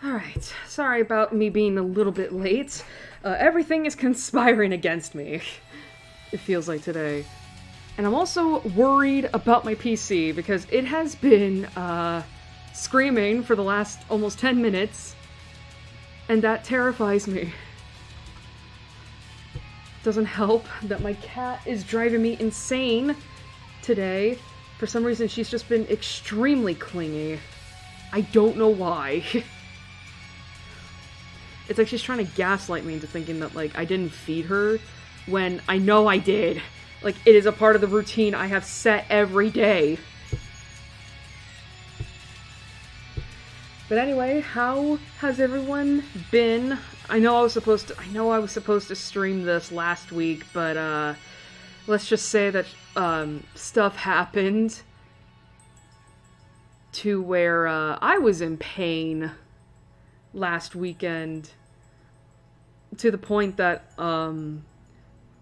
Alright, sorry about me being a little bit late. Everything is conspiring against me, it feels like today. And I'm also worried about my PC, because it has been, screaming for the last almost 10 minutes, and that terrifies me. Doesn't help that my cat is driving me insane today. For some reason, she's just been extremely clingy. I don't know why. It's like she's trying to gaslight me into thinking that, like, I didn't feed her, when I know I did. Like, it is a part of the routine I have set every day. But anyway, how has everyone been? I know I was supposed to stream this last week, but, let's just say that, stuff happened to where, I was in pain last weekend, to the point that,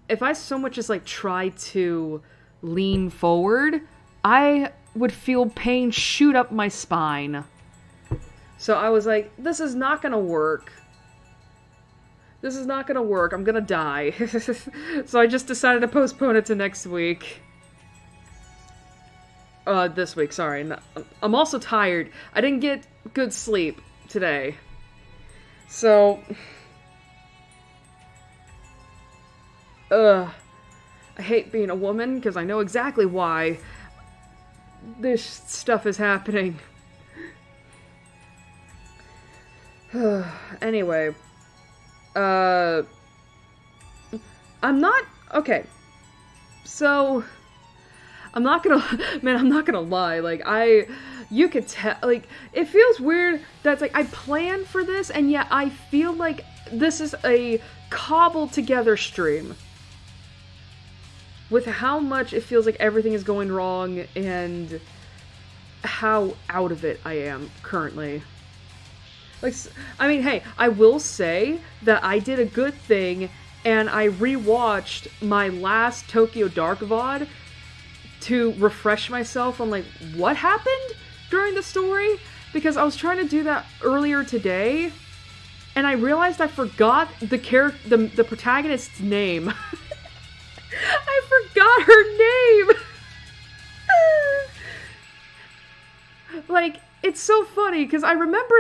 if I so much as, like, try to lean forward, I would feel pain shoot up my spine. So I was like, this is not gonna work. This is not gonna work. I'm gonna die. So I just decided to postpone it to next week. This week, sorry. I'm also tired. I didn't get good sleep today. So... I hate being a woman, because I know exactly why this stuff is happening. Anyway. I'm not... Okay. So... I'm not gonna lie, like, you could tell, like, it feels weird that it's like, I planned for this, and yet I feel like this is a cobbled together stream. With how much it feels like everything is going wrong, and how out of it I am currently. Like, I mean, hey, I will say that I did a good thing, and I rewatched my last Tokyo Dark VOD to refresh myself on, like, what happened during the story, because I was trying to do that earlier today, and I realized I forgot the protagonist's name. I forgot her name! Like, it's so funny, because I remember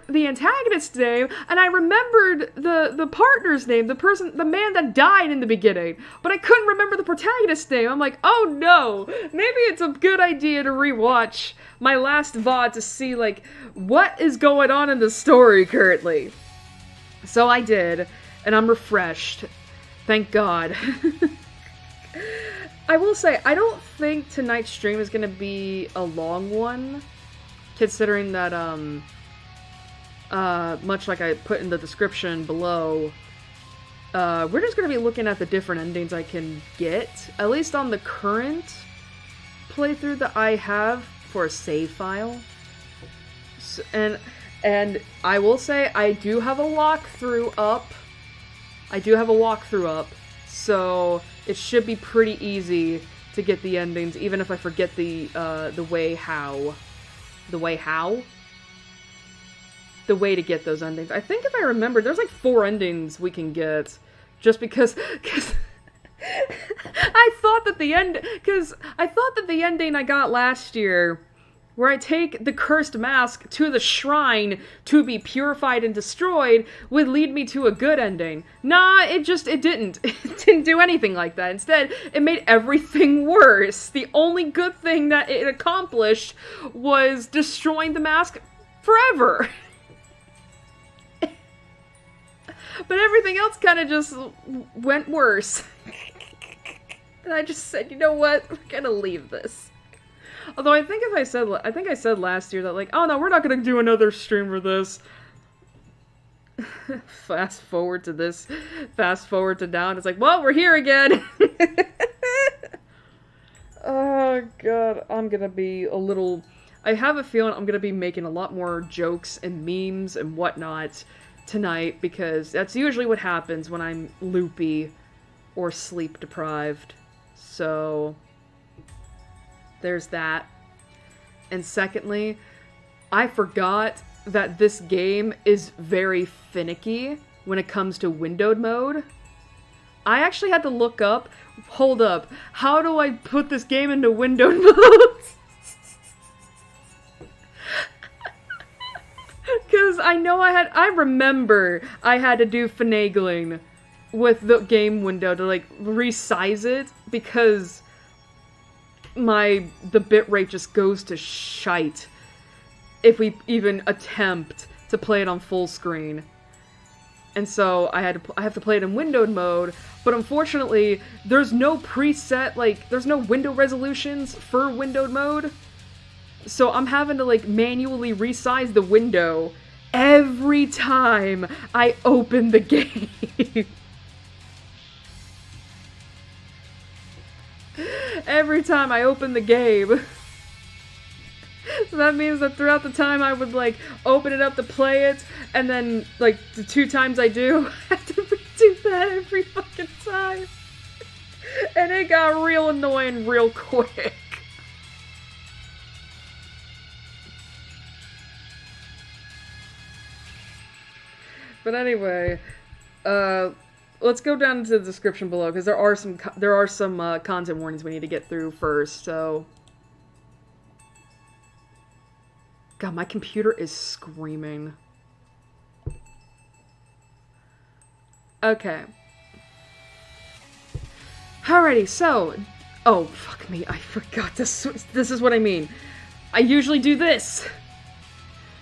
the antagonist's name, and I remembered the partner's name, the man that died in the beginning, but I couldn't remember the protagonist's name. I'm like, oh no, maybe it's a good idea to rewatch my last VOD to see, like, what is going on in the story currently. So I did, and I'm refreshed. Thank God. I will say, I don't think tonight's stream is gonna be a long one, considering that, much like I put in the description below, we're just gonna be looking at the different endings I can get, at least on the current playthrough that I have for a save file. So, and I will say, I do have a walkthrough up. So it should be pretty easy to get the endings, even if I forget the way to get those endings. I think if I remember, there's like 4 endings we can get, just because I thought that the ending I got last year, where I take the cursed mask to the shrine to be purified and destroyed, would lead me to a good ending. Nah, it didn't. It didn't do anything like that. Instead, it made everything worse. The only good thing that it accomplished was destroying the mask forever. But everything else kind of just went worse. And I just said, you know what? We're gonna leave this. Although I think I said last year that, like, oh no, we're not gonna do another stream for this. Fast forward to now, and it's like, well, we're here again! Oh god, I'm gonna be I have a feeling I'm gonna be making a lot more jokes and memes and whatnot tonight, because that's usually what happens when I'm loopy or sleep deprived. So there's that. And secondly, I forgot that this game is very finicky when it comes to windowed mode. I actually had to look up, hold up, how do I put this game into windowed mode? Because I remember I had to do finagling with the game window to, like, resize it, because the bitrate just goes to shite if we even attempt to play it on full screen. And so I have to play it in windowed mode, but unfortunately, there's no preset, like, there's no window resolutions for windowed mode. So I'm having to, like, manually resize the window every time I open the game. Every time I open the game. So that means that throughout the time I would, like, open it up to play it, and then, like, the 2 times I do, I have to redo that every fucking time. And it got real annoying real quick. But anyway, let's go down to the description below, because there are some content warnings we need to get through first, so... God, my computer is screaming. Okay. Alrighty, so... Oh, fuck me, I forgot this is what I mean. I usually do this!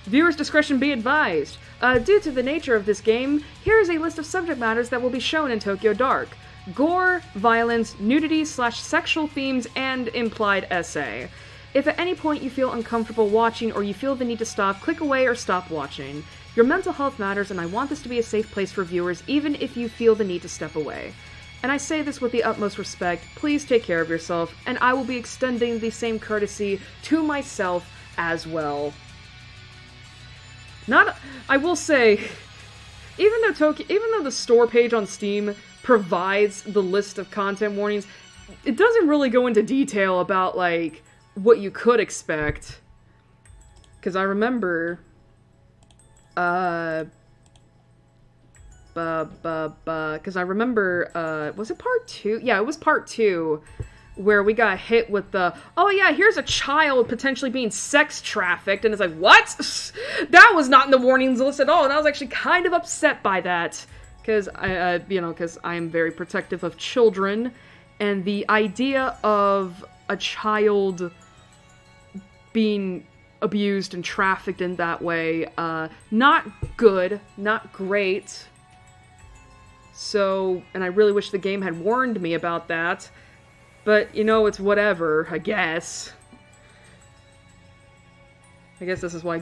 Viewers' discretion be advised. Due to the nature of this game, here is a list of subject matters that will be shown in Tokyo Dark. Gore, violence, nudity/sexual themes, and implied SA. If at any point you feel uncomfortable watching or you feel the need to stop, click away or stop watching. Your mental health matters, and I want this to be a safe place for viewers, even if you feel the need to step away. And I say this with the utmost respect, please take care of yourself, and I will be extending the same courtesy to myself as well. I will say, even though the store page on Steam provides the list of content warnings, it doesn't really go into detail about, like, what you could expect. Because I remember, was it part 2? Yeah, it was part 2, where we got hit with the, oh yeah, here's a child potentially being sex trafficked, and it's like, what? That was not in the warnings list at all, and I was actually kind of upset by that, because because I am very protective of children, and the idea of a child being abused and trafficked in that way, not good, not great. So, and I really wish the game had warned me about that. But, it's whatever, I guess. I guess this is why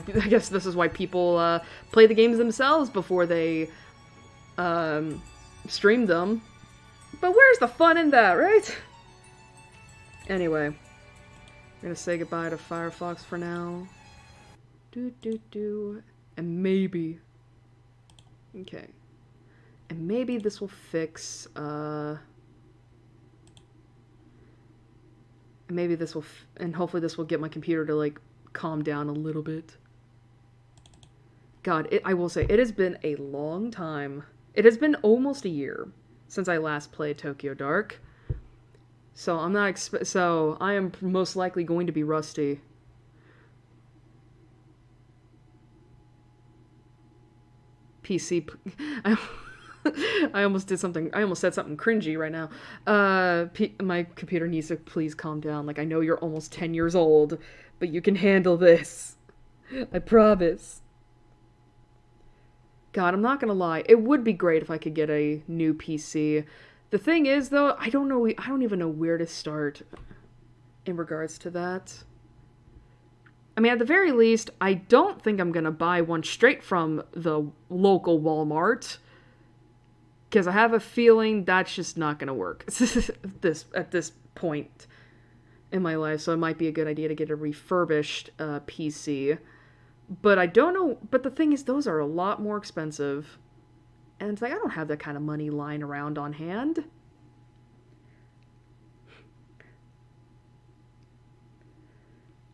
people play the games themselves before they stream them. But where's the fun in that, right? Anyway, I'm gonna say goodbye to Firefox for now. And maybe. Okay. And maybe this will fix, maybe this will, and hopefully this will get my computer to, like, calm down a little bit. God, I will say, it has been a long time. It has been almost a year since I last played Tokyo Dark. So so I am most likely going to be rusty. PC. I almost said something cringy right now. My computer needs to please calm down. Like, I know you're almost 10 years old, but you can handle this. I promise. God, I'm not gonna lie. It would be great if I could get a new PC. The thing is, though, I don't even know where to start in regards to that. I mean, at the very least, I don't think I'm gonna buy one straight from the local Walmart. Because I have a feeling that's just not going to work at this point in my life. So it might be a good idea to get a refurbished PC. But I don't know. But the thing is, those are a lot more expensive. And it's like, I don't have that kind of money lying around on hand.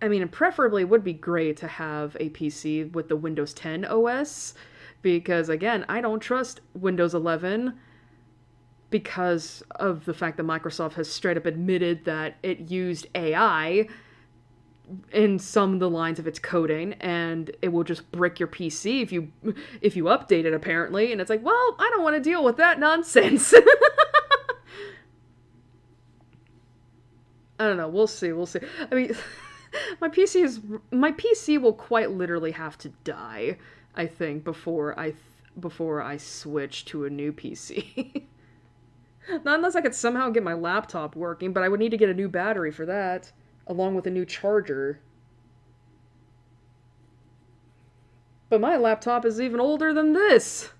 I mean, preferably it would be great to have a PC with the Windows 10 OS, because again, I don't trust Windows 11 because of the fact that Microsoft has straight up admitted that it used AI in some of the lines of its coding, and it will just brick your PC if you update it, apparently. And it's like, well, I don't want to deal with that nonsense. I don't know. We'll see. We'll see. I mean, my PC will quite literally have to die, I think, before I switch to a new PC. Not unless I could somehow get my laptop working, but I would need to get a new battery for that, along with a new charger. But my laptop is even older than this.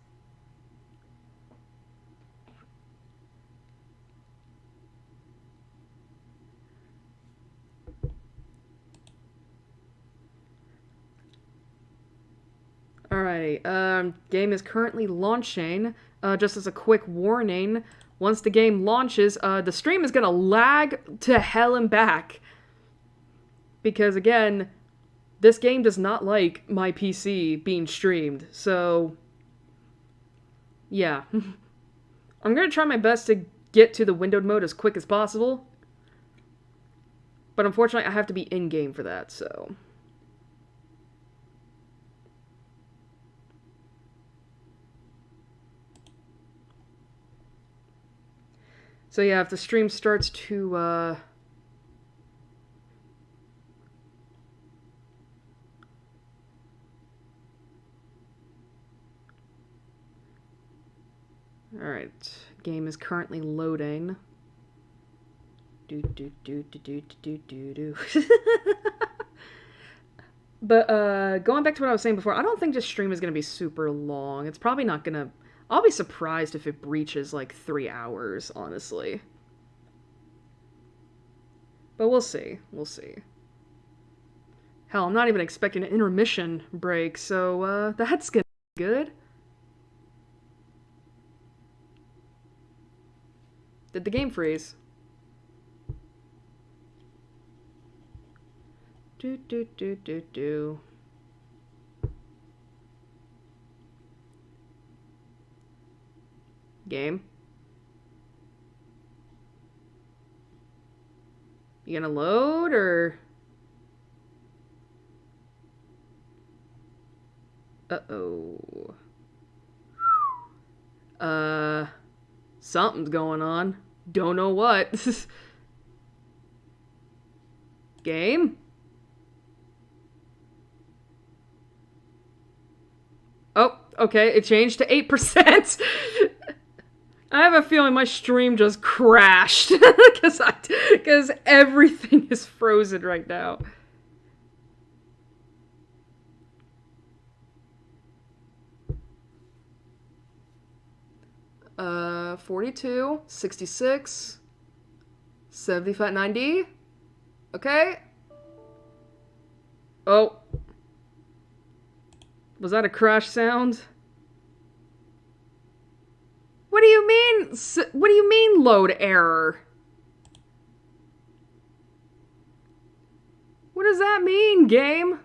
Alrighty, game is currently launching. Just as a quick warning, once the game launches, the stream is gonna lag to hell and back. Because again, this game does not like my PC being streamed, so yeah. I'm gonna try my best to get to the windowed mode as quick as possible. But unfortunately, I have to be in-game for that, so... So yeah, if the stream starts to, Alright, game is currently loading. But, going back to what I was saying before, I don't think this stream is gonna be super long. It's probably not gonna... I'll be surprised if it breaches, like, 3 hours, honestly. But we'll see. We'll see. Hell, I'm not even expecting an intermission break, so, that's gonna be good. Did the game freeze? Game? You gonna load, or... Uh-oh. Something's going on. Don't know what. Game? Oh, okay, it changed to 8%. I have a feeling my stream just crashed because everything is frozen right now. 42, 66, 75, 90. Okay. Oh. Was that a crash sound? What do you mean? What do you mean load error? What does that mean, game?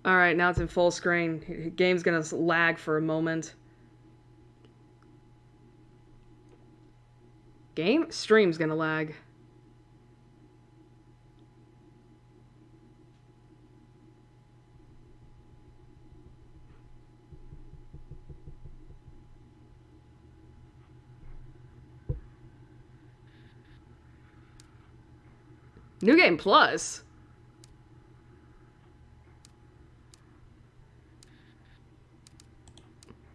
Alright, now it's in full screen. Game's gonna lag for a moment. Game? Stream's gonna lag. New Game Plus?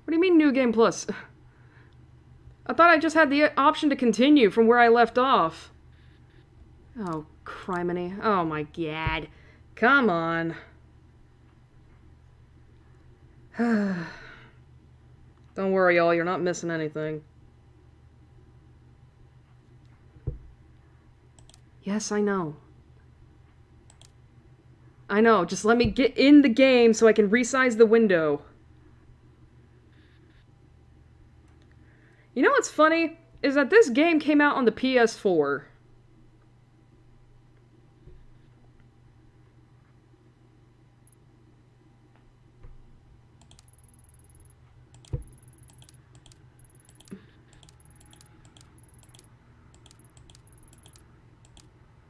What do you mean New Game Plus? I thought I just had the option to continue from where I left off. Oh, criminy. Oh my god. Come on. Don't worry, y'all. You're not missing anything. Yes, I know. I know. Just let me get in the game so I can resize the window. You know what's funny? Is that this game came out on the PS4.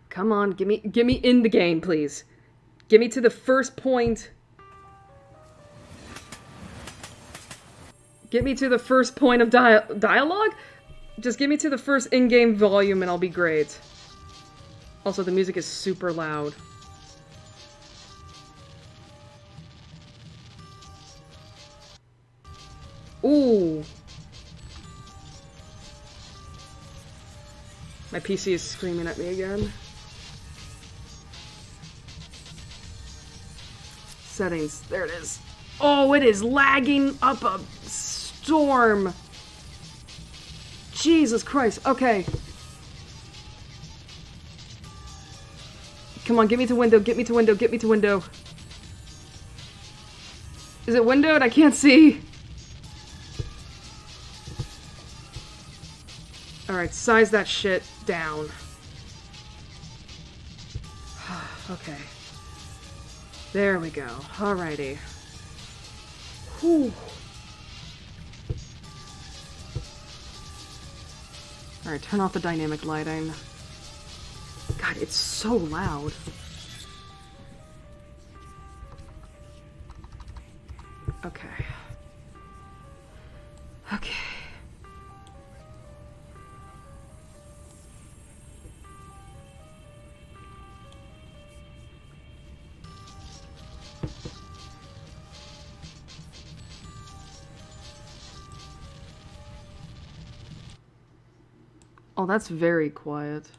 Come on, get me in the game, please. Get me to the first point. Get me to the first point of dialogue? Just get me to the first in-game volume and I'll be great. Also, the music is super loud. Ooh. My PC is screaming at me again. Settings. There it is. Oh, it is lagging up a storm. Jesus Christ. Okay. Come on, get me to window, get me to window, get me to window. Is it windowed? I can't see. Alright, size that shit down. Okay. There we go. Alrighty. Whew. Alright, turn off the dynamic lighting. God, it's so loud. Okay. Okay. Oh, that's very quiet.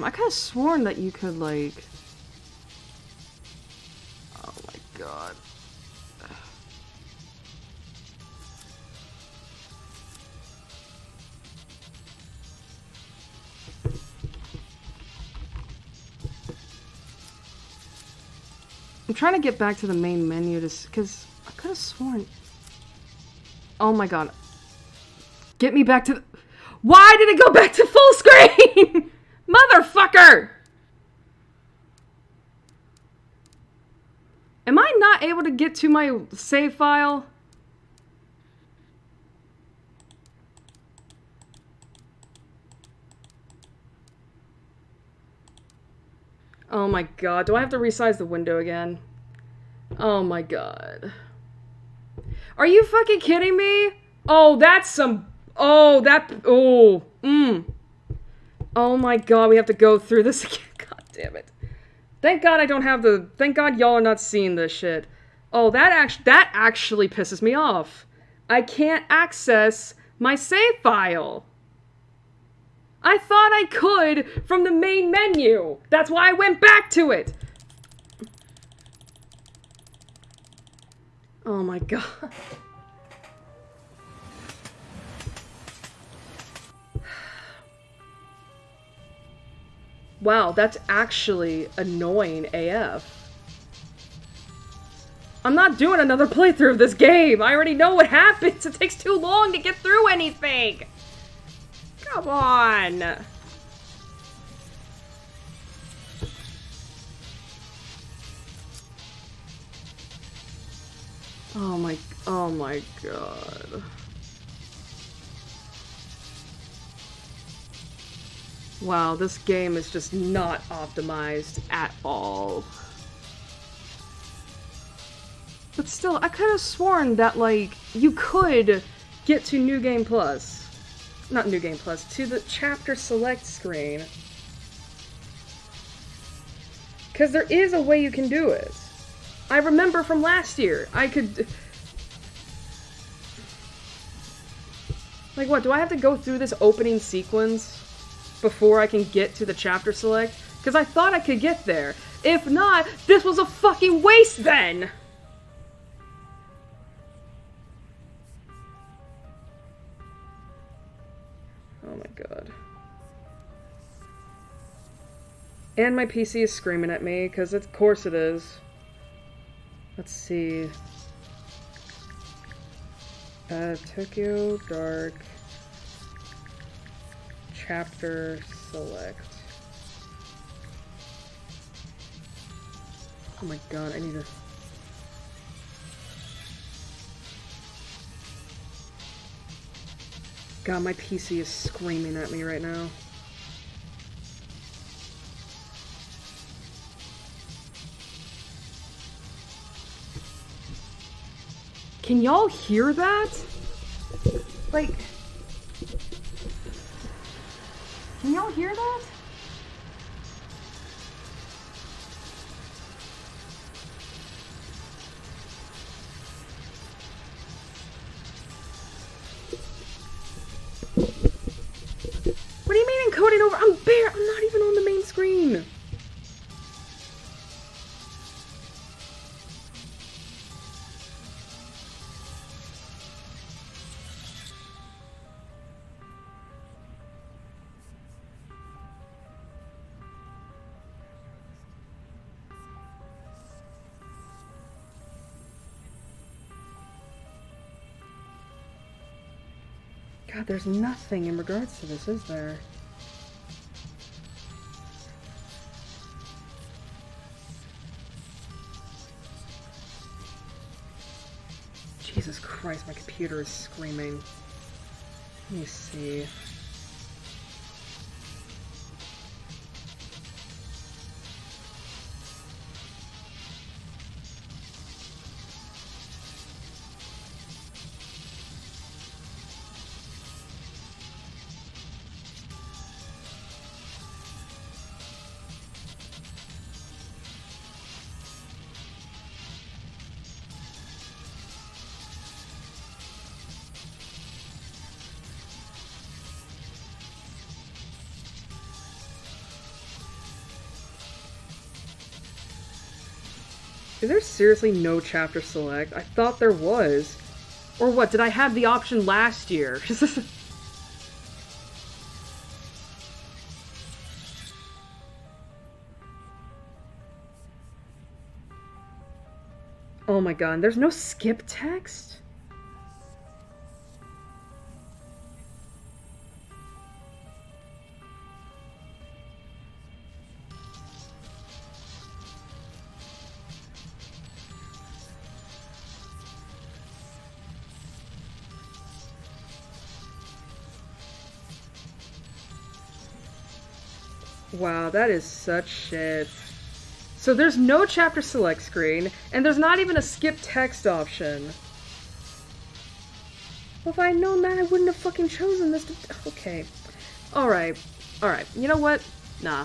I could have sworn that you could, like... Oh my god. I'm trying to get back to the main menu to, because I could have sworn... Oh my god. Get me back to the... Why did it go back to full screen? Motherfucker! Am I not able to get to my save file? Oh my god, do I have to resize the window again? Oh my god. Are you fucking kidding me? Oh, that's some... Oh, that... Oh. Oh my god, we have to go through this again. God damn it. Thank god I don't have the... Thank god y'all are not seeing this shit. Oh, that actually pisses me off. I can't access my save file. I thought I could from the main menu. That's why I went back to it. Oh my god. Wow, that's actually annoying AF. I'm not doing another playthrough of this game. I already know what happens. It takes too long to get through anything. Come on. Oh my god. Wow, this game is just not optimized at all. But still, I could have sworn that, like, you could get to New Game Plus. Not New Game Plus, to the chapter select screen. Because there is a way you can do it. I remember from last year, I could... Like, what, do I have to go through this opening sequence before I can get to the chapter select? Because I thought I could get there. If not, this was a fucking waste then! Oh my god. And my PC is screaming at me, because of course it is. Let's see. Tokyo Dark Chapter Select. Oh my god, I need to... God, my PC is screaming at me right now. Can y'all hear that? Like... Can y'all hear that? What do you mean encoding over? I'm not even on the main screen. God, there's nothing in regards to this, is there? Jesus Christ, my computer is screaming. Let me see. Is there seriously no chapter select? I thought there was. Or what, did I have the option last year? Oh my god, there's no skip text? Wow, that is such shit. So there's no chapter select screen, and there's not even a skip text option. Well, if I had known that, I wouldn't have fucking chosen this to... Okay. Alright. Alright. You know what? Nah.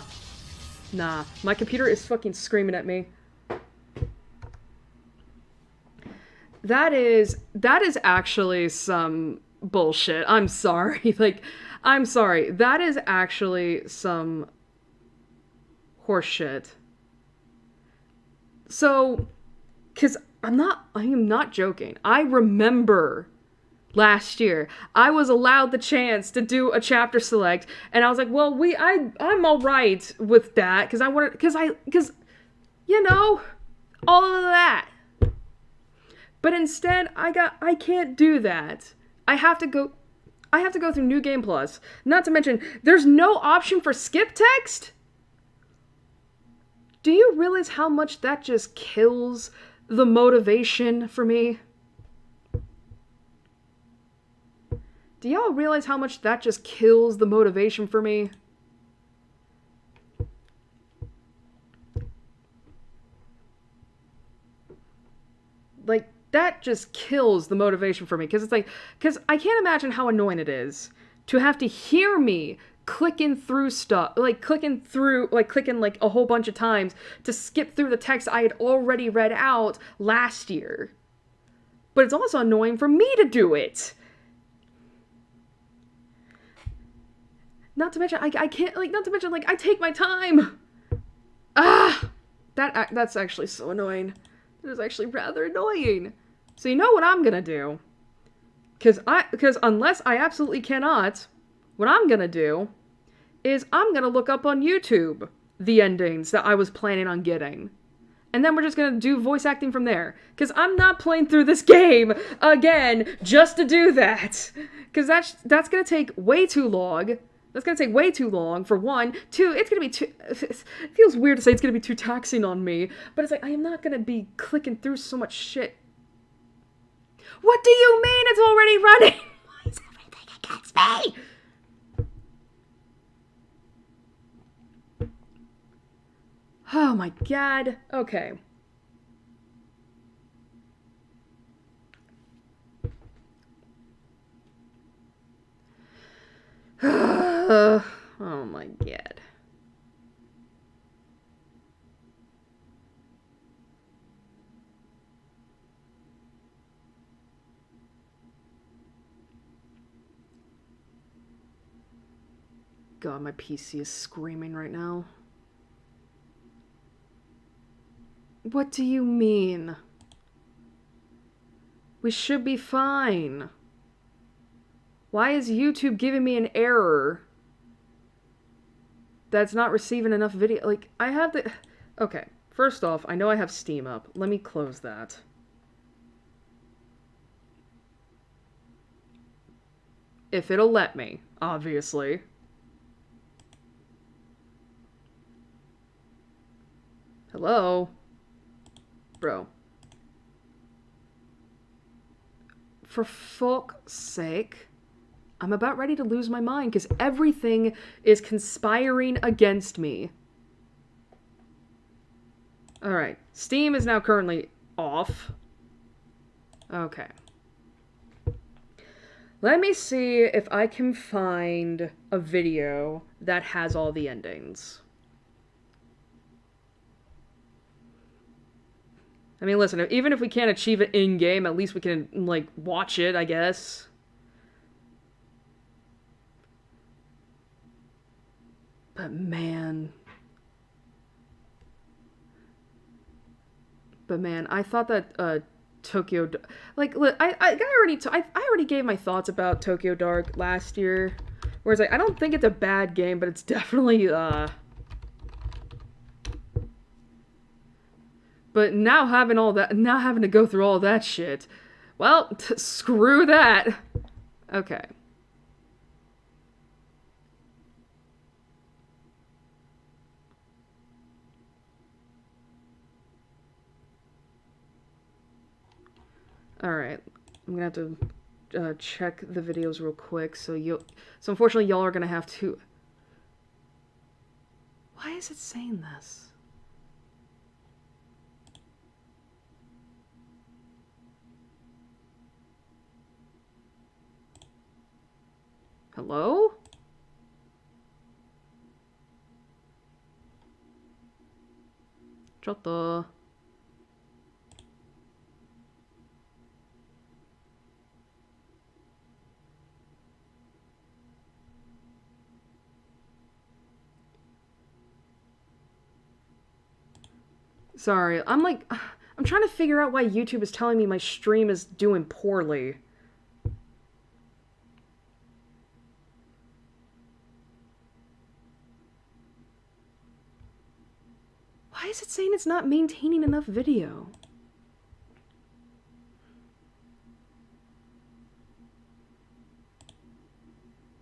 Nah. My computer is fucking screaming at me. That is actually some bullshit. I'm sorry. Like, I'm sorry. That is actually some horseshit. So, cause I am not joking. I remember last year, I was allowed the chance to do a chapter select, and I was like, well, I'm alright with that, cause you know, all of that. But instead, I can't do that. I have to go through New Game Plus. Not to mention, there's no option for skip text? Do you realize how much that just kills the motivation for me? Do y'all realize how much that just kills the motivation for me? Like, that just kills the motivation for me. Because it's like, because I can't imagine how annoying it is to have to hear me clicking through stuff, like clicking like a whole bunch of times to skip through the text I had already read out last year. But it's also annoying for me to do it. Not to mention, I can't, like, not to mention, like, I take my time. Ah! That's actually so annoying. It is actually rather annoying. So you know what I'm gonna do? Because unless I absolutely cannot, what I'm gonna do is I'm gonna look up on YouTube the endings that I was planning on getting. And then we're just gonna do voice acting from there. Because I'm not playing through this game again just to do that. Because that's gonna take way too long. That's gonna take way too long, for one. Two, it's gonna be too... It feels weird to say it's gonna be too taxing on me. But it's like, I am not gonna be clicking through so much shit. What do you mean it's already running? Why is everything against me? Oh my god. Okay. Oh my god. God, my PC is screaming right now. What do you mean? We should be fine. Why is YouTube giving me an error? That's not receiving enough video. Like, I have the... Okay, first off, I know I have Steam up. Let me close that. If it'll let me, obviously. Hello? Bro. For fuck's sake. I'm about ready to lose my mind because everything is conspiring against me. Alright. Steam is now currently off. Okay. Let me see if I can find a video that has all the endings. I mean, listen, even if we can't achieve it in-game, at least we can, like, watch it, I guess. But man, I thought that Tokyo, like, I already gave my thoughts about Tokyo Dark last year. Whereas, like, I don't think it's a bad game, but it's definitely But now having to go through all that shit, well, screw that. Okay. Alright, I'm gonna have to check the videos real quick, so unfortunately y'all are gonna have to... Why is it saying this? Hello? Chotto. Sorry, I'm trying to figure out why YouTube is telling me my stream is doing poorly. Why is it saying it's not maintaining enough video?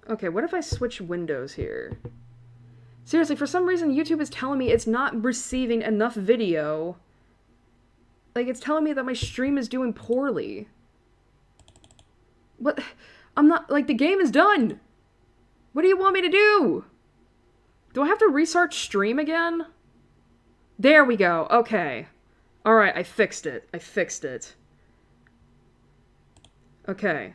Okay, what if I switch windows here? Seriously, for some reason YouTube is telling me it's not receiving enough video. Like, it's telling me that my stream is doing poorly. What? I'm not... Like, the game is done! What do you want me to do? Do I have to restart stream again? There we go. Okay. Alright, I fixed it. Okay.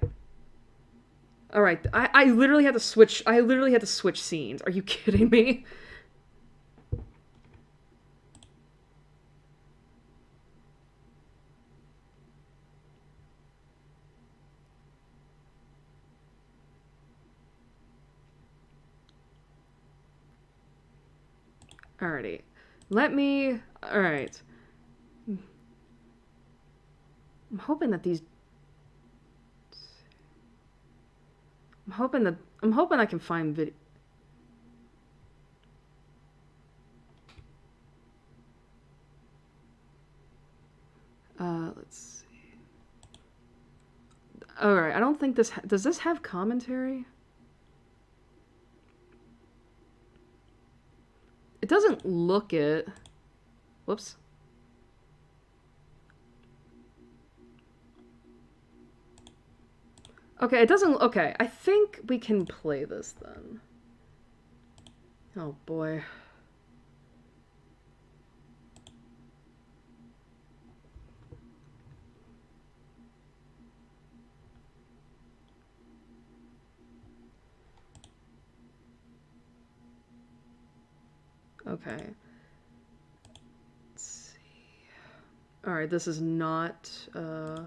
Alright, I literally had to switch... I literally had to switch scenes. Are you kidding me? Alrighty. Let me... Alright. I'm hoping that these... I'm hoping I can find video... Alright, I don't think this... Does this have commentary? It doesn't look it. Whoops. Okay, it doesn't... Okay, I think we can play this then. Oh boy. Okay. Let's see. Alright, this is not, So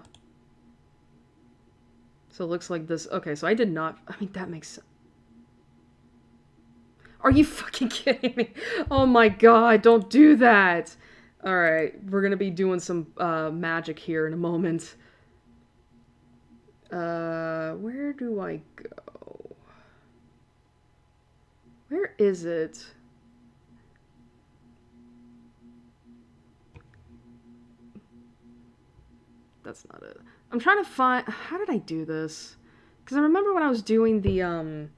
it looks like this... Okay, so I did not... I mean, that makes sense. Are you fucking kidding me? Oh my god, don't do that! Alright, we're gonna be doing some, magic here in a moment. Where do I go? Where is it? That's not it. I'm trying to find... How did I do this? Because I remember when I was doing the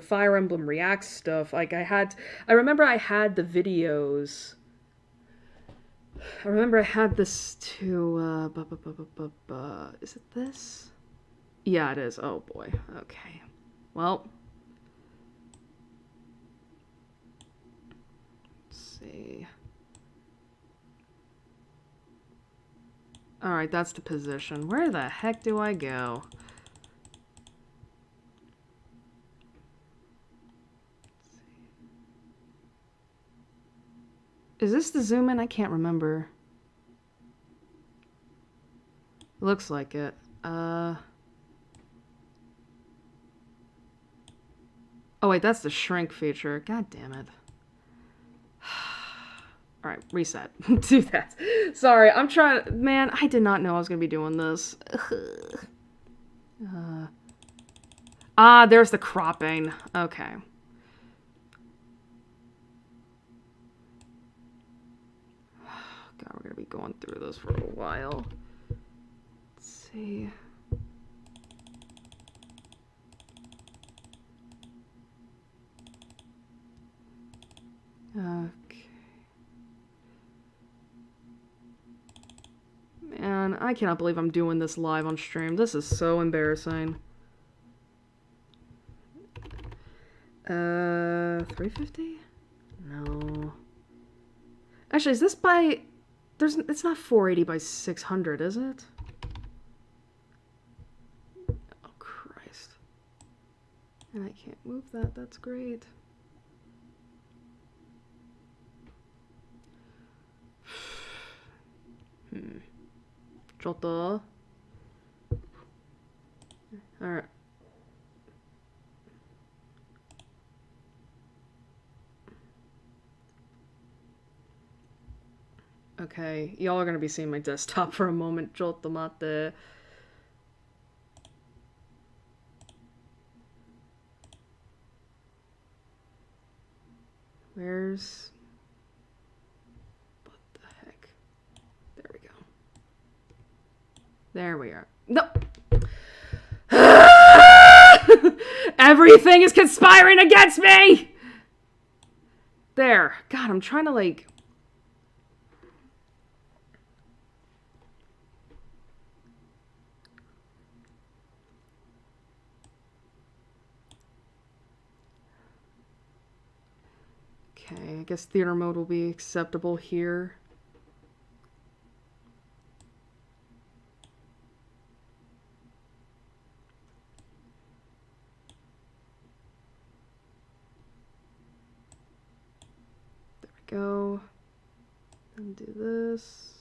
Fire Emblem React stuff, like I remember I had the videos. I remember I had this too, is it this? Yeah, it is. Oh boy. Okay. Well. Let's see. Alright, that's the position. Where the heck do I go? Is this the zoom in? I can't remember. Looks like it. Oh wait, that's the shrink feature. God damn it. Alright, reset. Do that. Sorry, I'm trying... Man, I did not know I was gonna be doing this. There's the cropping. Okay. God, we're gonna be going through this for a while. Let's see. Okay. Man, I cannot believe I'm doing this live on stream. This is so embarrassing. 350? No. Actually, is this by... It's not 480 by 600, is it? Oh, Christ. And I can't move that. That's great. Jota. Alright. Okay, y'all are gonna be seeing my desktop for a moment. Jota mate. Where's... What the heck? There we go. There we are. No! Everything is conspiring against me! There. God, I'm trying to, like... Okay, I guess theater mode will be acceptable here. There we go. Undo this.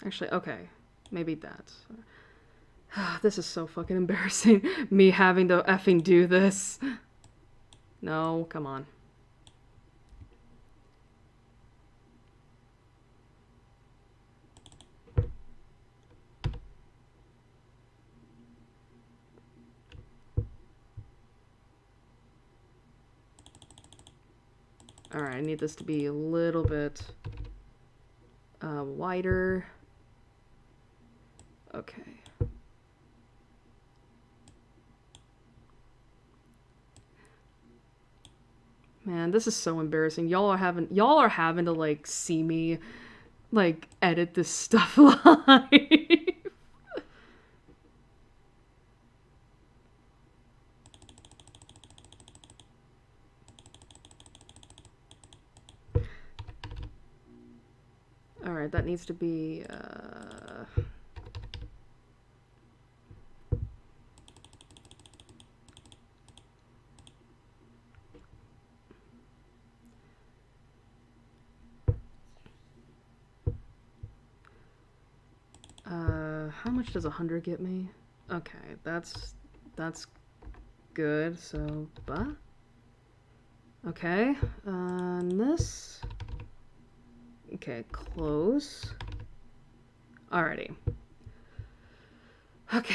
Actually, okay. Maybe that. This is so fucking embarrassing. Me having to effing do this. No, come on. Alright, I need this to be a little bit Wider. Okay. Man, this is so embarrassing. Y'all are having to like see me like edit this stuff live. All right, that needs to be how much does 100 get me? Okay, that's good. So, okay, and this. Okay, close. Alrighty. Okay.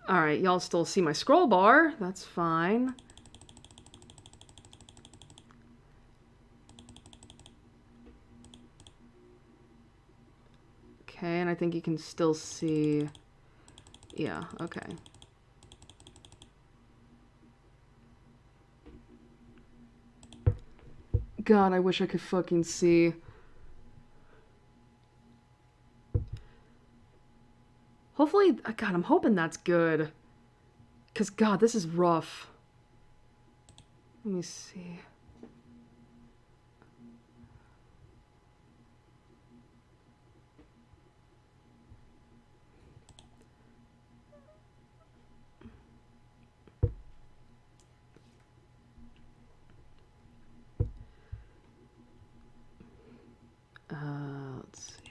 Alright, y'all still see my scroll bar. That's fine. Okay, and I think you can still see... Yeah, okay. God, I wish I could fucking see. Hopefully, God, I'm hoping that's good. Because, God, this is rough. Let me see. Let's see.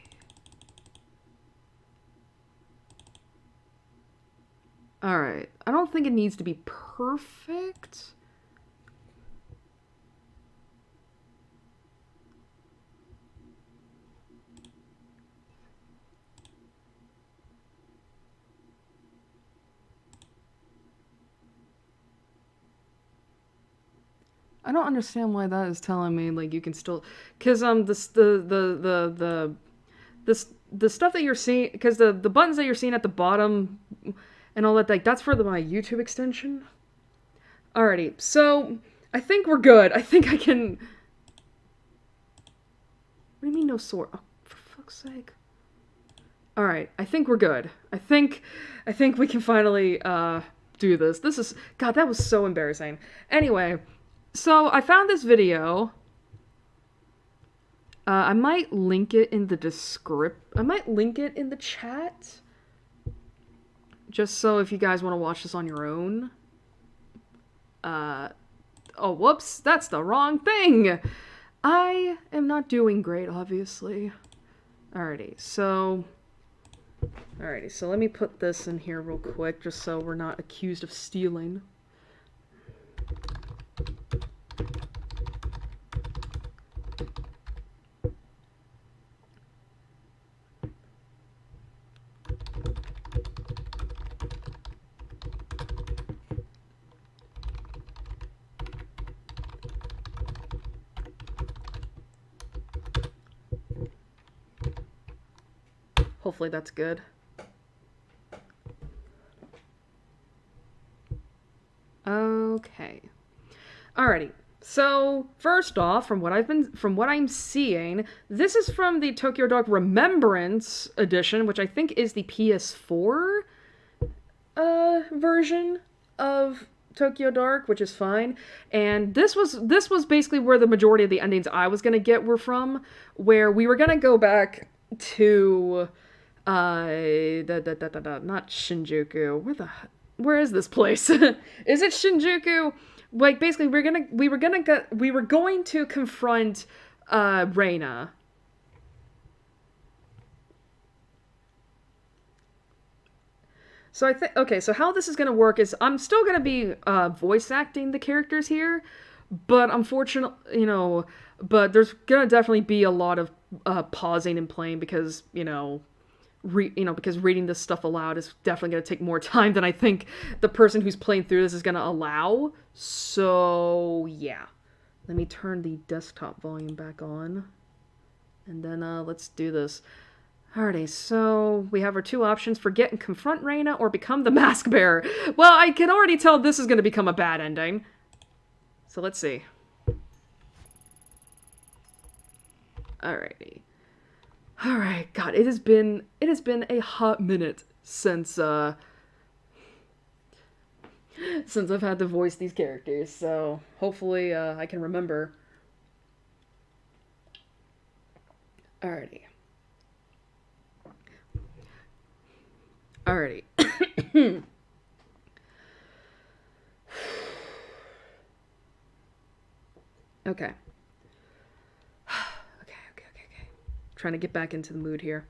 Alright. I don't think it needs to be perfect. I don't understand why that is telling me like you can still, because the stuff that you're seeing, because the buttons that you're seeing at the bottom and all that, like that's for my YouTube extension. Alrighty, so I think we're good. I think I can. What do you mean no sword? Oh, for fuck's sake! All right, I think we're good. I think we can finally do this. This is, God, that was so embarrassing. Anyway. So, I found this video. I might link it in the I might link it in the chat. Just so if you guys want to watch this on your own. Oh, whoops. That's the wrong thing. I am not doing great, obviously. Alrighty, so let me put this in here real quick, just so we're not accused of stealing. Hopefully that's good. Okay. Alrighty. So, first off, from what I'm seeing, this is from the Tokyo Dark Remembrance edition, which I think is the PS4 version of Tokyo Dark, which is fine. And this was basically where the majority of the endings I was gonna get were from, where we were gonna go back to not Shinjuku. Where is this place? Is it Shinjuku? Like basically we were going to confront Reina. So so how this is gonna work is I'm still gonna be voice acting the characters here, but unfortunately, but there's gonna definitely be a lot of pausing and playing because, because reading this stuff aloud is definitely going to take more time than I think the person who's playing through this is going to allow. So, yeah. Let me turn the desktop volume back on. And then, let's do this. Alrighty, so we have our two options: forget and confront Reina, or become the mask bearer. Well, I can already tell this is going to become a bad ending. So let's see. Alrighty. Alright, God, it has been a hot minute since I've had to voice these characters, so hopefully I can remember. Alrighty. Alrighty. Okay. Okay. Trying to get back into the mood here.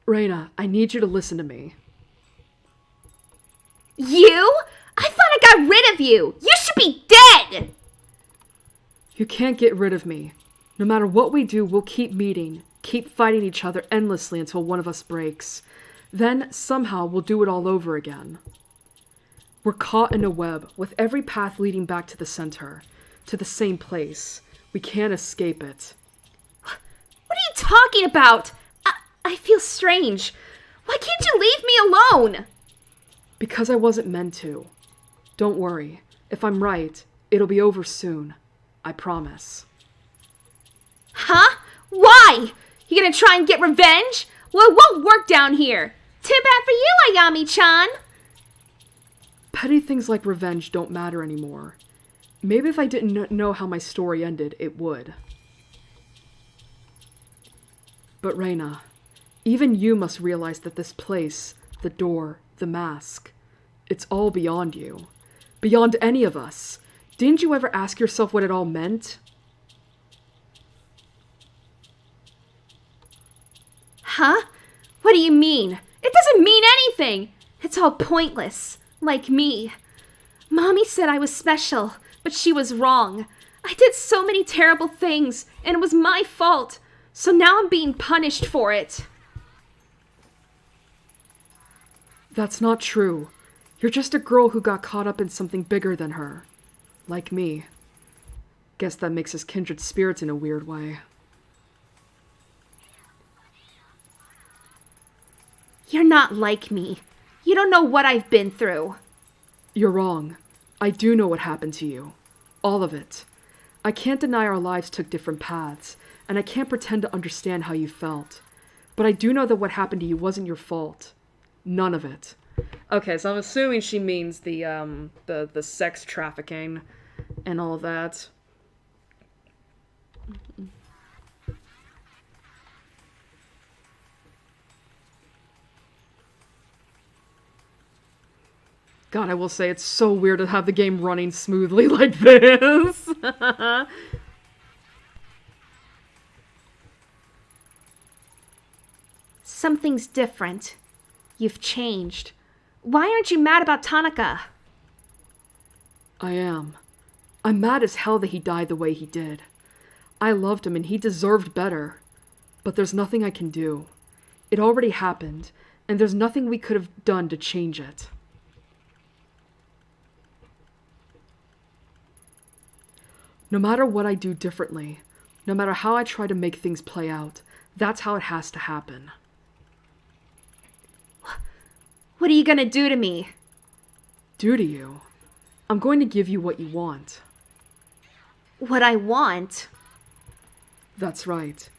Reina, I need you to listen to me. You? I thought I got rid of you! You should be dead! You can't get rid of me. No matter what we do, we'll keep meeting, keep fighting each other endlessly until one of us breaks. Then, somehow, we'll do it all over again. We're caught in a web, with every path leading back to the center, to the same place. We can't escape it. What are you talking about? I feel strange. Why can't you leave me alone? Because I wasn't meant to. Don't worry. If I'm right, it'll be over soon. I promise. Huh? Why? You gonna try and get revenge? Well, it won't work down here. Too bad for you, Ayami-chan. Petty things like revenge don't matter anymore. Maybe if I didn't know how my story ended, it would. But Reina, even you must realize that this place, the door, the mask, it's all beyond you. Beyond any of us. Didn't you ever ask yourself what it all meant? Huh? What do you mean? It doesn't mean anything. It's all pointless. Like me. Mommy said I was special, but she was wrong. I did so many terrible things, and it was my fault. So now I'm being punished for it. That's not true. You're just a girl who got caught up in something bigger than her. Like me. Guess that makes us kindred spirits in a weird way. You're not like me. You don't know what I've been through. You're wrong. I do know what happened to you. All of it. I can't deny our lives took different paths, and I can't pretend to understand how you felt. But I do know that what happened to you wasn't your fault. None of it. Okay, so I'm assuming she means the sex trafficking and all of that. God, I will say it's so weird to have the game running smoothly like this. Something's different. You've changed. Why aren't you mad about Tanaka? I am. I'm mad as hell that he died the way he did. I loved him and he deserved better. But there's nothing I can do. It already happened, and there's nothing we could have done to change it. No matter what I do differently, no matter how I try to make things play out, that's how it has to happen. What are you gonna do to me? Do to you? I'm going to give you what you want. What I want? That's right.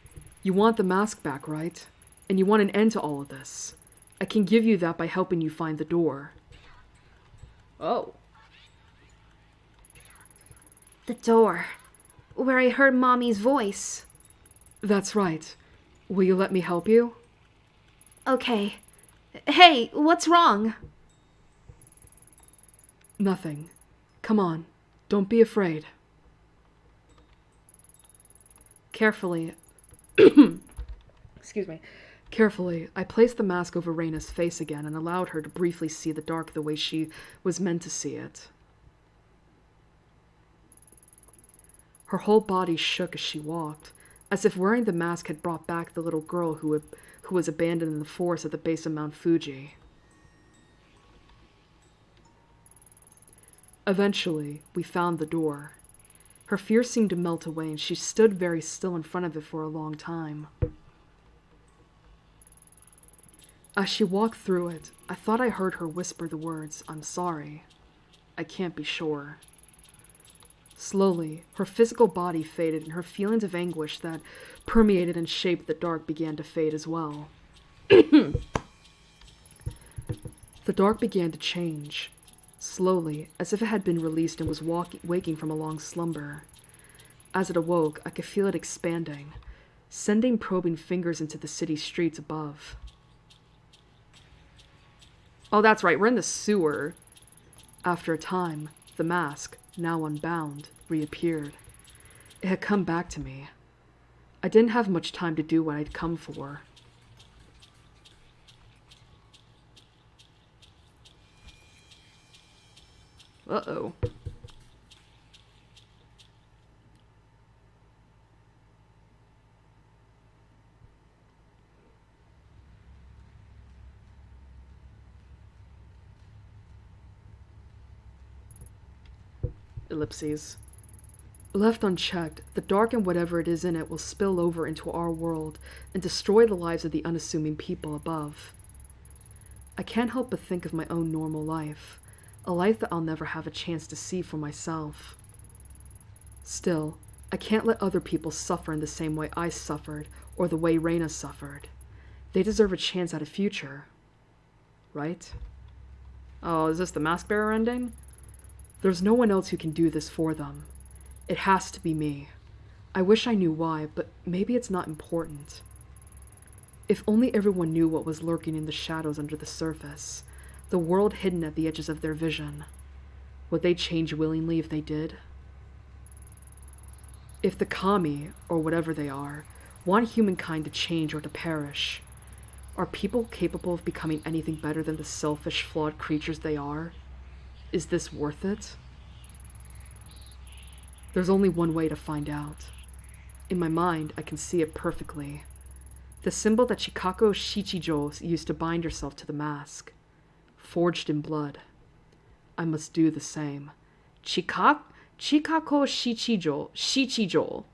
You want the mask back, right? And you want an end to all of this. I can give you that by helping you find the door. Oh. The door. Where I heard Mommy's voice. That's right. Will you let me help you? Okay. Hey, what's wrong? Nothing. Come on. Don't be afraid. Carefully. Excuse me. Carefully, I placed the mask over Reina's face again and allowed her to briefly see the dark the way she was meant to see it. Her whole body shook as she walked, as if wearing the mask had brought back the little girl who was abandoned in the forest at the base of Mount Fuji. Eventually, we found the door. Her fear seemed to melt away, and she stood very still in front of it for a long time. As she walked through it, I thought I heard her whisper the words, "I'm sorry. I can't be sure." Slowly, her physical body faded, and her feelings of anguish that permeated and shaped the dark began to fade as well. The dark began to change, slowly, as if it had been released and was waking from a long slumber. As it awoke, I could feel it expanding, sending probing fingers into the city streets above. Oh, that's right, we're in the sewer. After a time, the mask, now unbound, reappeared. It had come back to me. I didn't have much time to do what I'd come for. Uh-oh. Ellipses. Left unchecked, the dark and whatever it is in it will spill over into our world and destroy the lives of the unassuming people above. I can't help but think of my own normal life, a life that I'll never have a chance to see for myself. Still, I can't let other people suffer in the same way I suffered or the way Reina suffered. They deserve a chance at a future. Right? Oh, is this the mask bearer ending? There's no one else who can do this for them. It has to be me. I wish I knew why, but maybe it's not important. If only everyone knew what was lurking in the shadows under the surface, the world hidden at the edges of their vision. Would they change willingly if they did? If the kami, or whatever they are, want humankind to change or to perish, are people capable of becoming anything better than the selfish, flawed creatures they are? Is this worth it? There's only one way to find out. In my mind, I can see it perfectly. The symbol that Chikako Shichijo used to bind herself to the mask. Forged in blood. I must do the same. Chikako Shichijo.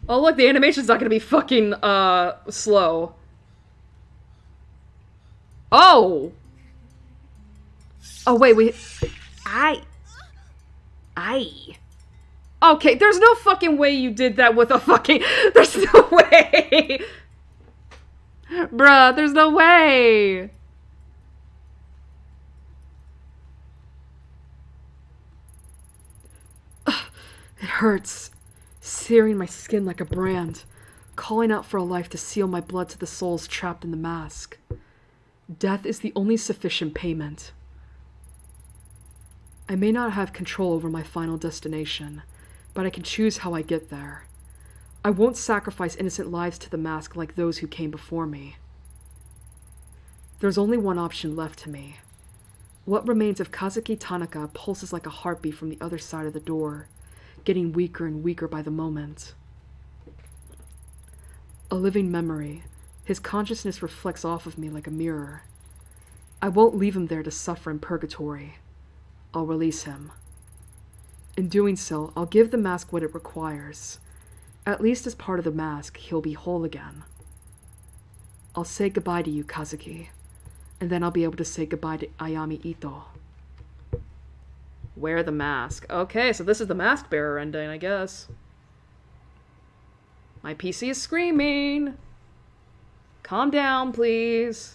Oh look, the animation's not gonna be fucking, slow. Oh! Oh, wait. Okay, there's no fucking way you did that with a fucking... There's no way! Bruh, there's no way! Ugh, it hurts. Searing my skin like a brand. Calling out for a life to seal my blood to the souls trapped in the mask. Death is the only sufficient payment. I may not have control over my final destination, but I can choose how I get there. I won't sacrifice innocent lives to the mask like those who came before me. There's only one option left to me. What remains of Kazuki Tanaka pulses like a heartbeat from the other side of the door, getting weaker and weaker by the moment. A living memory, his consciousness reflects off of me like a mirror. I won't leave him there to suffer in purgatory. I'll release him. In doing so, I'll give the mask what it requires. At least as part of the mask, he'll be whole again. I'll say goodbye to you, Kazuki, and then I'll be able to say goodbye to Ayami Ito. Wear the mask. Okay, so this is the mask bearer ending, I guess. My PC is screaming. Calm down, please.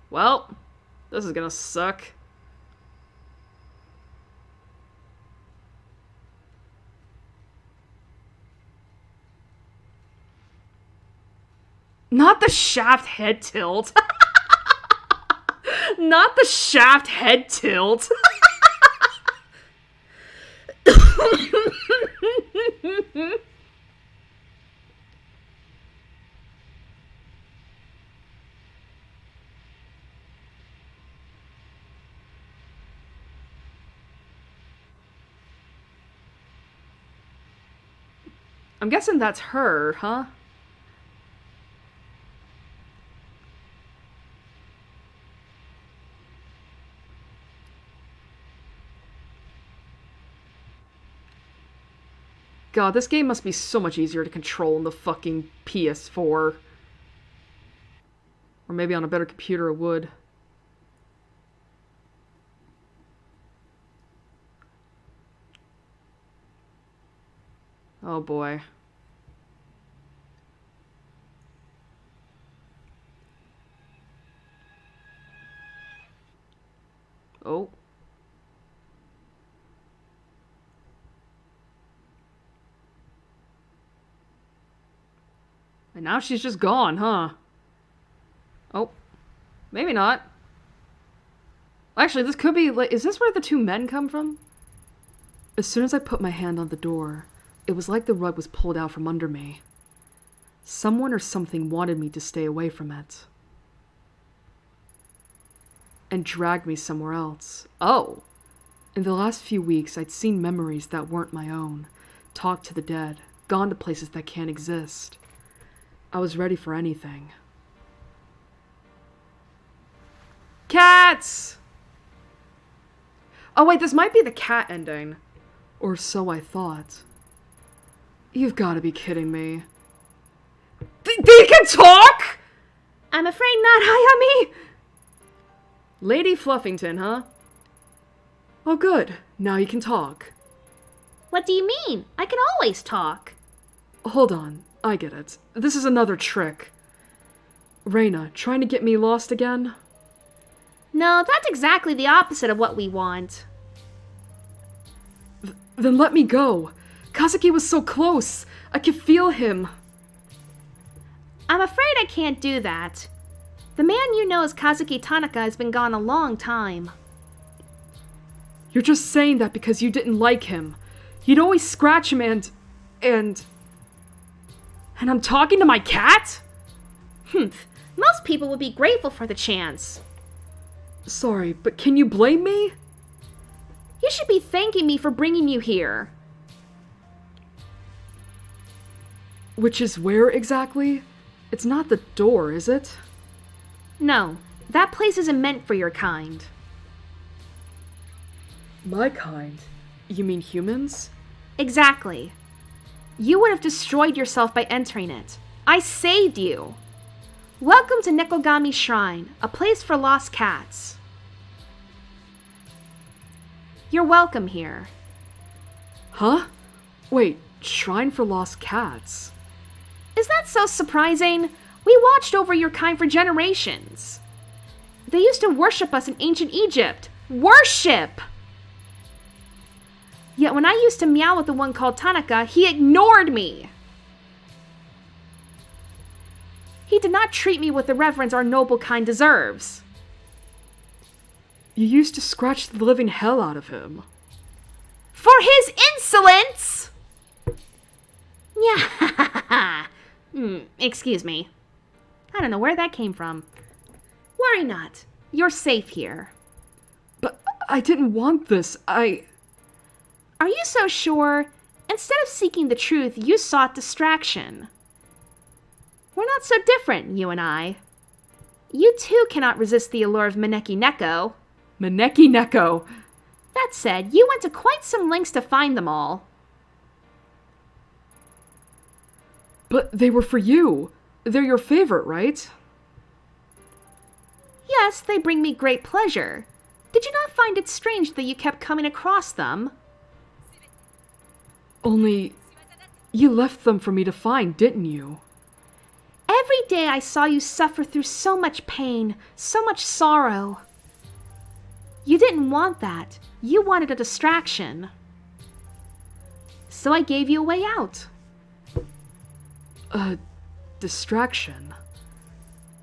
Well, this is gonna suck. Not the shaft head tilt. Not the shaft head tilt. I'm guessing that's her, huh? God, this game must be so much easier to control in the fucking PS4. Or maybe on a better computer it would. Oh boy. Oh. And now she's just gone, huh? Oh. Maybe not. Actually, this could be, like, is this where the two men come from? As soon as I put my hand on the door, it was like the rug was pulled out from under me. Someone or something wanted me to stay away from it. And dragged me somewhere else. Oh! In the last few weeks, I'd seen memories that weren't my own, talked to the dead, gone to places that can't exist. I was ready for anything. Cats! Oh wait, this might be the cat ending. Or so I thought. You've got to be kidding me. They can talk?! I'm afraid not, Hayami! Lady Fluffington, huh? Oh good, now you can talk. What do you mean? I can always talk. Hold on, I get it. This is another trick. Reina, trying to get me lost again? No, that's exactly the opposite of what we want. Then let me go. Kazuki was so close. I could feel him. I'm afraid I can't do that. The man you know as Kazuki Tanaka has been gone a long time. You're just saying that because you didn't like him. You'd always scratch him and I'm talking to my cat? Most people would be grateful for the chance. Sorry, but can you blame me? You should be thanking me for bringing you here. Which is where exactly? It's not the door, is it? No, that place isn't meant for your kind. My kind? You mean humans? Exactly. You would have destroyed yourself by entering it. I saved you. Welcome to Nekogami Shrine, a place for lost cats. You're welcome here. Huh? Wait, Shrine for Lost Cats? Is that so surprising? We watched over your kind for generations. They used to worship us in ancient Egypt. Worship! Yet when I used to meow with the one called Tanaka, he ignored me. He did not treat me with the reverence our noble kind deserves. You used to scratch the living hell out of him. For his insolence! Yeah. Excuse me. I don't know where that came from. Worry not. You're safe here. But I didn't want this. Are you so sure? Instead of seeking the truth, you sought distraction. We're not so different, you and I. You too cannot resist the allure of Maneki Neko. Maneki Neko! That said, you went to quite some lengths to find them all. But they were for you. They're your favorite, right? Yes, they bring me great pleasure. Did you not find it strange that you kept coming across them? Only, you left them for me to find, didn't you? Every day I saw you suffer through so much pain, so much sorrow. You didn't want that. You wanted a distraction. So I gave you a way out. A distraction?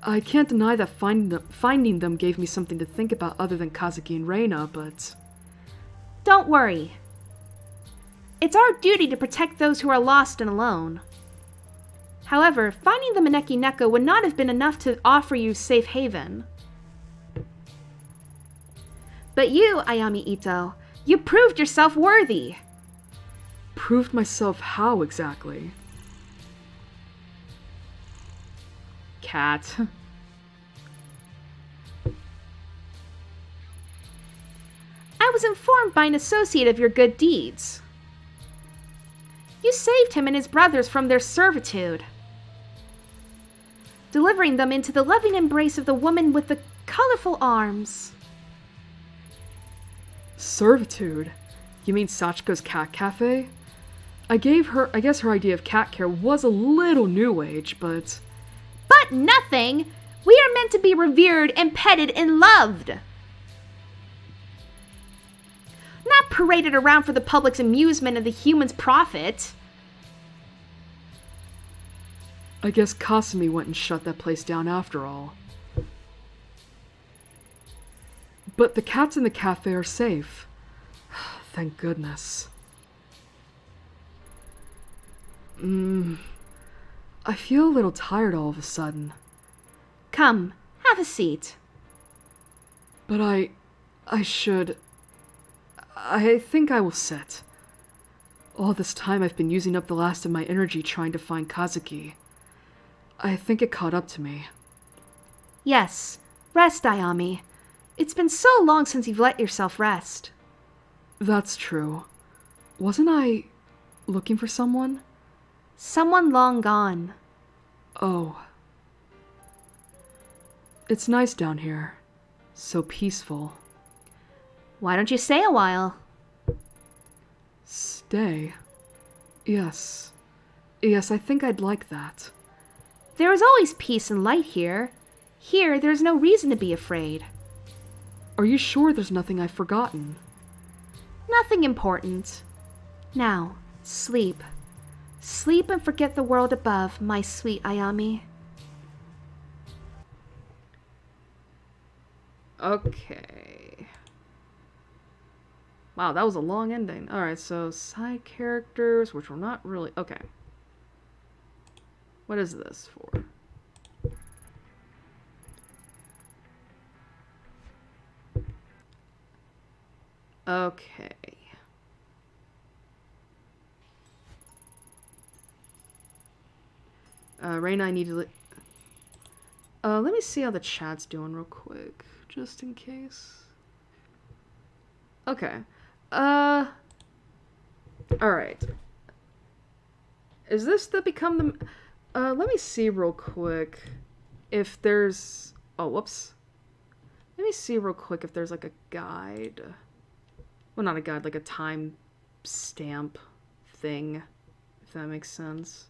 I can't deny that finding them gave me something to think about other than Kazuki and Reina, but... Don't worry. It's our duty to protect those who are lost and alone. However, finding the Maneki Neko would not have been enough to offer you safe haven. But you, Ayami Ito, you proved yourself worthy. Proved myself how exactly? cat. I was informed by an associate of your good deeds. You saved him and his brothers from their servitude, delivering them into the loving embrace of the woman with the colorful arms. Servitude? You mean Sachiko's cat cafe? I guess her idea of cat care was a little new age, but... But nothing! We are meant to be revered and petted and loved. Not paraded around for the public's amusement and the human's profit. I guess Kasumi went and shut that place down after all. But the cats in the cafe are safe. Thank goodness. I feel a little tired all of a sudden. Come, have a seat. But I think I will sit. All this time I've been using up the last of my energy trying to find Kazuki. I think it caught up to me. Yes, rest, Ayami. It's been so long since you've let yourself rest. That's true. Wasn't I looking for someone? Someone long gone. Oh. It's nice down here. So peaceful. Why don't you stay a while? Stay? Yes. Yes, I think I'd like that. There is always peace and light here. Here, there's no reason to be afraid. Are you sure there's nothing I've forgotten? Nothing important. Now, sleep. Sleep and forget the world above, my sweet Ayami. Okay. Wow, that was a long ending. Alright, so side characters, which were not really... Okay. What is this for? Okay. Reina, I need to... let me see how the chat's doing real quick, just in case. Okay. Alright. Is this the become the... let me see real quick if there's... Oh, whoops. Let me see real quick if there's like a guide. Well, not a guide, like a time stamp thing, if that makes sense.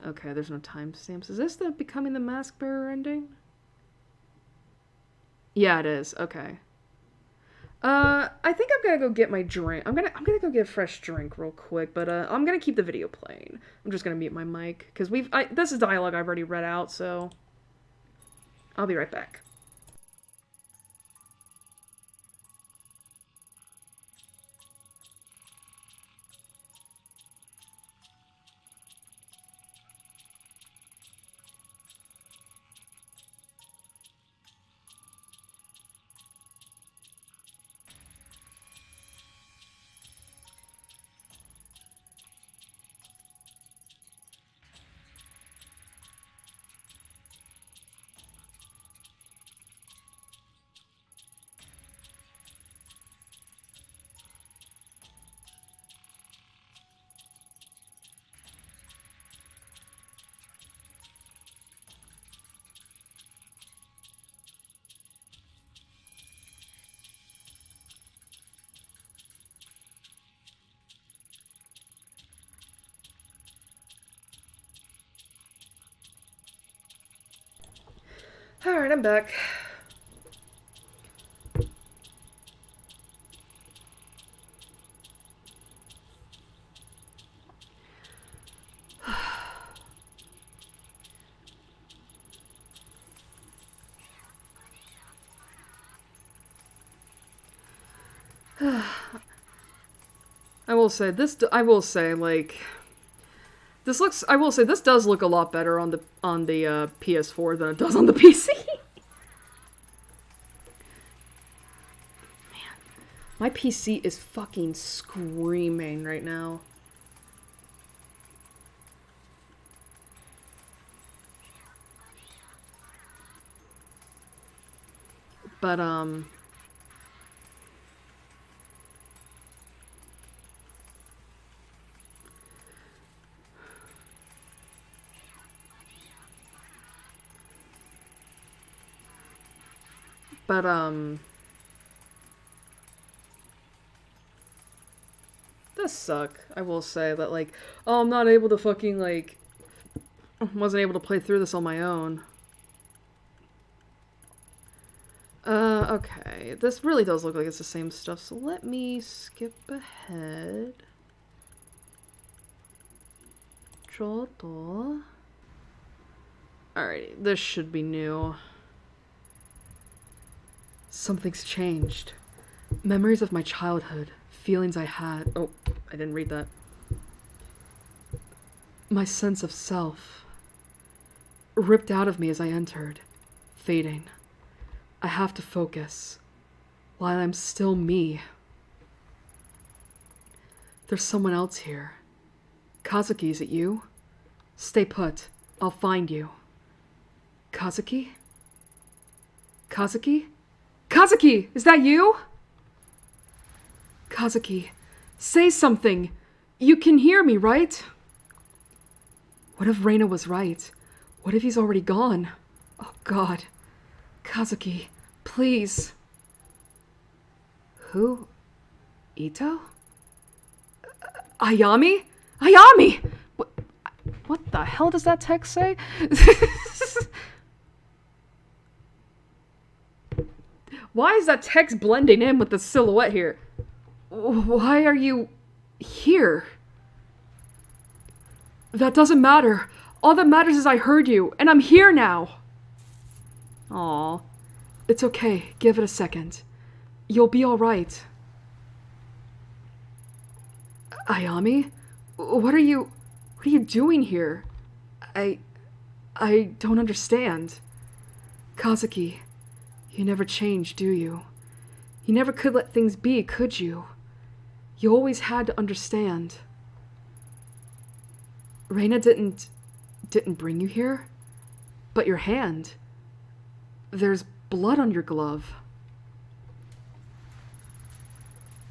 Okay, there's no timestamps. Is this the Becoming the Mask Bearer ending? Yeah, it is. Okay. I think I'm gonna go get my drink. I'm gonna go get a fresh drink real quick, but I'm gonna keep the video playing. I'm just gonna mute my mic because this is dialogue I've already read out, so I'll be right back. Alright, I'm back. I will say, this does look a lot better on the PS4 than it does on the PC. Man, my PC is fucking screaming right now. But, But, does suck, I will say, that, like, oh, I'm not able to fucking, like, wasn't able to play through this on my own. Okay. This really does look like it's the same stuff, so let me skip ahead. Choto. Alrighty, this should be new. Something's changed. Memories of my childhood. Feelings I had. Oh, I didn't read that. My sense of self. Ripped out of me as I entered. Fading. I have to focus. While I'm still me. There's someone else here. Kazuki, is it you? Stay put. I'll find you. Kazuki? Kazuki? Kazuki! Is that you? Kazuki, say something. You can hear me, right? What if Reina was right? What if he's already gone? Oh, God. Kazuki, please. Who? Ito? Ayami? Ayami! What the hell does that text say? Why is that text blending in with the silhouette here? Why are you here? That doesn't matter. All that matters is I heard you, and I'm here now. Aw. It's okay. Give it a second. You'll be alright. Ayami? What are you doing here? I don't understand. Kazuki, you never change, do you? You never could let things be, could you? You always had to understand. Reina didn't bring you here? But your hand. There's blood on your glove.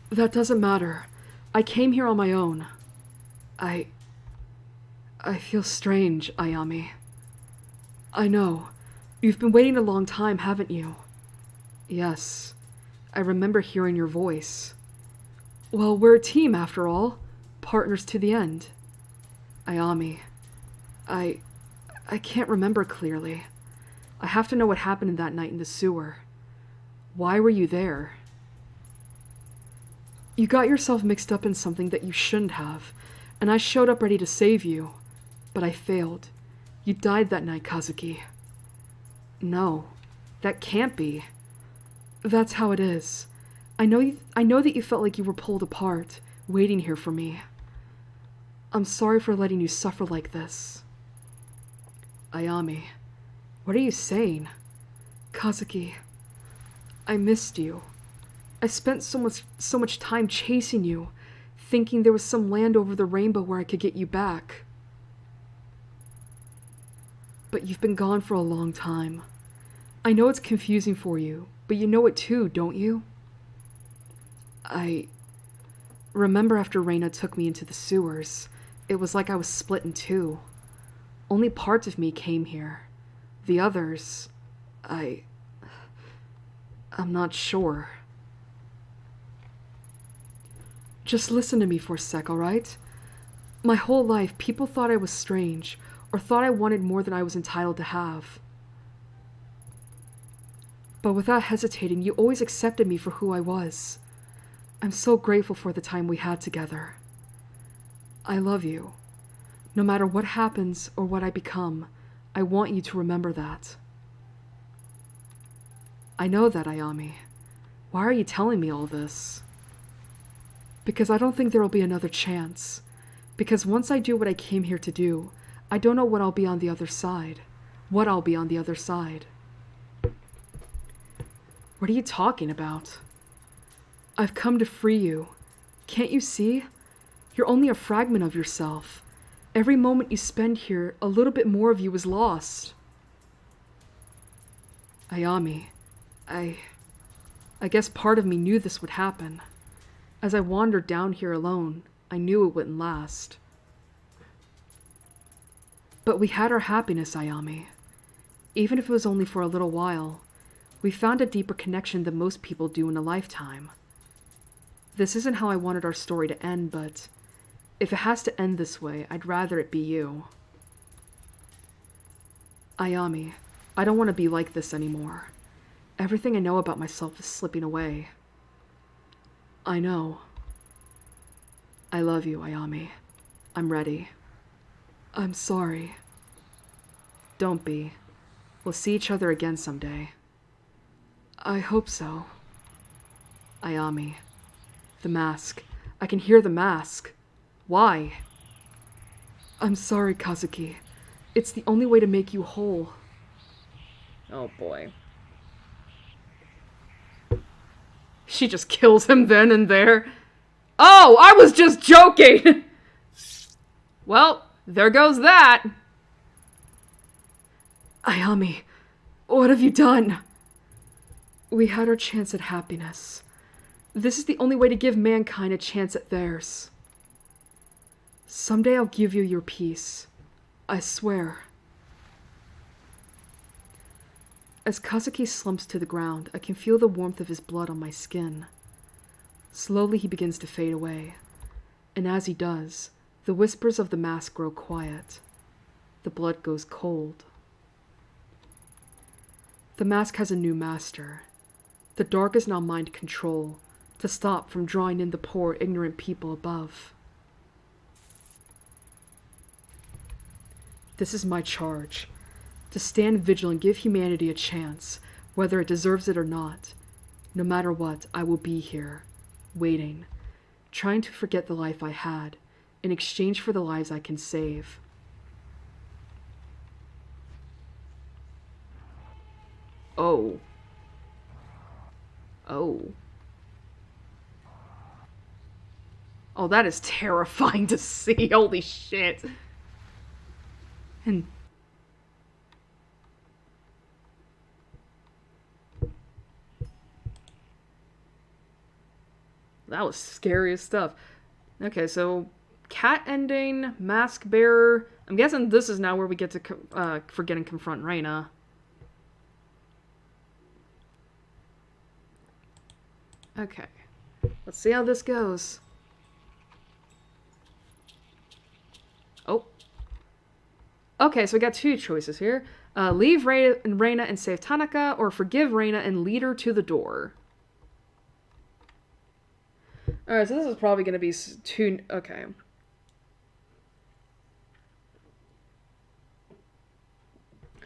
That doesn't matter. I came here on my own. I feel strange, Ayami. I know. You've been waiting a long time, haven't you? Yes. I remember hearing your voice. Well, we're a team after all. Partners to the end. Ayami. I can't remember clearly. I have to know what happened that night in the sewer. Why were you there? You got yourself mixed up in something that you shouldn't have, and I showed up ready to save you. But I failed. You died that night, Kazuki. No, that can't be. That's how it is. I know that you felt like you were pulled apart, waiting here for me. I'm sorry for letting you suffer like this. Ayami, what are you saying? Kazuki, I missed you. I spent so much time chasing you, thinking there was some land over the rainbow where I could get you back. But you've been gone for a long time. I know it's confusing for you, but you know it too, don't you? I remember after Reina took me into the sewers, it was like I was split in two. Only parts of me came here. The others, I'm not sure. Just listen to me for a sec, alright? My whole life, people thought I was strange, or thought I wanted more than I was entitled to have. But without hesitating, you always accepted me for who I was. I'm so grateful for the time we had together. I love you. No matter what happens or what I become, I want you to remember that. I know that, Ayami. Why are you telling me all this? Because I don't think there will be another chance. Because once I do what I came here to do, I don't know what I'll be on the other side. What I'll be on the other side. What are you talking about? I've come to free you. Can't you see? You're only a fragment of yourself. Every moment you spend here, a little bit more of you is lost. Ayami, I guess part of me knew this would happen. As I wandered down here alone, I knew it wouldn't last. But we had our happiness, Ayami. Even if it was only for a little while, we found a deeper connection than most people do in a lifetime. This isn't how I wanted our story to end, but if it has to end this way, I'd rather it be you. Ayami, I don't want to be like this anymore. Everything I know about myself is slipping away. I know. I love you, Ayami. I'm ready. I'm sorry. Don't be. We'll see each other again someday. I hope so. Ayami. The mask. I can hear the mask. Why? I'm sorry, Kazuki. It's the only way to make you whole. Oh boy. She just kills him then and there. Oh, I was just joking! Well, there goes that. Ayami, what have you done? We had our chance at happiness. This is the only way to give mankind a chance at theirs. Someday I'll give you your peace. I swear. As Kazuki slumps to the ground, I can feel the warmth of his blood on my skin. Slowly he begins to fade away, and as he does, the whispers of the mask grow quiet. The blood goes cold. The mask has a new master. The dark is now mind control, to stop from drawing in the poor, ignorant people above. This is my charge. To stand vigilant and give humanity a chance, whether it deserves it or not. No matter what, I will be here, waiting, trying to forget the life I had, in exchange for the lives I can save. Oh. Oh. Oh, that is terrifying to see. Holy shit. And that was scary as stuff. Okay, so cat ending, mask bearer. I'm guessing this is now where we get to forget and confront Reina. Okay, let's see how this goes. Oh. Okay, so we got two choices here. Leave Reina and save Tanaka, or forgive Reina and lead her to the door. Alright, so this is probably going to be too... Okay.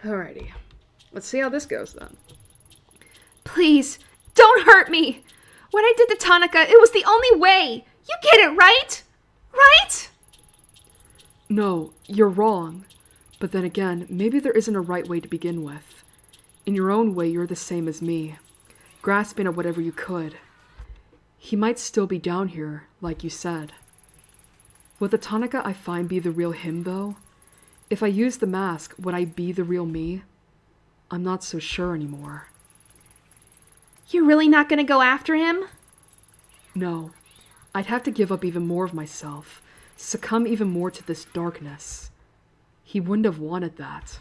Alrighty. Let's see how this goes, then. Please, don't hurt me! What I did to Tanaka, it was the only way! You get it, right? Right? No, you're wrong. But then again, maybe there isn't a right way to begin with. In your own way, you're the same as me, grasping at whatever you could. He might still be down here, like you said. Would the Tanaka I find be the real him, though? If I use the mask, would I be the real me? I'm not so sure anymore. You're really not gonna go after him? No. I'd have to give up even more of myself, succumb even more to this darkness. He wouldn't have wanted that.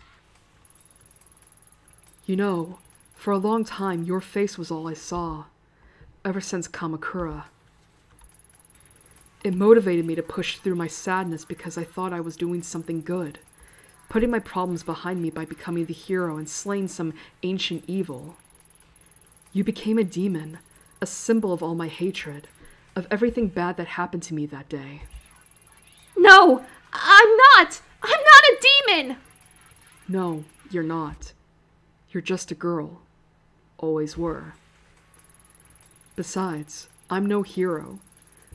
You know, for a long time, your face was all I saw. Ever since Kamakura. It motivated me to push through my sadness because I thought I was doing something good, putting my problems behind me by becoming the hero and slaying some ancient evil. You became a demon, a symbol of all my hatred, of everything bad that happened to me that day. No, I'm not! I'm not a demon! No, you're not. You're just a girl. Always were. Besides, I'm no hero.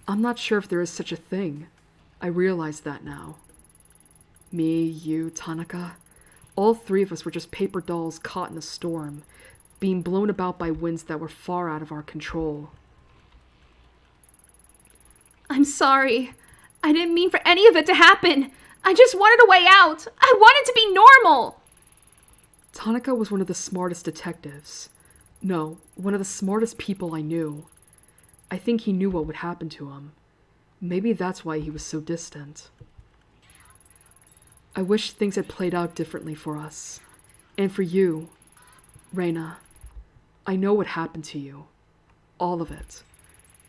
I'm not sure if there is such a thing. I realize that now. Me, you, Tanaka, all three of us were just paper dolls caught in a storm, being blown about by winds that were far out of our control. I'm sorry. I didn't mean for any of it to happen. I just wanted a way out. I wanted to be normal. Tanaka was one of the smartest detectives. No, one of the smartest people I knew. I think he knew what would happen to him. Maybe that's why he was so distant. I wish things had played out differently for us. And for you, Reina. I know what happened to you. All of it.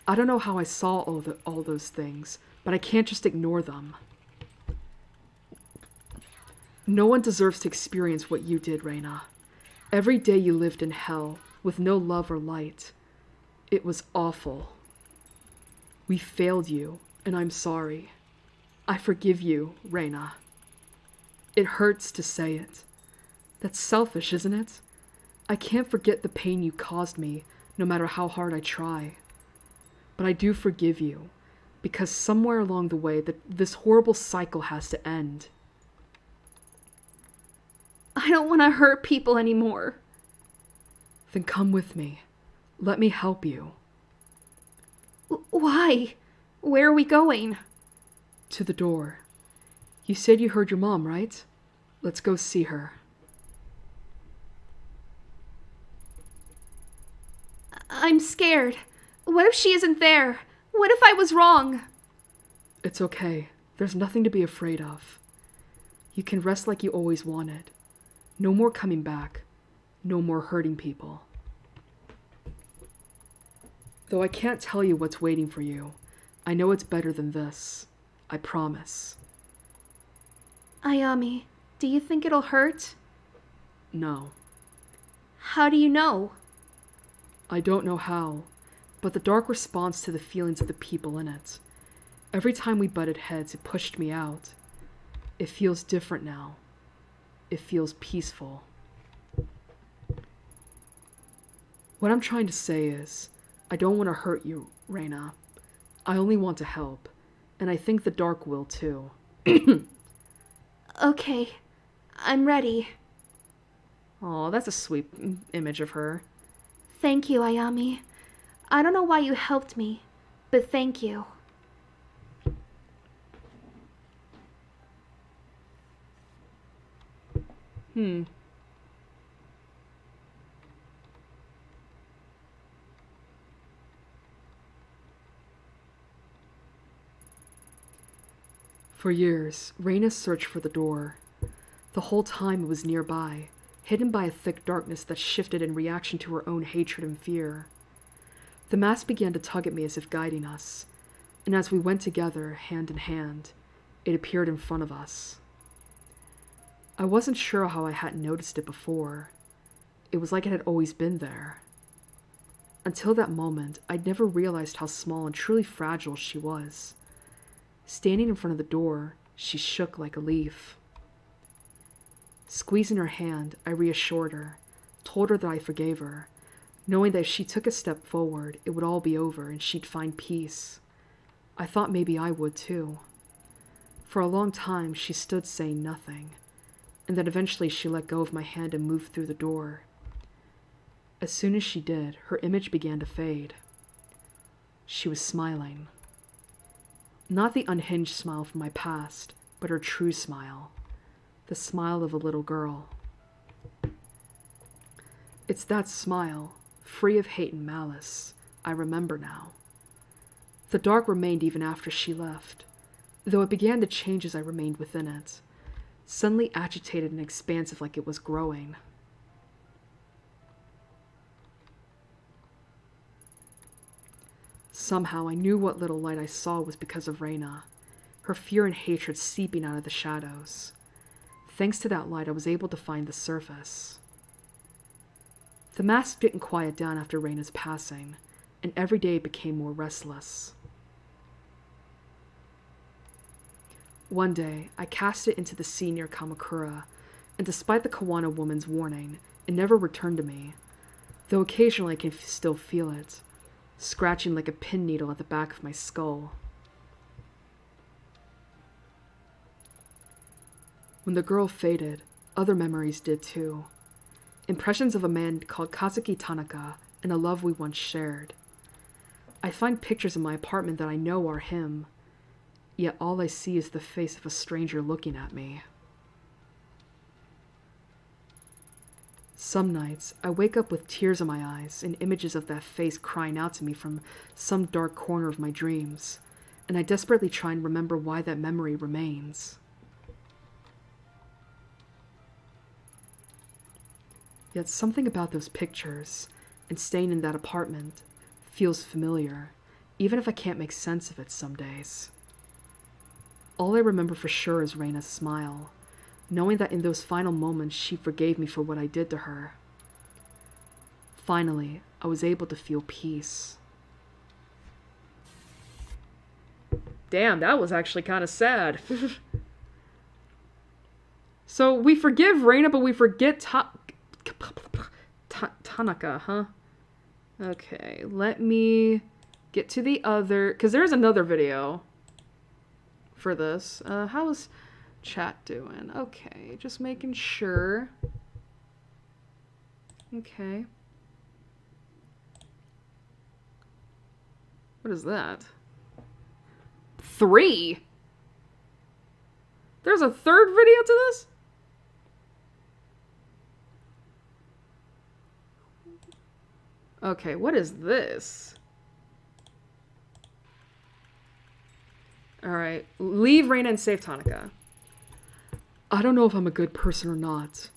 I don't know how I saw all those things, but I can't just ignore them. No one deserves to experience what you did, Reina. Every day you lived in hell, with no love or light. It was awful. We failed you, and I'm sorry. I forgive you, Reina. It hurts to say it. That's selfish, isn't it? I can't forget the pain you caused me, no matter how hard I try. But I do forgive you, because somewhere along the way, this horrible cycle has to end. I don't want to hurt people anymore. Then come with me. Let me help you. Why? Where are we going? To the door. You said you heard your mom, right? Let's go see her. I'm scared. What if she isn't there? What if I was wrong? It's okay. There's nothing to be afraid of. You can rest like you always wanted. No more coming back. No more hurting people. Though I can't tell you what's waiting for you, I know it's better than this. I promise. Ayami, do you think it'll hurt? No. How do you know? I don't know how, but the dark responds to the feelings of the people in it. Every time we butted heads, it pushed me out. It feels different now. It feels peaceful. What I'm trying to say is, I don't want to hurt you, Reina. I only want to help, and I think the dark will too. Okay, I'm ready. Oh, that's a sweet image of her. Thank you, Ayami. I don't know why you helped me, but thank you. For years, Reina searched for the door. The whole time it was nearby, hidden by a thick darkness that shifted in reaction to her own hatred and fear. The mask began to tug at me as if guiding us, and as we went together, hand in hand, it appeared in front of us. I wasn't sure how I hadn't noticed it before. It was like it had always been there. Until that moment, I'd never realized how small and truly fragile she was. Standing in front of the door, she shook like a leaf. Squeezing her hand, I reassured her, told her that I forgave her, knowing that if she took a step forward, it would all be over and she'd find peace. I thought maybe I would too. For a long time, she stood saying nothing, and then eventually she let go of my hand and moved through the door. As soon as she did, her image began to fade. She was smiling. Not the unhinged smile from my past, but her true smile. The smile of a little girl. It's that smile, free of hate and malice, I remember now. The dark remained even after she left, though it began to change as I remained within it, suddenly agitated and expansive like it was growing. Somehow I knew what little light I saw was because of Reina, her fear and hatred seeping out of the shadows. Thanks to that light, I was able to find the surface. The mask didn't quiet down after Reina's passing, and every day it became more restless. One day, I cast it into the sea near Kamakura, and despite the Kawana woman's warning, it never returned to me, though occasionally I can still feel it, scratching like a pin needle at the back of my skull. When the girl faded, other memories did too. Impressions of a man called Kazuki Tanaka and a love we once shared. I find pictures in my apartment that I know are him, yet all I see is the face of a stranger looking at me. Some nights, I wake up with tears in my eyes and images of that face crying out to me from some dark corner of my dreams, and I desperately try and remember why that memory remains. Yet something about those pictures and staying in that apartment feels familiar, even if I can't make sense of it some days. All I remember for sure is Reina's smile, knowing that in those final moments she forgave me for what I did to her. Finally, I was able to feel peace. Damn, that was actually kind of sad. So we forgive Reina, but we forget Tanaka, huh? Okay, let me get to the other, because there's another video for this. How's chat doing? Okay, just making sure. Okay. What is that? 3? There's a third video to this? Okay, what is this? Alright, leave Reina and save Tanaka. I don't know if I'm a good person or not.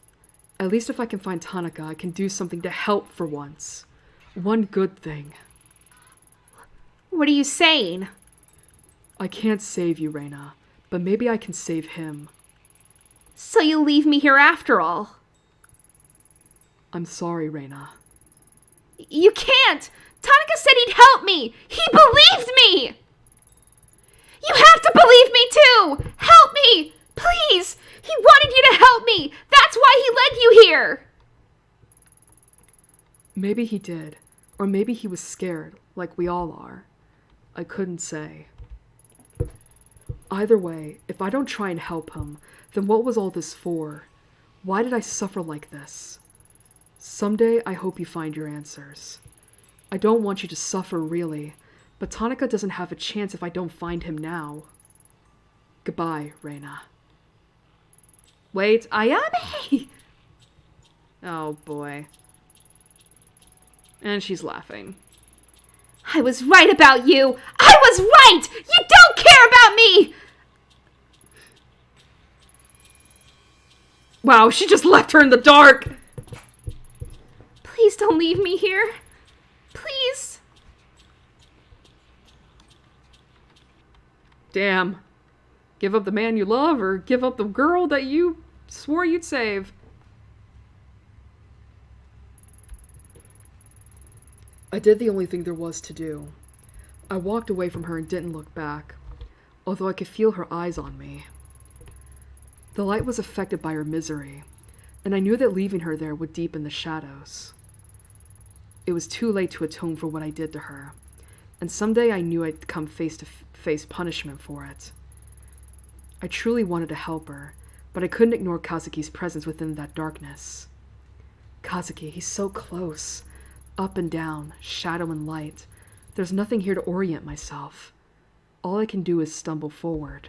At least if I can find Tanaka, I can do something to help for once. One good thing. What are you saying? I can't save you, Reina, but maybe I can save him. So you'll leave me here after all? I'm sorry, Reina. You can't! Tanaka said he'd help me! He believed me! You have to believe me too! Help me! Please! He wanted you to help me! That's why he led you here! Maybe he did. Or maybe he was scared, like we all are. I couldn't say. Either way, if I don't try and help him, then what was all this for? Why did I suffer like this? Someday, I hope you find your answers. I don't want you to suffer, really, but Tanaka doesn't have a chance if I don't find him now. Goodbye, Reina. Wait, Ayame! Oh, boy. And she's laughing. I was right about you! I was right! You don't care about me! Wow, she just left her in the dark! Please don't leave me here. Please. Damn. Give up the man you love or give up the girl that you swore you'd save. I did the only thing there was to do. I walked away from her and didn't look back, although I could feel her eyes on me. The light was affected by her misery, and I knew that leaving her there would deepen the shadows. It was too late to atone for what I did to her, and someday I knew I'd come face to face punishment for it. I truly wanted to help her, but I couldn't ignore Kazuki's presence within that darkness. Kazuki, he's so close. Up and down, shadow and light. There's nothing here to orient myself. All I can do is stumble forward.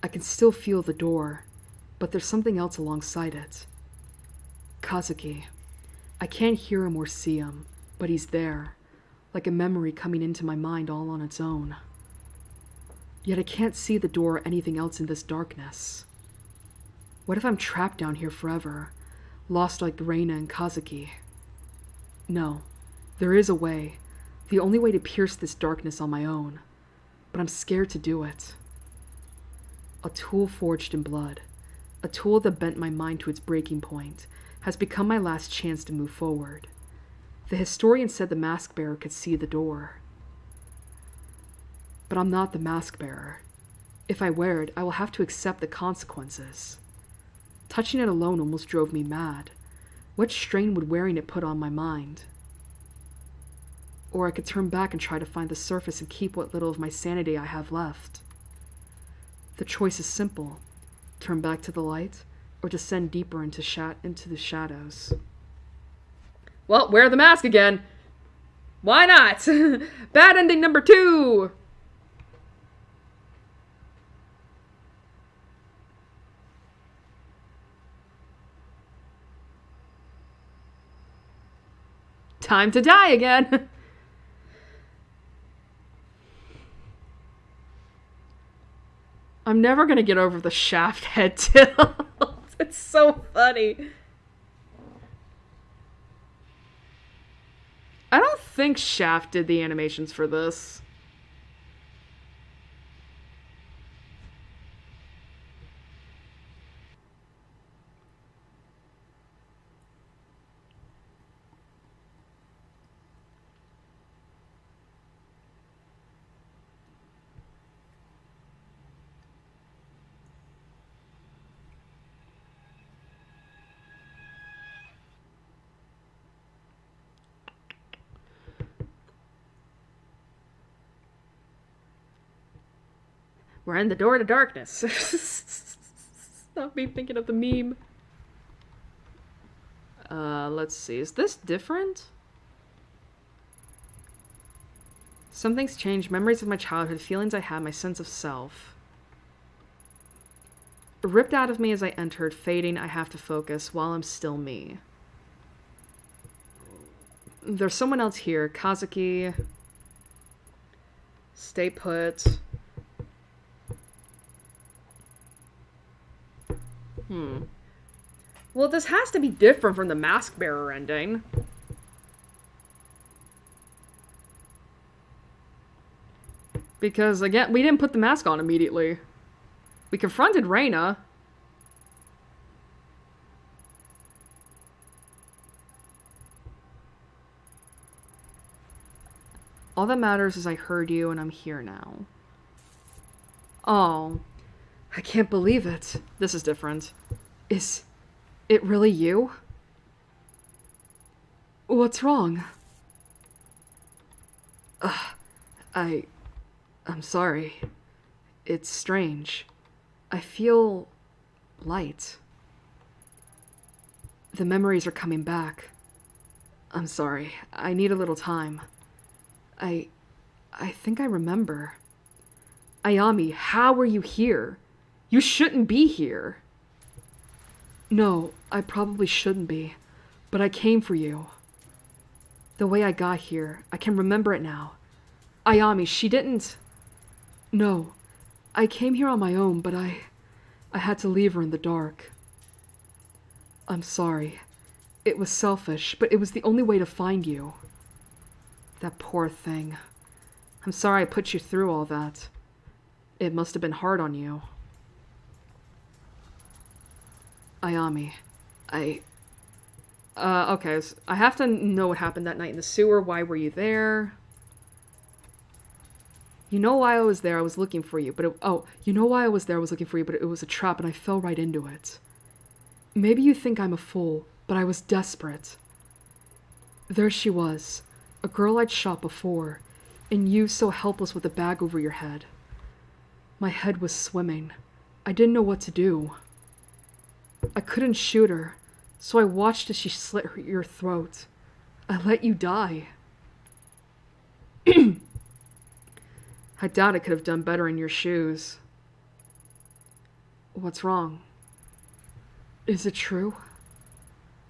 I can still feel the door, but there's something else alongside it. Kazuki. I can't hear him or see him, but he's there, like a memory coming into my mind all on its own. Yet I can't see the door or anything else in this darkness. What if I'm trapped down here forever, lost like Reina and Kazuki? No, there is a way, the only way to pierce this darkness on my own, but I'm scared to do it. A tool forged in blood, a tool that bent my mind to its breaking point, has become my last chance to move forward. The historian said the mask bearer could see the door. But I'm not the mask bearer. If I wear it, I will have to accept the consequences. Touching it alone almost drove me mad. What strain would wearing it put on my mind? Or I could turn back and try to find the surface and keep what little of my sanity I have left. The choice is simple. Turn back to the light, or descend deeper into the shadows. Well, wear the mask again. Why not? Bad ending number 2. Time to die again. I'm never gonna get over the Shaft head tilt. It's so funny. I don't think Shaft did the animations for this. We're in the door to darkness. Not me thinking of the meme. Let's see. Is this different? Something's changed. Memories of my childhood, feelings I had, my sense of self. Ripped out of me as I entered, fading, I have to focus while I'm still me. There's someone else here. Kazuki. Stay put. Well, this has to be different from the Mask Bearer ending. Because, again, we didn't put the mask on immediately. We confronted Reina. All that matters is I heard you and I'm here now. Oh. I can't believe it. This is different. Is it really you? What's wrong? I'm sorry. It's strange. I feel light. The memories are coming back. I'm sorry. I need a little time. I think I remember. Ayami, how are you here? You shouldn't be here. No, I probably shouldn't be, but I came for you. The way I got here, I can remember it now. Ayami, she didn't... No, I came here on my own, but I had to leave her in the dark. I'm sorry. It was selfish, but it was the only way to find you. That poor thing. I'm sorry I put you through all that. It must have been hard on you. Ayami, okay, so I have to know what happened that night in the sewer. Why were you there? You know why I was there. I was looking for you, but you know why I was there. I was looking for you, but it was a trap and I fell right into it. Maybe you think I'm a fool, but I was desperate. There she was, a girl I'd shot before, and you so helpless with a bag over your head. My head was swimming. I didn't know what to do. I couldn't shoot her, so I watched as she slit your throat. I let you die. I doubt I could have done better in your shoes. What's wrong? Is it true?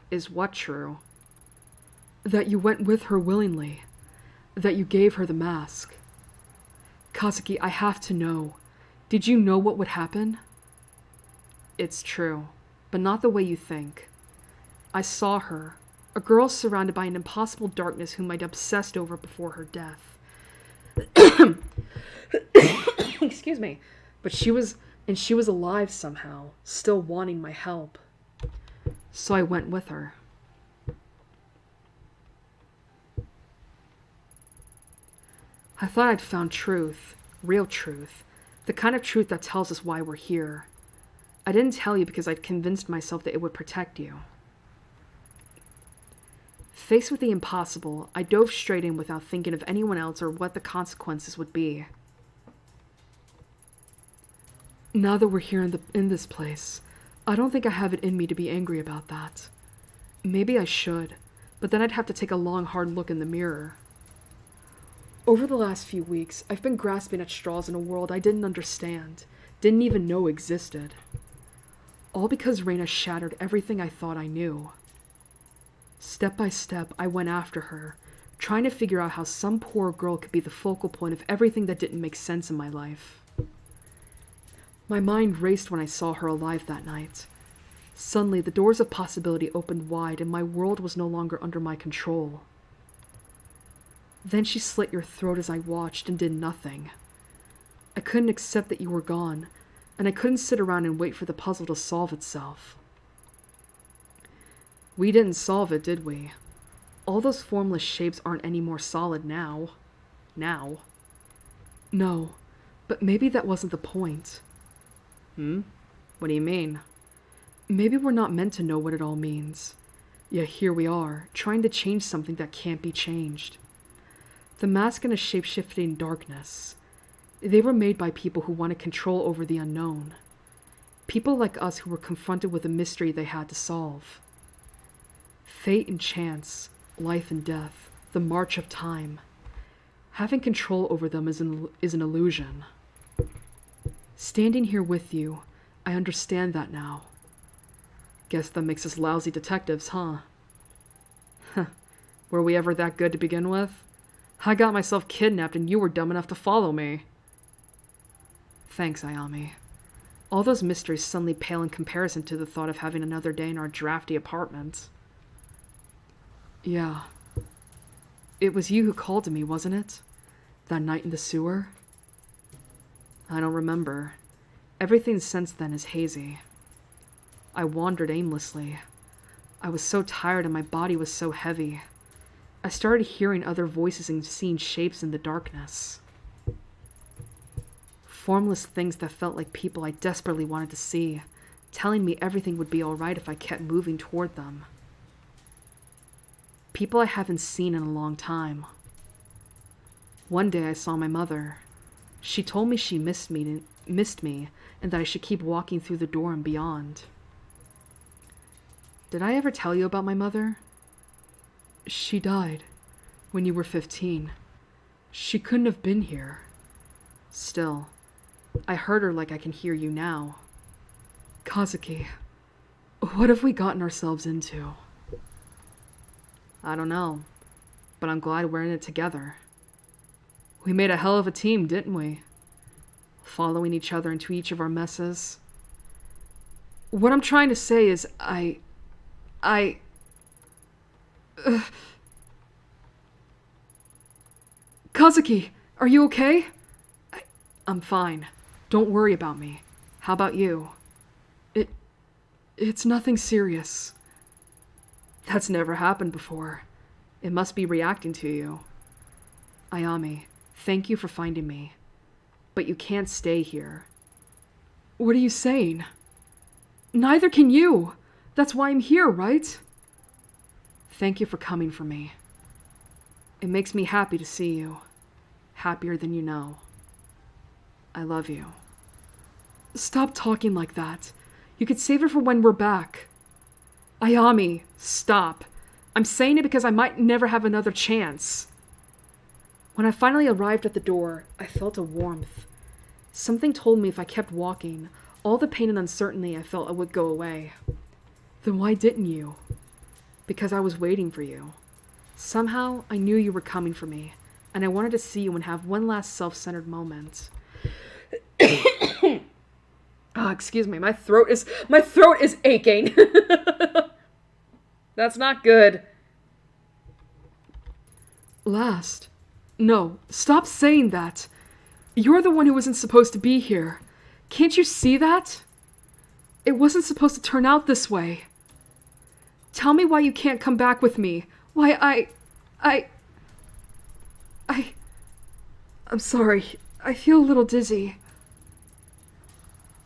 Is what true? That you went with her willingly. That you gave her the mask. Kazuki, I have to know. Did you know what would happen? It's true, but not the way you think. I saw her, a girl surrounded by an impossible darkness whom I'd obsessed over before her death. Excuse me. But she was alive somehow, still wanting my help. So I went with her. I thought I'd found truth, real truth, the kind of truth that tells us why we're here. I didn't tell you because I'd convinced myself that it would protect you. Faced with the impossible, I dove straight in without thinking of anyone else or what the consequences would be. Now that we're here in this place, I don't think I have it in me to be angry about that. Maybe I should, but then I'd have to take a long, hard look in the mirror. Over the last few weeks, I've been grasping at straws in a world I didn't understand, didn't even know existed. All because Reina shattered everything I thought I knew. Step by step, I went after her, trying to figure out how some poor girl could be the focal point of everything that didn't make sense in my life. My mind raced when I saw her alive that night. Suddenly, the doors of possibility opened wide and my world was no longer under my control. Then she slit your throat as I watched and did nothing. I couldn't accept that you were gone, and I couldn't sit around and wait for the puzzle to solve itself. We didn't solve it, did we? All those formless shapes aren't any more solid now. No, but maybe that wasn't the point. What do you mean? Maybe we're not meant to know what it all means. Yet here we are, trying to change something that can't be changed. The mask and a shape-shifting darkness. They were made by people who wanted control over the unknown. People like us who were confronted with a mystery they had to solve. Fate and chance, life and death, the march of time. Having control over them is an illusion. Standing here with you, I understand that now. Guess that makes us lousy detectives, huh? Were we ever that good to begin with? I got myself kidnapped and you were dumb enough to follow me. Thanks, Ayami. All those mysteries suddenly pale in comparison to the thought of having another day in our drafty apartment. Yeah. It was you who called to me, wasn't it? That night in the sewer? I don't remember. Everything since then is hazy. I wandered aimlessly. I was so tired and my body was so heavy. I started hearing other voices and seeing shapes in the darkness. Formless things that felt like people I desperately wanted to see, telling me everything would be alright if I kept moving toward them. People I haven't seen in a long time. One day I saw my mother. She told me she missed me and that I should keep walking through the door and beyond. Did I ever tell you about my mother? She died when you were 15. She couldn't have been here. Still, I heard her like I can hear you now. Kazuki, what have we gotten ourselves into? I don't know, but I'm glad we're in it together. We made a hell of a team, didn't we? Following each other into each of our messes. What I'm trying to say is Kazuki, are you okay? I'm fine. Don't worry about me. How about you? It's nothing serious. That's never happened before. It must be reacting to you. Ayami, thank you for finding me. But you can't stay here. What are you saying? Neither can you. That's why I'm here, right? Thank you for coming for me. It makes me happy to see you. Happier than you know. I love you. Stop talking like that. You could save it for when we're back. Ayami, stop. I'm saying it because I might never have another chance. When I finally arrived at the door, I felt a warmth. Something told me if I kept walking, all the pain and uncertainty I felt would go away. Then why didn't you? Because I was waiting for you. Somehow, I knew you were coming for me, and I wanted to see you and have one last self-centered moment. Excuse me, my throat is aching. That's not good. Last? No, stop saying that. You're the one who wasn't supposed to be here. Can't you see that? It wasn't supposed to turn out this way. Tell me why you can't come back with me. Why I'm sorry. I feel a little dizzy.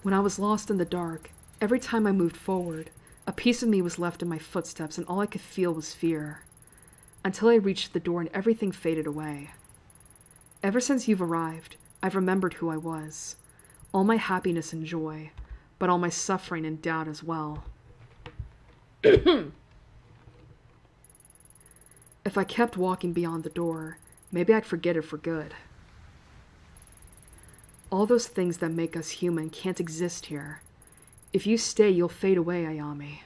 When I was lost in the dark, every time I moved forward, a piece of me was left in my footsteps and all I could feel was fear. Until I reached the door and everything faded away. Ever since you've arrived, I've remembered who I was. All my happiness and joy, but all my suffering and doubt as well. If I kept walking beyond the door, maybe I'd forget it for good. All those things that make us human can't exist here. If you stay, you'll fade away, Ayami.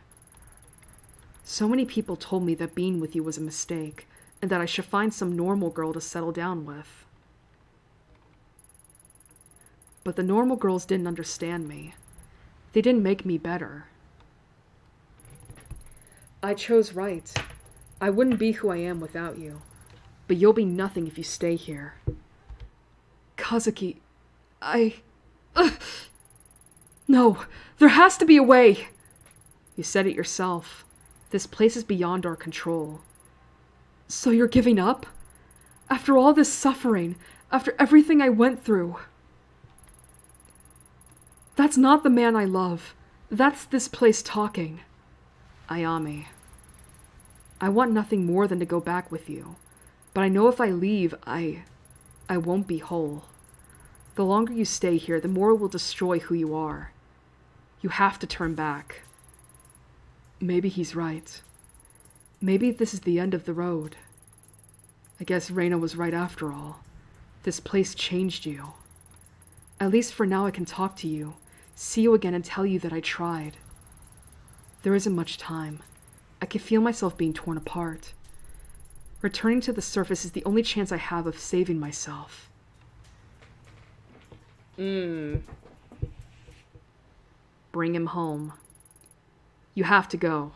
So many people told me that being with you was a mistake, and that I should find some normal girl to settle down with. But the normal girls didn't understand me. They didn't make me better. I chose right. I wouldn't be who I am without you. But you'll be nothing if you stay here. Kazuki, No, there has to be a way. You said it yourself. This place is beyond our control. So you're giving up? After all this suffering, after everything I went through? That's not the man I love. That's this place talking. Ayami. I want nothing more than to go back with you. But I know if I leave, I won't be whole. The longer you stay here, the more it will destroy who you are. You have to turn back. Maybe he's right. Maybe this is the end of the road. I guess Reina was right after all. This place changed you. At least for now I can talk to you, see you again and tell you that I tried. There isn't much time. I can feel myself being torn apart. Returning to the surface is the only chance I have of saving myself. Bring him home. You have to go.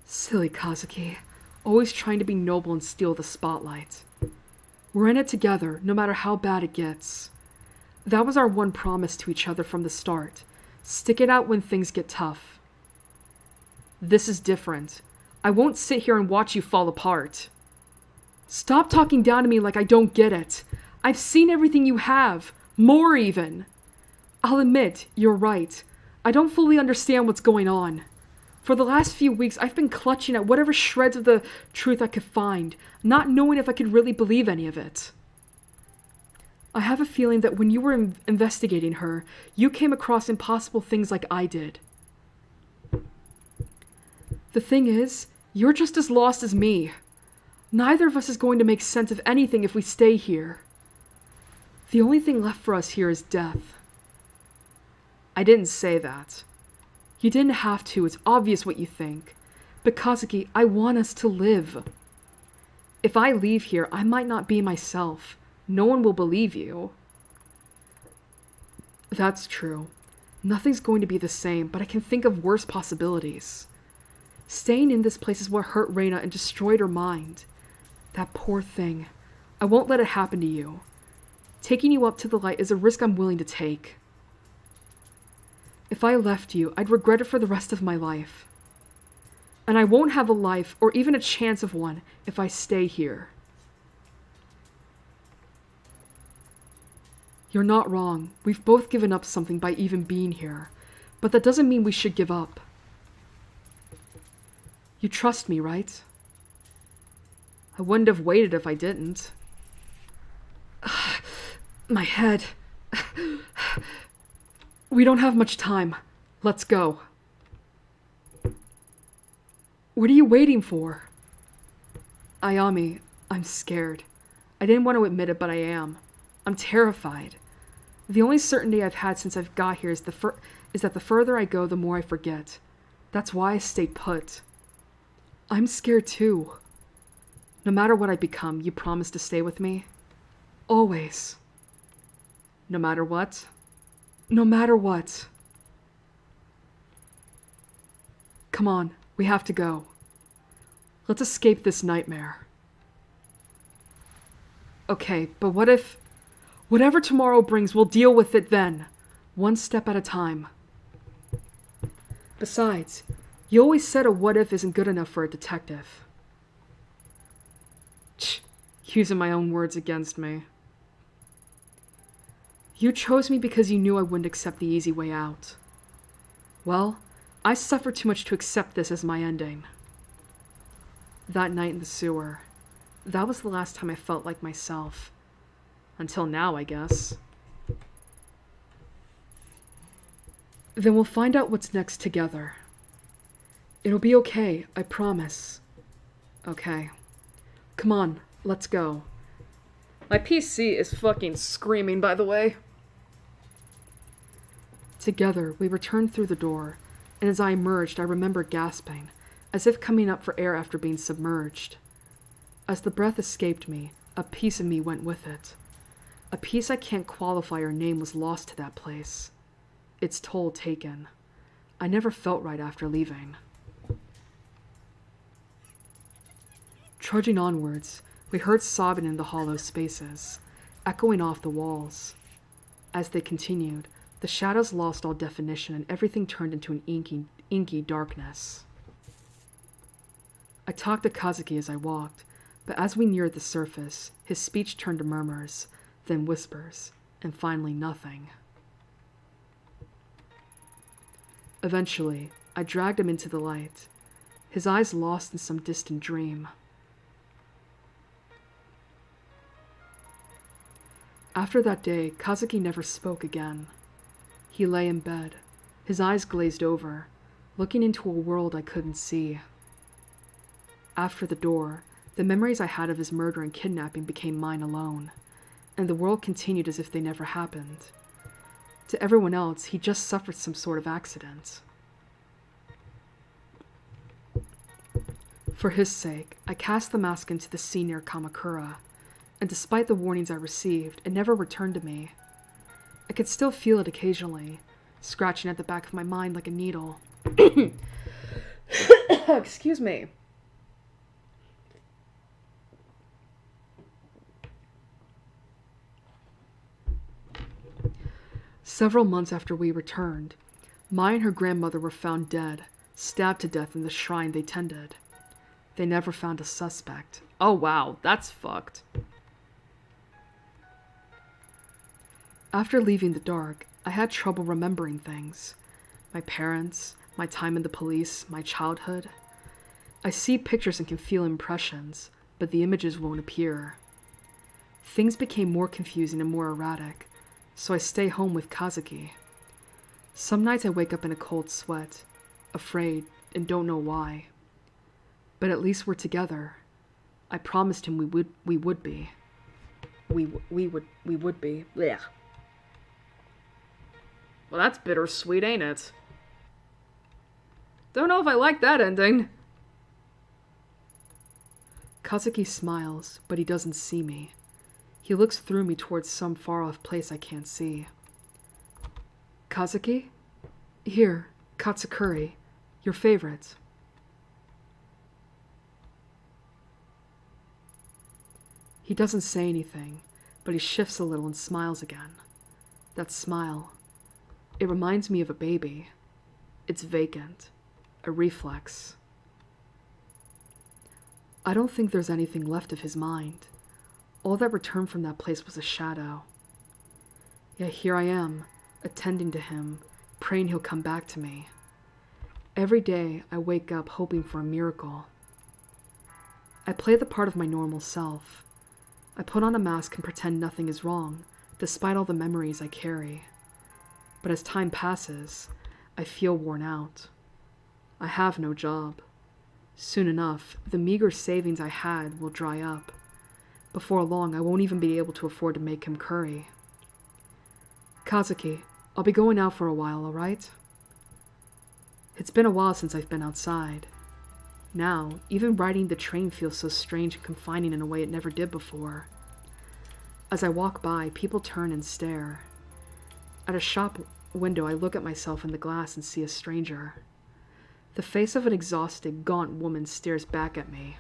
Silly Kazuki, always trying to be noble and steal the spotlight. We're in it together, no matter how bad it gets. That was our one promise to each other from the start. Stick it out when things get tough. This is different. I won't sit here and watch you fall apart. Stop talking down to me like I don't get it. I've seen everything you have. More even. I'll admit, you're right. I don't fully understand what's going on. For the last few weeks, I've been clutching at whatever shreds of the truth I could find, not knowing if I could really believe any of it. I have a feeling that when you were investigating her, you came across impossible things like I did. The thing is, you're just as lost as me. Neither of us is going to make sense of anything if we stay here. The only thing left for us here is death. I didn't say that. You didn't have to, it's obvious what you think. But Kazuki, I want us to live. If I leave here, I might not be myself. No one will believe you. That's true. Nothing's going to be the same, but I can think of worse possibilities. Staying in this place is what hurt Reina and destroyed her mind. That poor thing. I won't let it happen to you. Taking you up to the light is a risk I'm willing to take. If I left you, I'd regret it for the rest of my life. And I won't have a life, or even a chance of one, if I stay here. You're not wrong. We've both given up something by even being here. But that doesn't mean we should give up. You trust me, right? I wouldn't have waited if I didn't. My head. We don't have much time. Let's go. What are you waiting for? Ayami, I'm scared. I didn't want to admit it, but I am. I'm terrified. The only certainty I've had since I've got here is that the further I go, the more I forget. That's why I stayed put. I'm scared too. No matter what I become, you promise to stay with me? Always. No matter what? No matter what. Come on, we have to go. Let's escape this nightmare. Okay, but what if... Whatever tomorrow brings, we'll deal with it then. One step at a time. Besides, you always said a what if isn't good enough for a detective. Using my own words against me. You chose me because you knew I wouldn't accept the easy way out. Well, I suffered too much to accept this as my ending. That night in the sewer, that was the last time I felt like myself. Until now, I guess. Then we'll find out what's next together. It'll be okay, I promise. Okay. Come on, let's go. My PC is fucking screaming, by the way. Together, we returned through the door, and as I emerged, I remember gasping. as if coming up for air after being submerged. As the breath escaped me, a piece of me went with it. A piece I can't qualify or name was lost to that place. Its toll taken. I never felt right after leaving. Trudging onwards, we heard sobbing in the hollow spaces, echoing off the walls. As they continued, the shadows lost all definition and everything turned into an inky darkness. I talked to Kazuki as I walked, but as we neared the surface, his speech turned to murmurs, then whispers, and finally nothing. Eventually, I dragged him into the light, his eyes lost in some distant dream. After that day, Kazuki never spoke again. He lay in bed, his eyes glazed over, looking into a world I couldn't see. After the door, the memories I had of his murder and kidnapping became mine alone, and the world continued as if they never happened. To everyone else, he just suffered some sort of accident. For his sake, I cast the mask into the sea near Kamakura, and despite the warnings I received, it never returned to me. I could still feel it occasionally, scratching at the back of my mind like a needle. Excuse me. Several months after we returned, Mai and her grandmother were found dead, stabbed to death in the shrine they tended. They never found a suspect. Oh wow, that's fucked. After leaving the dark, I had trouble remembering things. My parents, my time in the police, my childhood. I see pictures and can feel impressions, but the images won't appear. Things became more confusing and more erratic, so I stay home with Kazuki. Some nights I wake up in a cold sweat, afraid, and don't know why. But at least we're together. I promised him we would be. We would be. Yeah. Well, that's bittersweet, ain't it? Don't know if I like that ending. Kazuki smiles, but he doesn't see me. He looks through me towards some far-off place I can't see. Kazuki? Here, Katsukuri. Your favorite. He doesn't say anything, but he shifts a little and smiles again. That smile. It reminds me of a baby. It's vacant. A reflex. I don't think there's anything left of his mind. All that returned from that place was a shadow. Yet here I am, attending to him, praying he'll come back to me. Every day I wake up hoping for a miracle. I play the part of my normal self. I put on a mask and pretend nothing is wrong, despite all the memories I carry. But as time passes, I feel worn out. I have no job. Soon enough, the meager savings I had will dry up. Before long, I won't even be able to afford to make him curry. Kazuki, I'll be going out for a while, alright? It's been a while since I've been outside. Now, even riding the train feels so strange and confining in a way it never did before. As I walk by, people turn and stare. At a shop window, I look at myself in the glass and see a stranger. The face of an exhausted, gaunt woman stares back at me.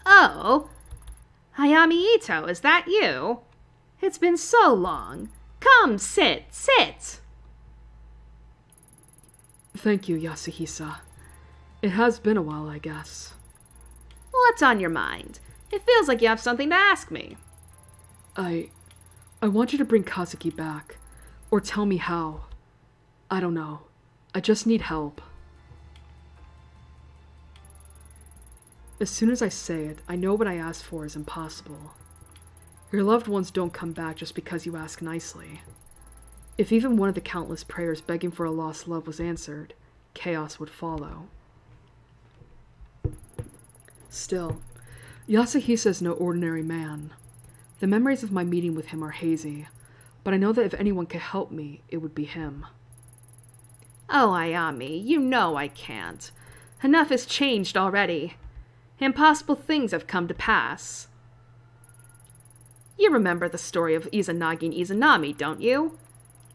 Oh, Hayami Ito, is that you? It's been so long. Come, sit. Thank you, Yasuhisa. It has been a while, I guess. What's on your mind? It feels like you have something to ask me. I want you to bring Kazuki back. Or tell me how. I don't know. I just need help. As soon as I say it, I know what I ask for is impossible. Your loved ones don't come back just because you ask nicely. If even one of the countless prayers begging for a lost love was answered, chaos would follow. Still, Yasuhisa is no ordinary man. The memories of my meeting with him are hazy, but I know that if anyone could help me, it would be him. Oh, Ayami, you know I can't. Enough has changed already. Impossible things have come to pass. You remember the story of Izanagi and Izanami, don't you?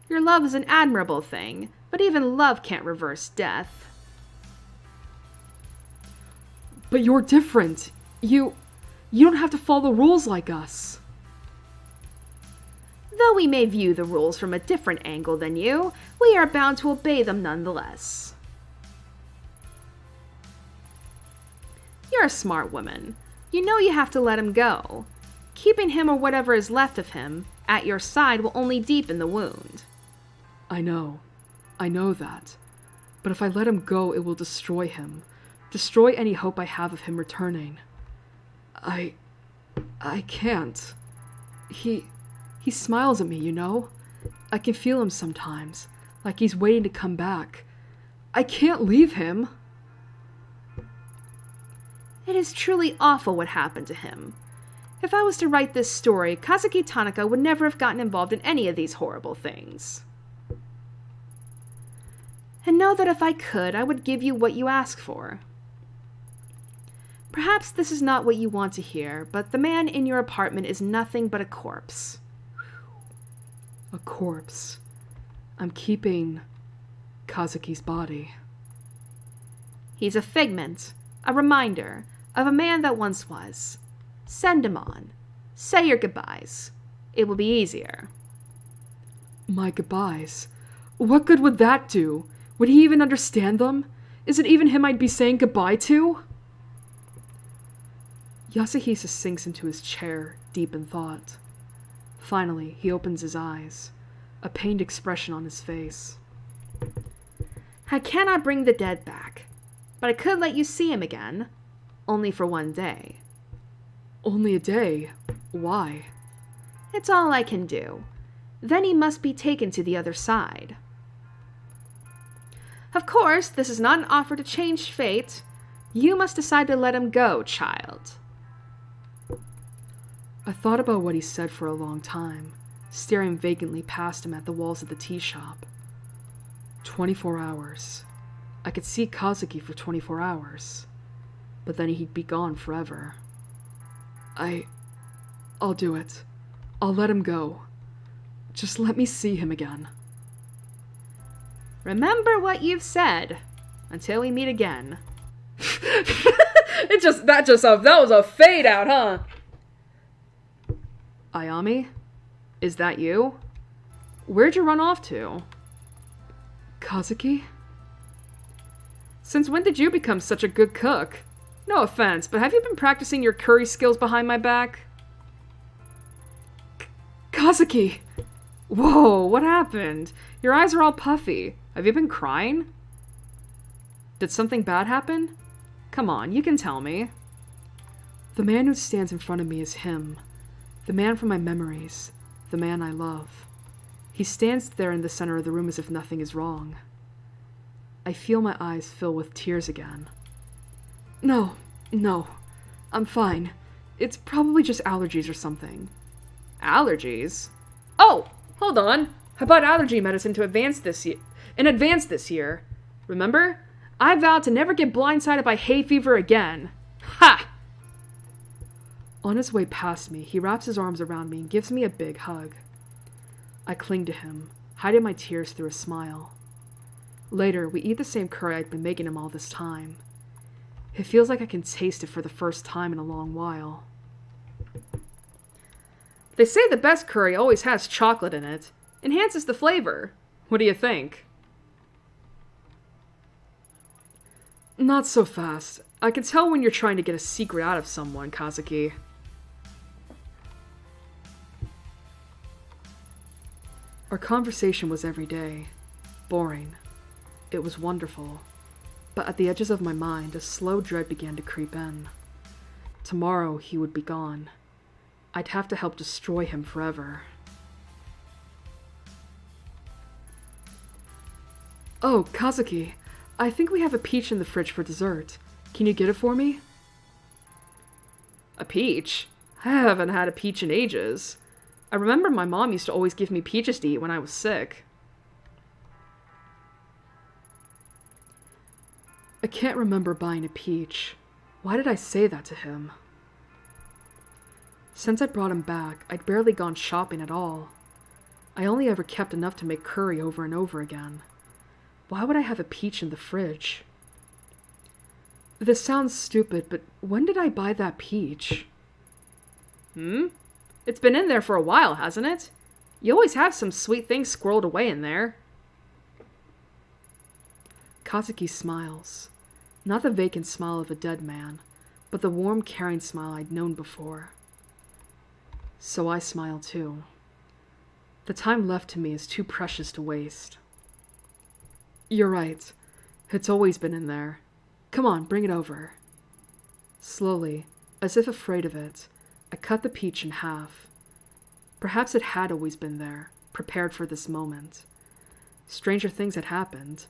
Your love is an admirable thing, but even love can't reverse death. But you're different. You don't have to follow rules like us. Though we may view the rules from a different angle than you, we are bound to obey them nonetheless. You're a smart woman. You know you have to let him go. Keeping him or whatever is left of him at your side will only deepen the wound. I know that. But if I let him go, it will destroy him. Destroy any hope I have of him returning. I can't. He smiles at me, you know? I can feel him sometimes, like he's waiting to come back. I can't leave him. It is truly awful what happened to him. If I was to write this story, Kazuki Tanaka would never have gotten involved in any of these horrible things. And know that if I could, I would give you what you ask for. Perhaps this is not what you want to hear, but the man in your apartment is nothing but a corpse. A corpse. I'm keeping Kazuki's body. He's a figment, a reminder of a man that once was. Send him on. Say your goodbyes. It will be easier. My goodbyes? What good would that do? Would he even understand them? Is it even him I'd be saying goodbye to? Yasuhisa sinks into his chair, deep in thought. Finally, he opens his eyes, a pained expression on his face. I cannot bring the dead back, but I could let you see him again. Only for one day. Only a day? Why? It's all I can do. Then he must be taken to the other side. Of course, this is not an offer to change fate. You must decide to let him go, child. I thought about what he said for a long time, staring vacantly past him at the walls of the tea shop. 24 hours. I could see Kazuki for 24 hours, but then he'd be gone forever. I'll do it. I'll let him go. Just let me see him again. Remember what you've said. Until we meet again. That was a fade out, huh? Ayami? Is that you? Where'd you run off to? Kazuki? Since when did you become such a good cook? No offense, but have you been practicing your curry skills behind my back? Kazuki! Whoa, what happened? Your eyes are all puffy. Have you been crying? Did something bad happen? Come on, you can tell me. The man who stands in front of me is him. The man from my memories. The man I love. He stands there in the center of the room as if nothing is wrong. I feel my eyes fill with tears again. No, I'm fine. It's probably just allergies or something. Allergies? Oh, hold on. I bought allergy medicine to advance this year. Remember? I vowed to never get blindsided by hay fever again. Ha! On his way past me, he wraps his arms around me and gives me a big hug. I cling to him, hiding my tears through a smile. Later, we eat the same curry I'd been making him all this time. It feels like I can taste it for the first time in a long while. They say the best curry always has chocolate in it. Enhances the flavor. What do you think? Not so fast. I can tell when you're trying to get a secret out of someone, Kazuki. Our conversation was every day. Boring. It was wonderful. But at the edges of my mind, a slow dread began to creep in. Tomorrow he would be gone. I'd have to help destroy him forever. Oh, Kazuki, I think we have a peach in the fridge for dessert. Can you get it for me? A peach? I haven't had a peach in ages. I remember my mom used to always give me peaches to eat when I was sick. I can't remember buying a peach. Why did I say that to him? Since I brought him back, I'd barely gone shopping at all. I only ever kept enough to make curry over and over again. Why would I have a peach in the fridge? This sounds stupid, but when did I buy that peach? It's been in there for a while, hasn't it? You always have some sweet things squirreled away in there. Kazuki smiles. Not the vacant smile of a dead man, but the warm, caring smile I'd known before. So I smile too. The time left to me is too precious to waste. You're right. It's always been in there. Come on, bring it over. Slowly, as if afraid of it, I cut the peach in half. Perhaps it had always been there, prepared for this moment. Stranger things had happened.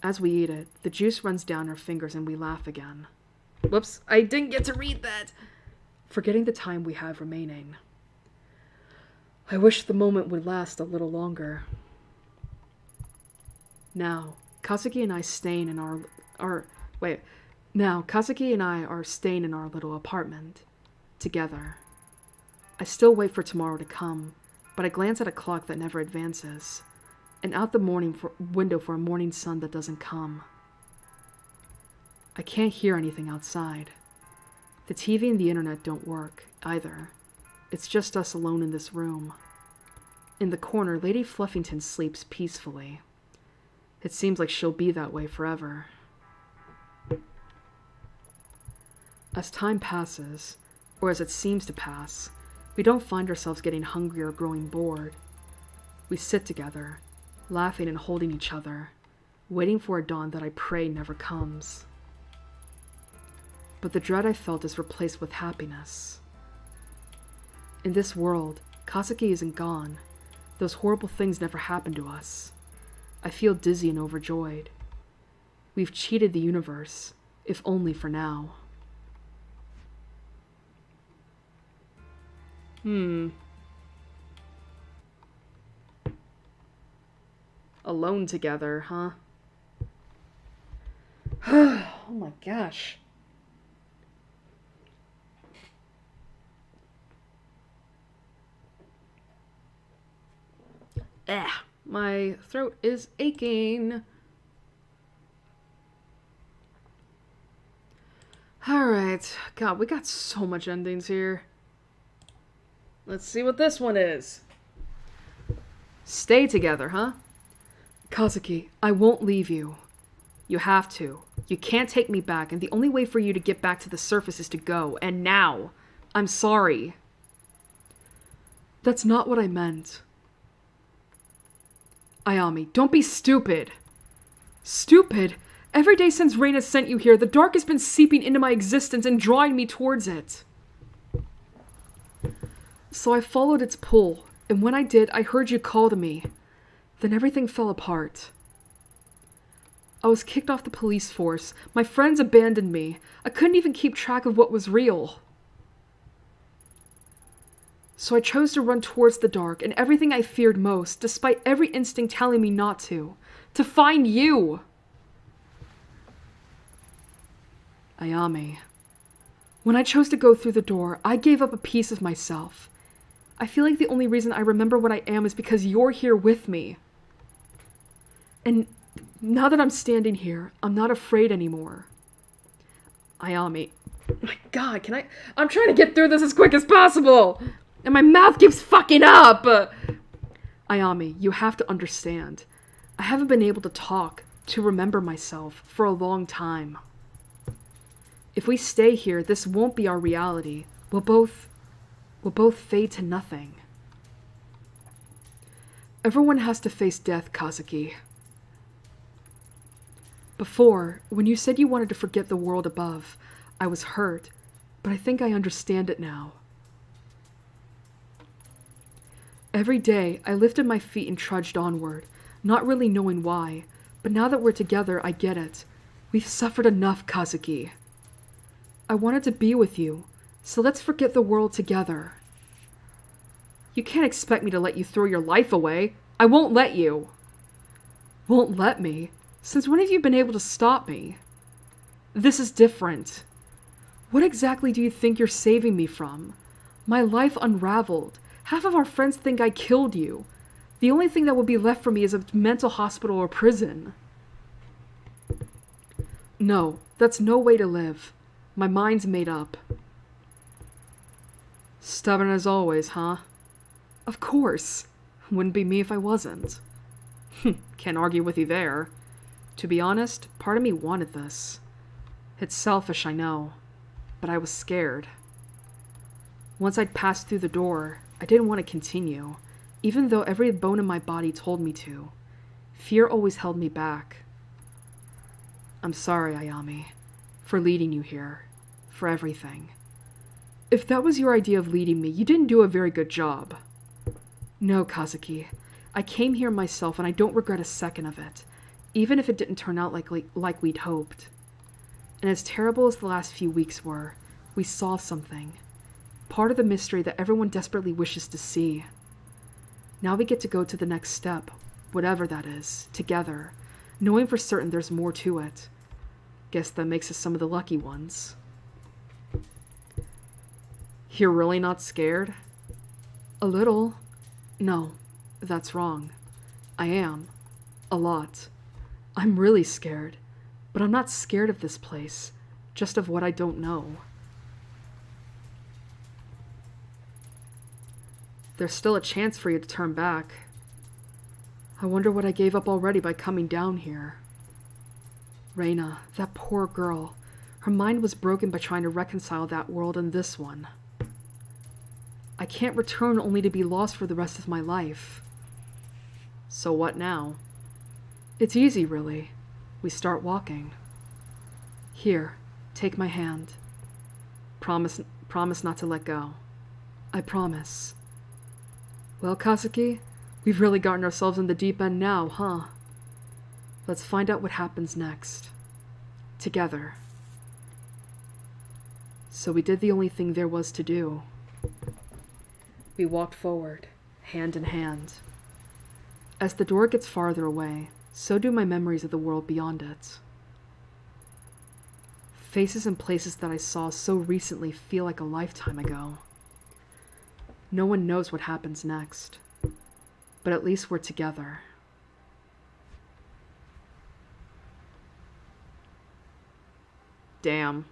As we eat it, the juice runs down our fingers and we laugh again. Whoops, I didn't get to read that! Forgetting the time we have remaining. I wish the moment would last a little longer. Now, Kazuki and I are staying in our little apartment. Together. I still wait for tomorrow to come, but I glance at a clock that never advances, and out the window for a morning sun that doesn't come. I can't hear anything outside. The TV and the internet don't work, either. It's just us alone in this room. In the corner, Lady Fluffington sleeps peacefully. It seems like she'll be that way forever. As time passes, or as it seems to pass, we don't find ourselves getting hungry or growing bored. We sit together, laughing and holding each other, waiting for a dawn that I pray never comes. But the dread I felt is replaced with happiness. In this world, Kazuki isn't gone. Those horrible things never happened to us. I feel dizzy and overjoyed. We've cheated the universe, if only for now. Alone together, huh? Oh my gosh. My throat is aching. Alright. God, we got so much endings here. Let's see what this one is. Stay together, huh? Kazuki, I won't leave you. You have to. You can't take me back, and the only way for you to get back to the surface is to go, and now. I'm sorry. That's not what I meant. Ayami, don't be stupid. Stupid? Every day since Rain has sent you here, the dark has been seeping into my existence and drawing me towards it. So I followed its pull, and when I did, I heard you call to me. Then everything fell apart. I was kicked off the police force. My friends abandoned me. I couldn't even keep track of what was real. So I chose to run towards the dark and everything I feared most, despite every instinct telling me not to find you. Ayami. When I chose to go through the door, I gave up a piece of myself. I feel like the only reason I remember what I am is because you're here with me. And now that I'm standing here, I'm not afraid anymore. Ayami. My God, I'm trying to get through this as quick as possible! And my mouth keeps fucking up! Ayami, you have to understand. I haven't been able to talk, to remember myself, for a long time. If we stay here, this won't be our reality. We'll both fade to nothing. Everyone has to face death, Kazuki. Before, when you said you wanted to forget the world above, I was hurt, but I think I understand it now. Every day, I lifted my feet and trudged onward, not really knowing why, but now that we're together, I get it. We've suffered enough, Kazuki. I wanted to be with you, so let's forget the world together. You can't expect me to let you throw your life away. I won't let you. Won't let me? Since when have you been able to stop me? This is different. What exactly do you think you're saving me from? My life unraveled. Half of our friends think I killed you. The only thing that would be left for me is a mental hospital or prison. No, that's no way to live. My mind's made up. Stubborn as always, huh? Of course. Wouldn't be me if I wasn't. Can't argue with you there. To be honest, part of me wanted this. It's selfish, I know, but I was scared. Once I'd passed through the door, I didn't want to continue, even though every bone in my body told me to. Fear always held me back. I'm sorry, Ayami, for leading you here, for everything. If that was your idea of leading me, you didn't do a very good job. No, Kazuki, I came here myself and I don't regret a second of it, even if it didn't turn out like we'd hoped. And as terrible as the last few weeks were, we saw something. Part of the mystery that everyone desperately wishes to see. Now we get to go to the next step, whatever that is, together, knowing for certain there's more to it. Guess that makes us some of the lucky ones. You're really not scared? A little. No, that's wrong. I am. A lot. I'm really scared. But I'm not scared of this place, just of what I don't know. There's still a chance for you to turn back. I wonder what I gave up already by coming down here. Reina, that poor girl. Her mind was broken by trying to reconcile that world and this one. I can't return only to be lost for the rest of my life. So what now? It's easy, really. We start walking. Here, take my hand. Promise not to let go. I promise. Well, Kazuki, we've really gotten ourselves in the deep end now, huh? Let's find out what happens next. Together. So we did the only thing there was to do. We walked forward, hand in hand. As the door gets farther away, so do my memories of the world beyond it. Faces and places that I saw so recently feel like a lifetime ago. No one knows what happens next, but at least we're together. Damn.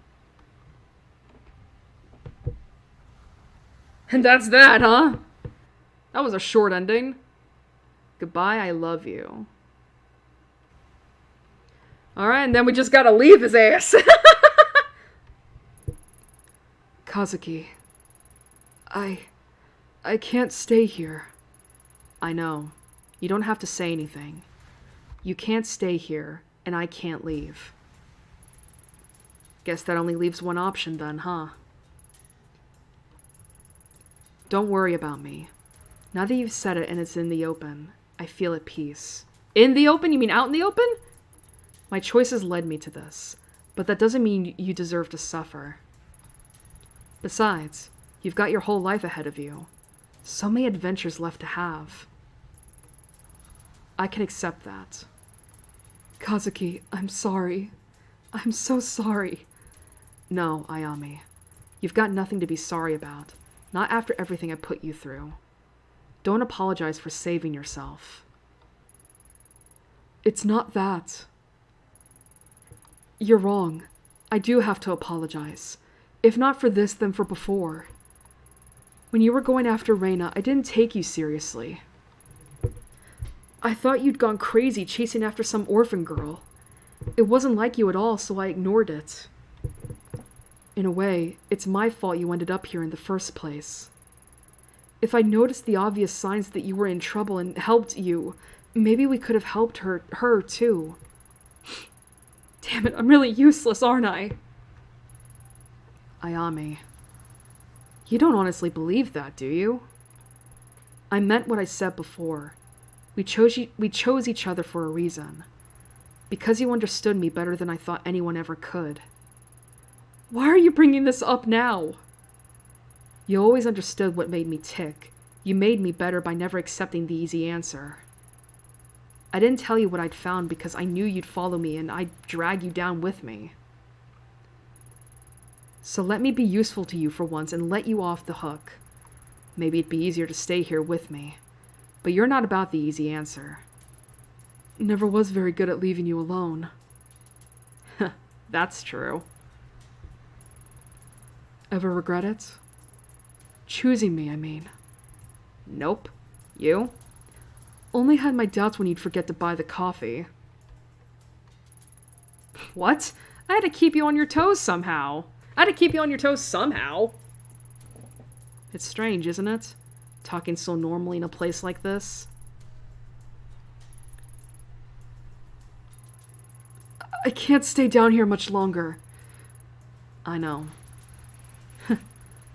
And that's that, huh? That was a short ending. Goodbye, I love you. Alright, and then we just gotta leave his ass. Kazuki. I can't stay here. I know. You don't have to say anything. You can't stay here, and I can't leave. Guess that only leaves one option then, huh? Don't worry about me. Now that you've said it and it's in the open, I feel at peace. In the open? You mean out in the open? My choices led me to this, but that doesn't mean you deserve to suffer. Besides, you've got your whole life ahead of you. So many adventures left to have. I can accept that. Kazuki, I'm sorry. I'm so sorry. No, Ayami. You've got nothing to be sorry about. Not after everything I put you through. Don't apologize for saving yourself. It's not that. You're wrong. I do have to apologize. If not for this, then for before. When you were going after Reina, I didn't take you seriously. I thought you'd gone crazy chasing after some orphan girl. It wasn't like you at all, so I ignored it. In a way, it's my fault you ended up here in the first place. If I'd noticed the obvious signs that you were in trouble and helped you, maybe we could have helped her too. Damn it, I'm really useless, aren't I? Ayami. You don't honestly believe that, do you? I meant what I said before. We chose each other for a reason. Because you understood me better than I thought anyone ever could. Why are you bringing this up now? You always understood what made me tick. You made me better by never accepting the easy answer. I didn't tell you what I'd found because I knew you'd follow me and I'd drag you down with me. So let me be useful to you for once and let you off the hook. Maybe it'd be easier to stay here with me. But you're not about the easy answer. Never was very good at leaving you alone. That's true. Ever regret it? Choosing me, I mean. Nope. You? Only had my doubts when you'd forget to buy the coffee. What? I had to keep you on your toes somehow. It's strange, isn't it? Talking so normally in a place like this. I can't stay down here much longer. I know.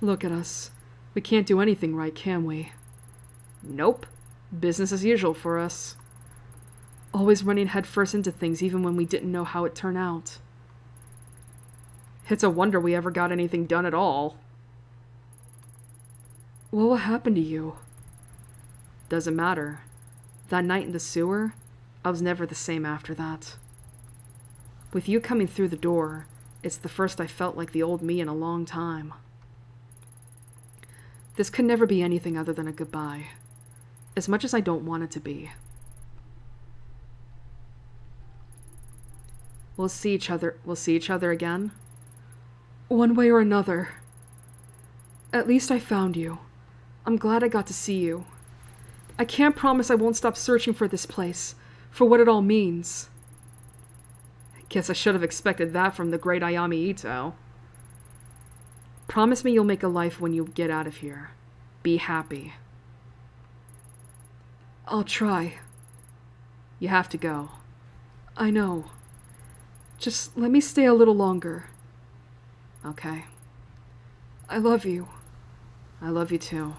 Look at us. We can't do anything right, can we? Nope. Business as usual for us. Always running headfirst into things even when we didn't know how it'd turn out. It's a wonder we ever got anything done at all. What happened to you? Doesn't matter. That night in the sewer, I was never the same after that. With you coming through the door, it's the first I felt like the old me in a long time. This could never be anything other than a goodbye. As much as I don't want it to be. We'll see each other again. One way or another. At least I found you. I'm glad I got to see you. I can't promise I won't stop searching for this place, for what it all means. Guess I should have expected that from the great Ayami Ito. Promise me you'll make a life when you get out of here. Be happy. I'll try. You have to go. I know. Just let me stay a little longer. Okay. I love you. I love you too.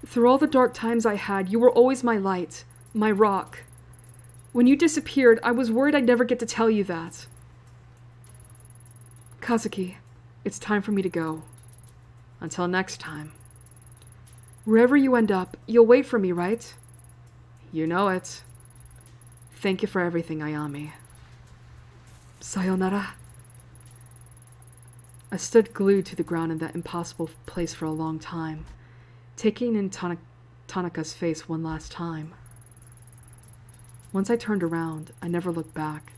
Through all the dark times I had, you were always my light, my rock. When you disappeared, I was worried I'd never get to tell you that. Kazuki, it's time for me to go. Until next time. Wherever you end up, you'll wait for me, right? You know it. Thank you for everything, Ayami. Sayonara. I stood glued to the ground in that impossible place for a long time, taking in Tanaka's face one last time. Once I turned around, I never looked back,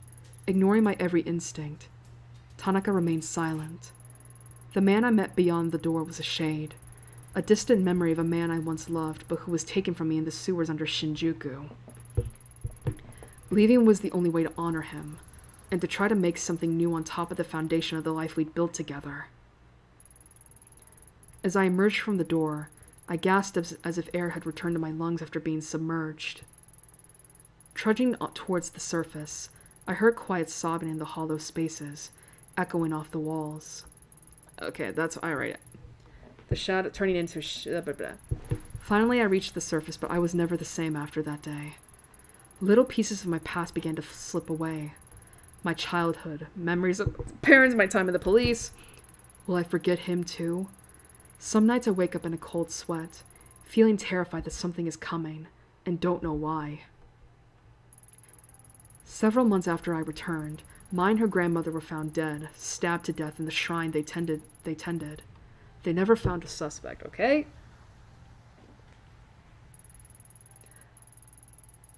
ignoring my every instinct. Tanaka remained silent. The man I met beyond the door was a shade, a distant memory of a man I once loved, but who was taken from me in the sewers under Shinjuku. Leaving was the only way to honor him, and to try to make something new on top of the foundation of the life we'd built together. As I emerged from the door, I gasped as if air had returned to my lungs after being submerged. Trudging towards the surface, I heard quiet sobbing in the hollow spaces, echoing off the walls. Okay, that's alright. The shadow turning into blah, blah. Finally, I reached the surface, but I was never the same after that day. Little pieces of my past began to slip away. My childhood, memories of parents, my time in the police. Will I forget him too? Some nights I wake up in a cold sweat, feeling terrified that something is coming, and don't know why. Several months after I returned, Ma and her grandmother were found dead, stabbed to death in the shrine they tended. They never found a suspect, okay?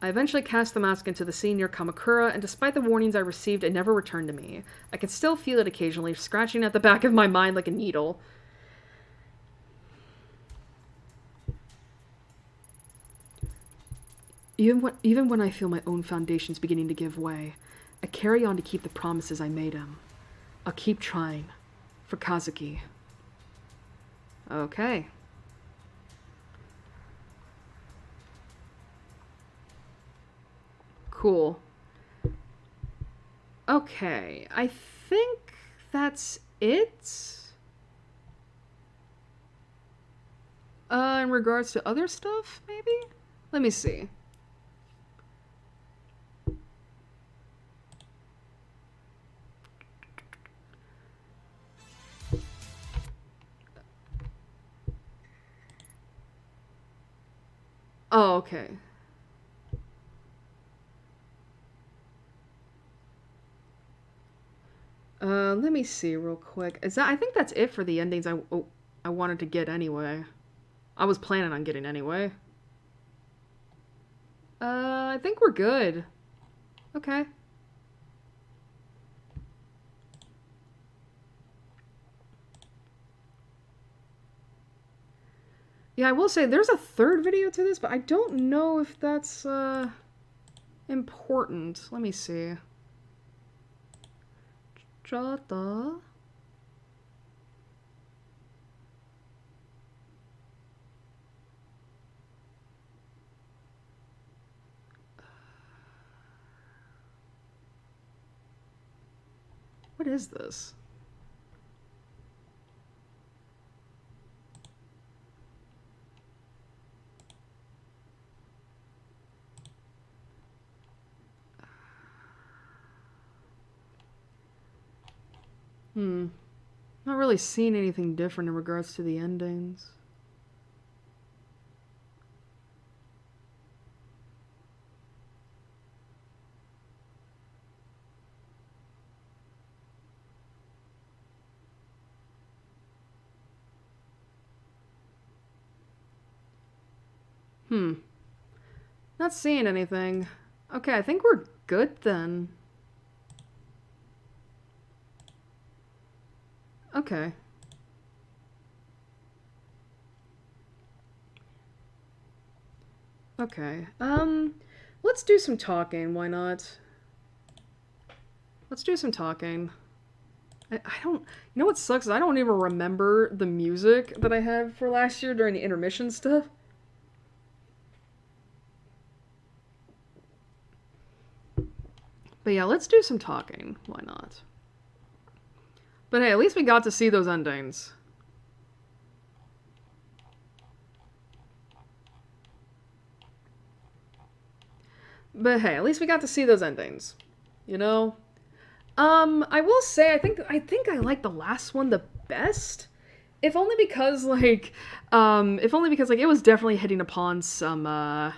I eventually cast the mask into the sea near Kamakura, and despite the warnings I received, it never returned to me. I can still feel it occasionally, scratching at the back of my mind like a needle. Even when I feel my own foundations beginning to give way, I carry on to keep the promises I made him. I'll keep trying. For Kazuki. Okay. Cool. Okay, I think that's it. In regards to other stuff, maybe? Let me see. Oh, okay. Let me see real quick. Is that? I think that's it for the endings I wanted to get anyway. I was planning on getting anyway. I think we're good. Okay. Yeah, I will say there's a third video to this, but I don't know if that's important. Let me see. Chata. What is this? Not really seeing anything different in regards to the endings. Not seeing anything. Okay, I think we're good then. Okay. Okay. Let's do some talking. Why not? Let's do some talking. I don't... You know what sucks is I don't even remember the music that I had for last year during the intermission stuff. But yeah, let's do some talking. Why not? But hey, at least we got to see those endings. But hey, at least we got to see those endings. You know? I will say I think I like the last one the best. If only because like it was definitely hitting upon some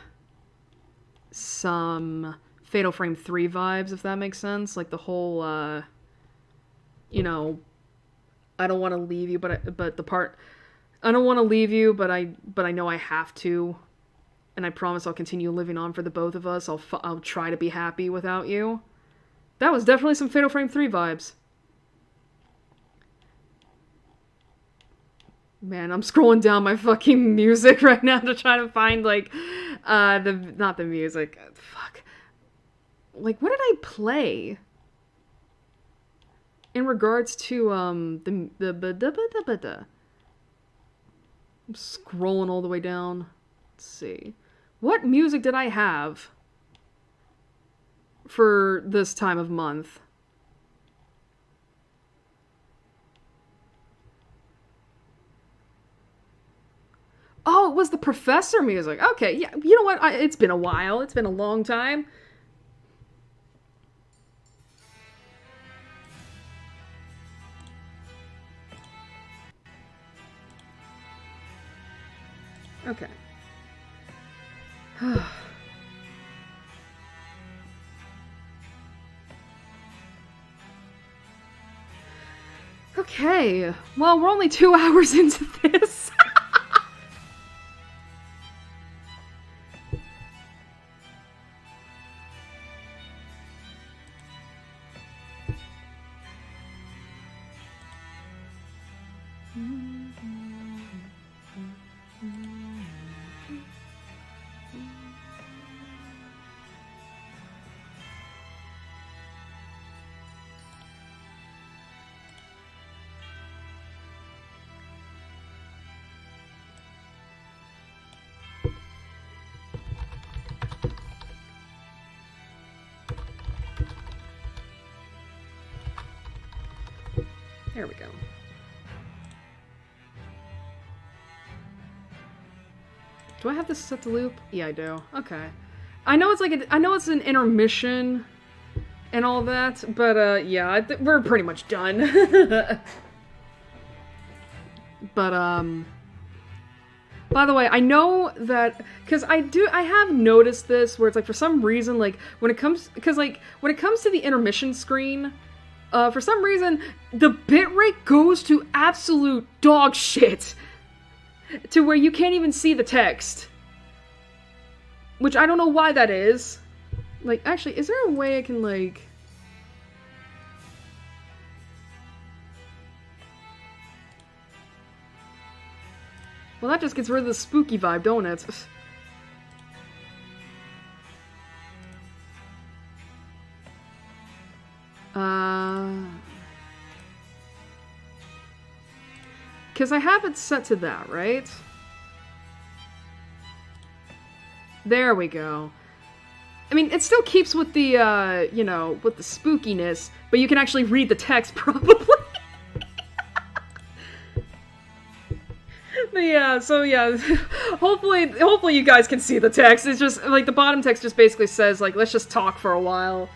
Fatal Frame 3 vibes, if that makes sense. Like the whole you know, I don't want to leave you, but the part I don't want to leave you, but I know I have to, and I promise I'll continue living on for the both of us. I'll try to be happy without you. That was definitely some Fatal Frame 3 vibes. Man, I'm scrolling down my fucking music right now to try to find like not the music. Fuck. Like what did I play? In regards to I'm scrolling all the way down. Let's see. What music did I have for this time of month? Oh, it was the Professor music. Okay, yeah. You know what? It's been a while. It's been a long time. Okay. Okay. Well, we're only 2 hours into this. There we go. Do I have this set to loop? Yeah, I do. Okay. I know it's like I know it's an intermission and all that, but yeah, we're pretty much done. But by the way, I know that because I have noticed this where it's like for some reason like when it comes to the intermission screen, For some reason, the bitrate goes to absolute dog shit. To where you can't even see the text. Which I don't know why that is. Like, actually, is there a way I can, like... Well, that just gets rid of the spooky vibe, don't it? Because I have it set to that, right? There we go. I mean, it still keeps with the, you know, with the spookiness, but you can actually read the text, probably. But yeah, so yeah, hopefully you guys can see the text. It's just, like, the bottom text just basically says, like, let's just talk for a while.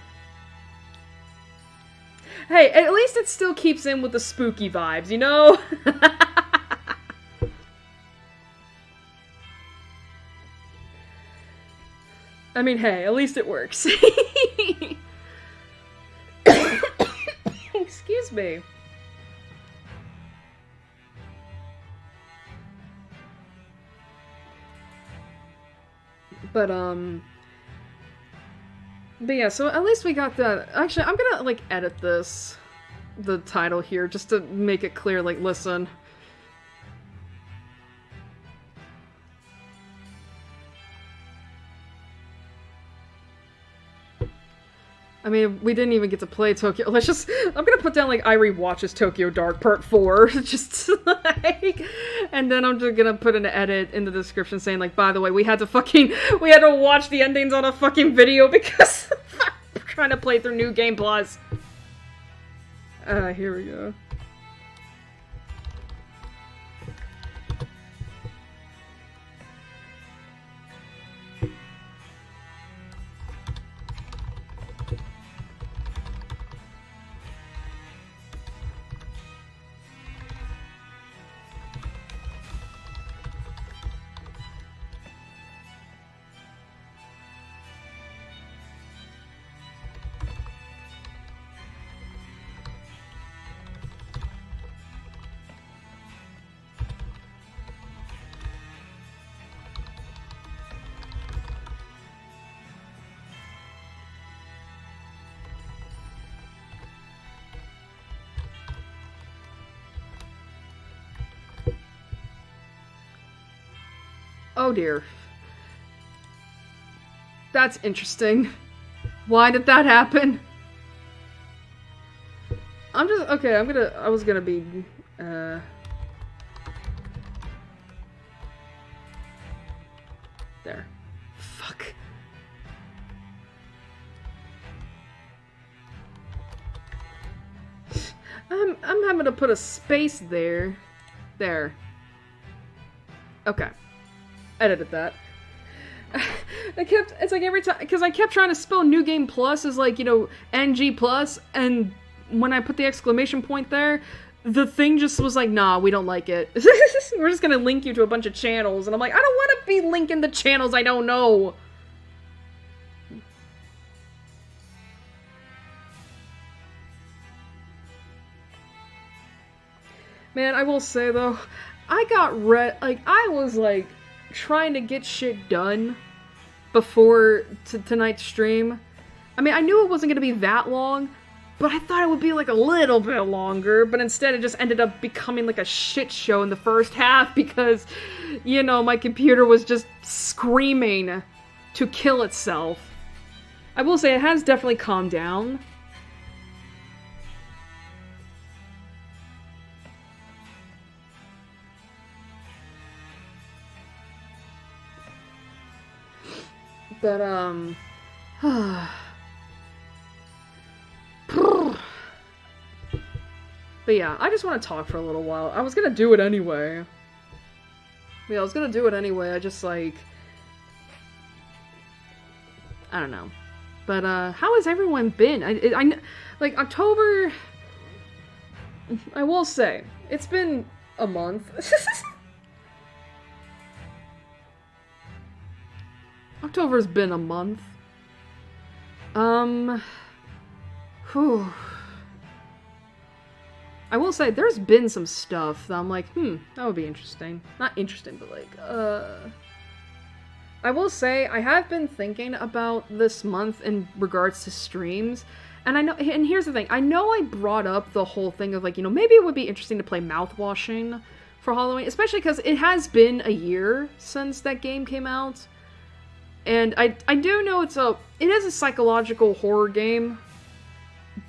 Hey, at least it still keeps in with the spooky vibes, you know? I mean, hey, at least it works. Excuse me. But yeah, so at least we got that. Actually, I'm gonna, like, edit the title here, just to make it clear, like, listen. I mean, we didn't even get to play Tokyo. Let's just, I'm gonna put down, like, Airi watches Tokyo Dark Part 4, just, like, and then I'm just gonna put an edit in the description saying, like, by the way, we had to watch the endings on a fucking video because we're trying to play through New Game Plus. Here we go. Oh dear. That's interesting. Why did that happen? Okay, I was gonna be, there. Fuck. I'm having to put a space there. There. Okay. Edited that. It's like every time, because I kept trying to spell New Game Plus as, like, you know, NG plus, and when I put the exclamation point there, the thing just was like, nah, we don't like it. We're just gonna link you to a bunch of channels, and I'm like, I don't want to be linking the channels I don't know. Man, I will say, though, I was, like, trying to get shit done before tonight's stream. I mean, I knew it wasn't going to be that long, but I thought it would be, like, a little bit longer, but instead it just ended up becoming, like, a shit show in the first half because, you know, my computer was just screaming to kill itself. I will say, it has definitely calmed down. But, but yeah, I just want to talk for a little while. I was gonna do it anyway. Yeah, I was gonna do it anyway, I just, like... I don't know. But, how has everyone been? Like, October... I will say, it's been a month. October's been a month. Whew. I will say, there's been some stuff that I'm like, that would be interesting. Not interesting, but like, I will say, I have been thinking about this month in regards to streams, and I know, and here's the thing, I know I brought up the whole thing of like, maybe it would be interesting to play mouthwashing for Halloween, especially because it has been a year since that game came out, and I do know it is a psychological horror game,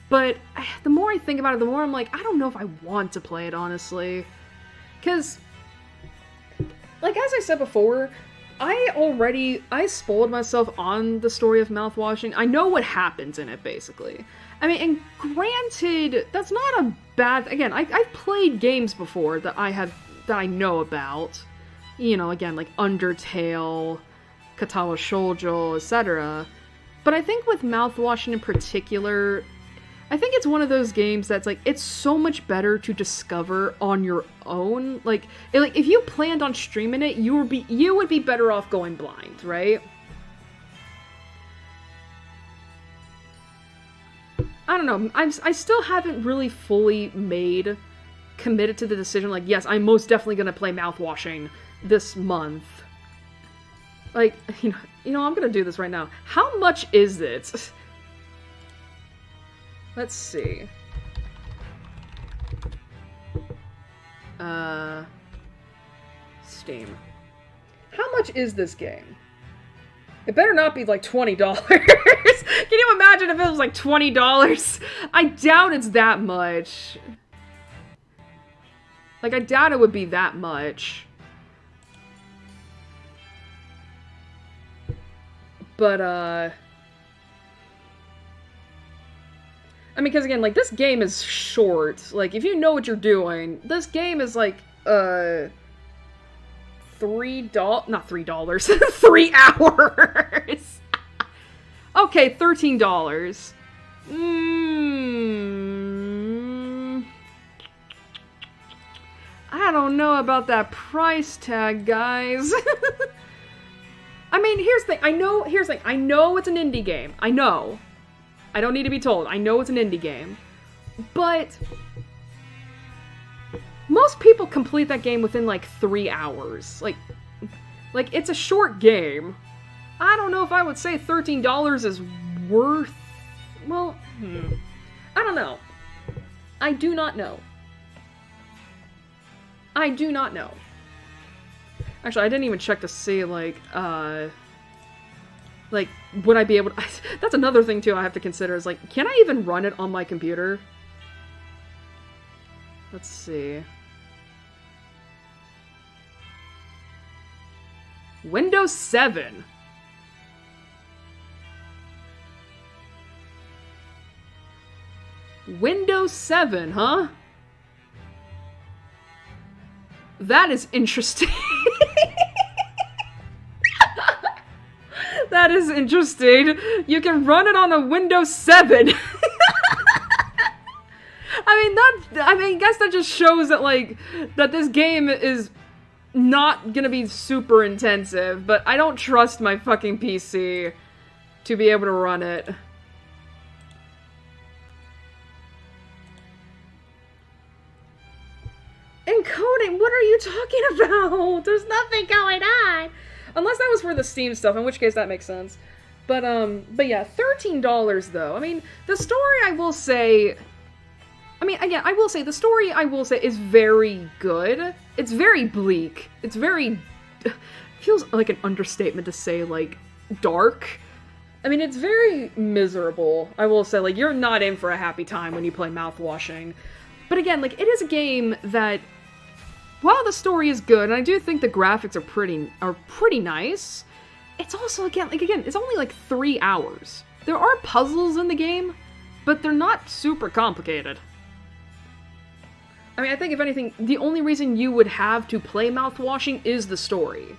but the more I think about it, the more I'm like, I don't know if I want to play it, honestly, because, like, as I said before, I spoiled myself on the story of mouthwashing. I know what happens in it, basically. I mean, and granted, that's not a bad... Again, I've played games before that I know about. Again, like Undertale, Katawa Shoujo, etc. But I think with mouthwashing in particular, I think it's one of those games that's like, it's so much better to discover on your own. Like if you planned on streaming it, you would be better off going blind, right? I don't know. I still haven't really fully committed to the decision. Like, yes, I'm most definitely gonna play mouthwashing this month. Like, I'm gonna do this right now. How much is it? Let's see. Steam. How much is this game? It better not be like $20. Can you imagine if it was like $20? I doubt it's that much. Like, I doubt it would be that much. But, I mean, because again, like, this game is short. Like, if you know what you're doing, this game is like, $3, not $3, 3 hours! Okay, $13. I don't know about that price tag, guys. I mean, here's the thing, I know it's an indie game. I know. I don't need to be told. I know it's an indie game. But most people complete that game within like 3 hours. Like it's a short game. I don't know if I would say $13 is worth... Well, I don't know. I do not know. I do not know. Actually, I didn't even check to see, like, would I be able to... That's another thing, too, I have to consider, is, like, can I even run it on my computer? Let's see. Windows 7. Windows 7, huh? That is interesting. That is interesting. You can run it on a Windows 7. I guess that just shows that, like, that this game is not gonna be super intensive, but I don't trust my fucking PC to be able to run it. Encoding? What are you talking about? There's nothing going on. Unless that was for the Steam stuff, in which case that makes sense. But yeah, $13 though. I mean, the story I will say... I mean, again, I will say, the story I will say is very good. It's very bleak. It's very... feels like an understatement to say, like, dark. I mean, it's very miserable. I will say, like, you're not in for a happy time when you play mouthwashing. But again, like, it is a game that... While the story is good, and I do think the graphics are pretty nice, it's also, again, it's only like 3 hours. There are puzzles in the game, but they're not super complicated. I mean, I think if anything, the only reason you would have to play mouthwashing is the story,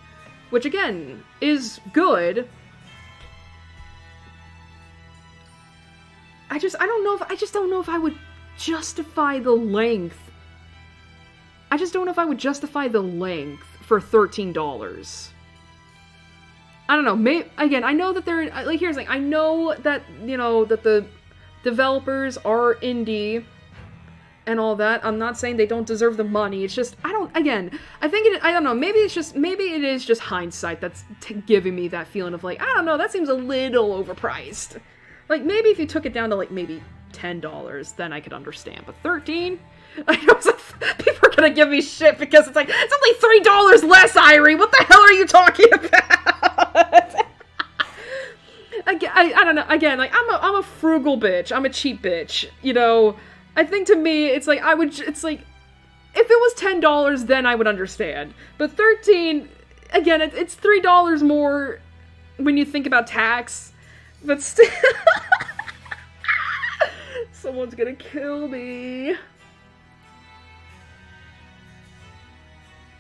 which again, is good. I just don't know if I would justify the length. I just don't know if I would justify the length for $13. I don't know, again, I know that they're, like, here's the thing, I know that, that the developers are indie, and all that. I'm not saying they don't deserve the money. It's just, I don't know, maybe it is just hindsight that's giving me that feeling of like, I don't know, that seems a little overpriced. Like, maybe if you took it down to like maybe $10, then I could understand, but 13? I know people are gonna give me shit because it's like, it's only $3 less, Airi! What the hell are you talking about? I don't know, again, like, I'm a frugal bitch, I'm a cheap bitch, you know? I think to me, it's like, it's like, if it was $10, then I would understand. But 13, again, it's $3 more when you think about tax, but still, someone's gonna kill me.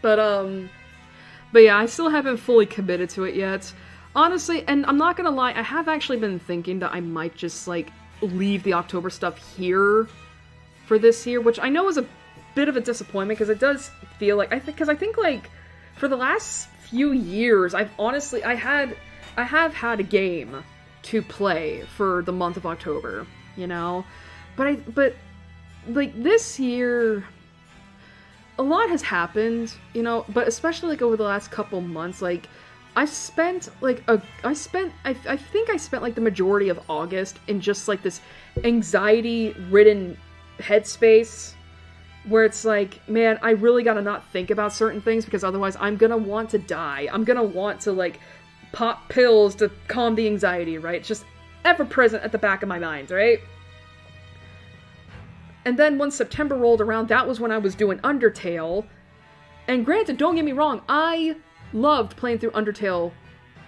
But yeah, I still haven't fully committed to it yet. Honestly, and I'm not gonna lie, I have actually been thinking that I might just, like, leave the October stuff here for this year, which I know is a bit of a disappointment, because it does feel like, I think, like, for the last few years, I have had a game to play for the month of October, you know? But, like, this year, a lot has happened, you know, but especially, like, over the last couple months, like, I think I spent, like, the majority of August in just, like, this anxiety-ridden headspace, where it's like, man, I really gotta not think about certain things, because otherwise I'm gonna want to die. I'm gonna want to, like, pop pills to calm the anxiety, right? It's just ever-present at the back of my mind, right? And then once September rolled around, that was when I was doing Undertale. And granted, don't get me wrong, I loved playing through Undertale,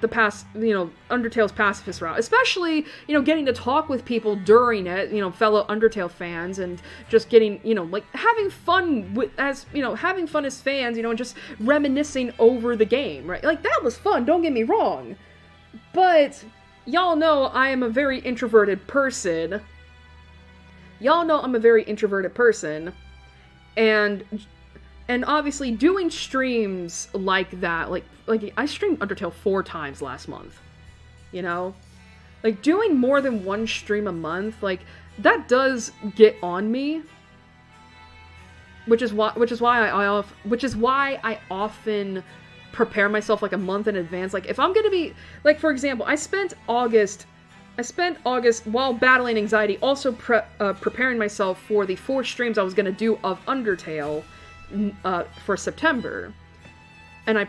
Undertale's pacifist route. Especially, you know, getting to talk with people during it, you know, fellow Undertale fans, and just getting, you know, like, having fun as fans, you know, and just reminiscing over the game, right? Like, that was fun, don't get me wrong. But, y'all know I am a very introverted person. And obviously doing streams like that, like I streamed Undertale 4 times last month, you know? Like, doing more than one stream a month, like, that does get on me, which is why I often prepare myself, like, a month in advance. Like, if I'm gonna be, like, for example, I spent August while battling anxiety, also preparing myself for the 4 streams I was gonna do of Undertale for September, and I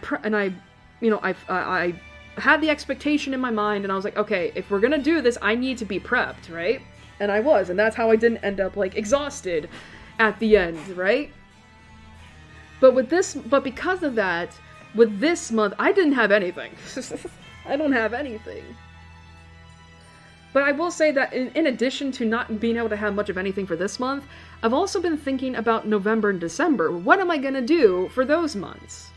had the expectation in my mind, and I was like, okay, if we're gonna do this, I need to be prepped, right? And I was, and that's how I didn't end up, like, exhausted at the end, right? But because of that, with this month, I didn't have anything. I don't have anything. But I will say that in addition to not being able to have much of anything for this month, I've also been thinking about November and December. What am I gonna do for those months?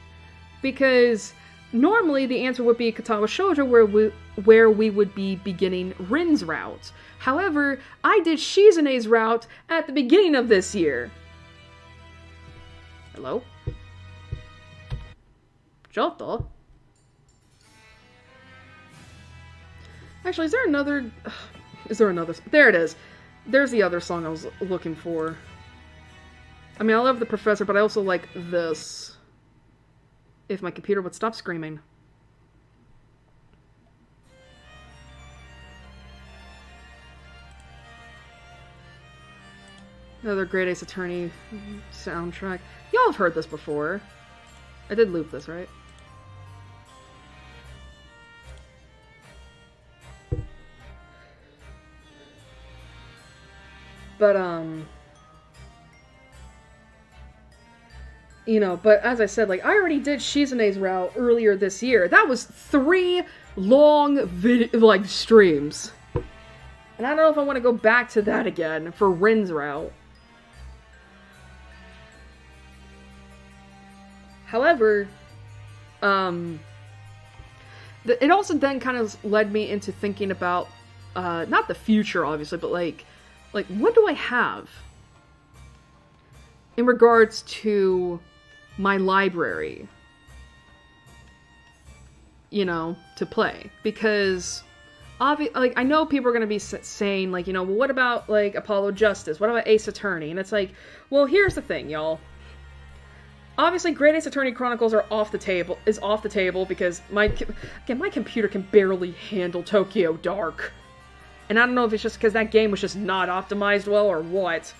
Because normally the answer would be Katawa Shoujo, where we would be beginning Rin's route. However, I did Shizune's route at the beginning of this year. Hello? Giotto? Actually, there it is. There's the other song I was looking for. I mean, I love The Professor, but I also like this. If my computer would stop screaming. Another Great Ace Attorney soundtrack. Y'all have heard this before. I did loop this, right? But, you know, but as I said, like, I already did Shizune's route earlier this year. That was 3 long, streams. And I don't know if I want to go back to that again for Rin's route. However, it also then kind of led me into thinking about, not the future, obviously, but, like, what do I have in regards to my library, you know, to play? Because like, I know people are going to be saying, like, you know, well, what about, like, Apollo Justice? What about Ace Attorney? And it's like, well, here's the thing, y'all. Obviously, Great Ace Attorney Chronicles is off the table because my computer can barely handle Tokyo Dark. And I don't know if it's just because that game was just not optimized well or what.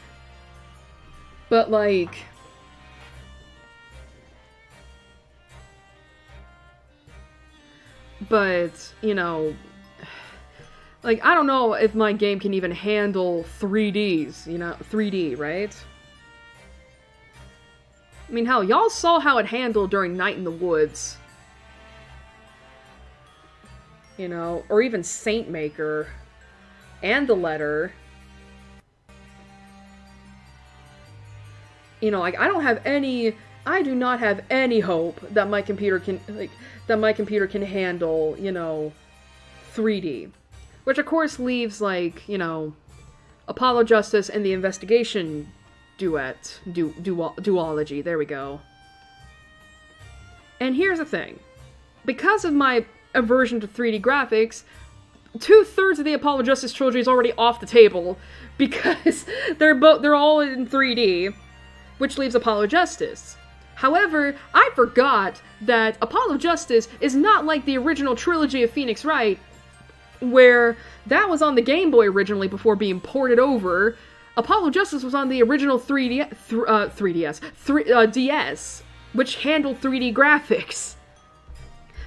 But, like... But, you know... Like, I don't know if my game can even handle 3Ds, you know? 3D, right? I mean, hell, y'all saw how it handled during Night in the Woods. You know, or even Saint Maker. And The Letter. You know, like, I do not have any hope that my computer can handle, you know, 3D. Which, of course, leaves, like, you know, Apollo Justice and the Investigation duology. There we go. And here's the thing. Because of my aversion to 3D graphics, 2/3 of the Apollo Justice trilogy is already off the table because they're all in 3D, which leaves Apollo Justice. However, I forgot that Apollo Justice is not like the original trilogy of Phoenix Wright, where that was on the Game Boy originally before being ported over. Apollo Justice was on the original DS, which handled 3D graphics.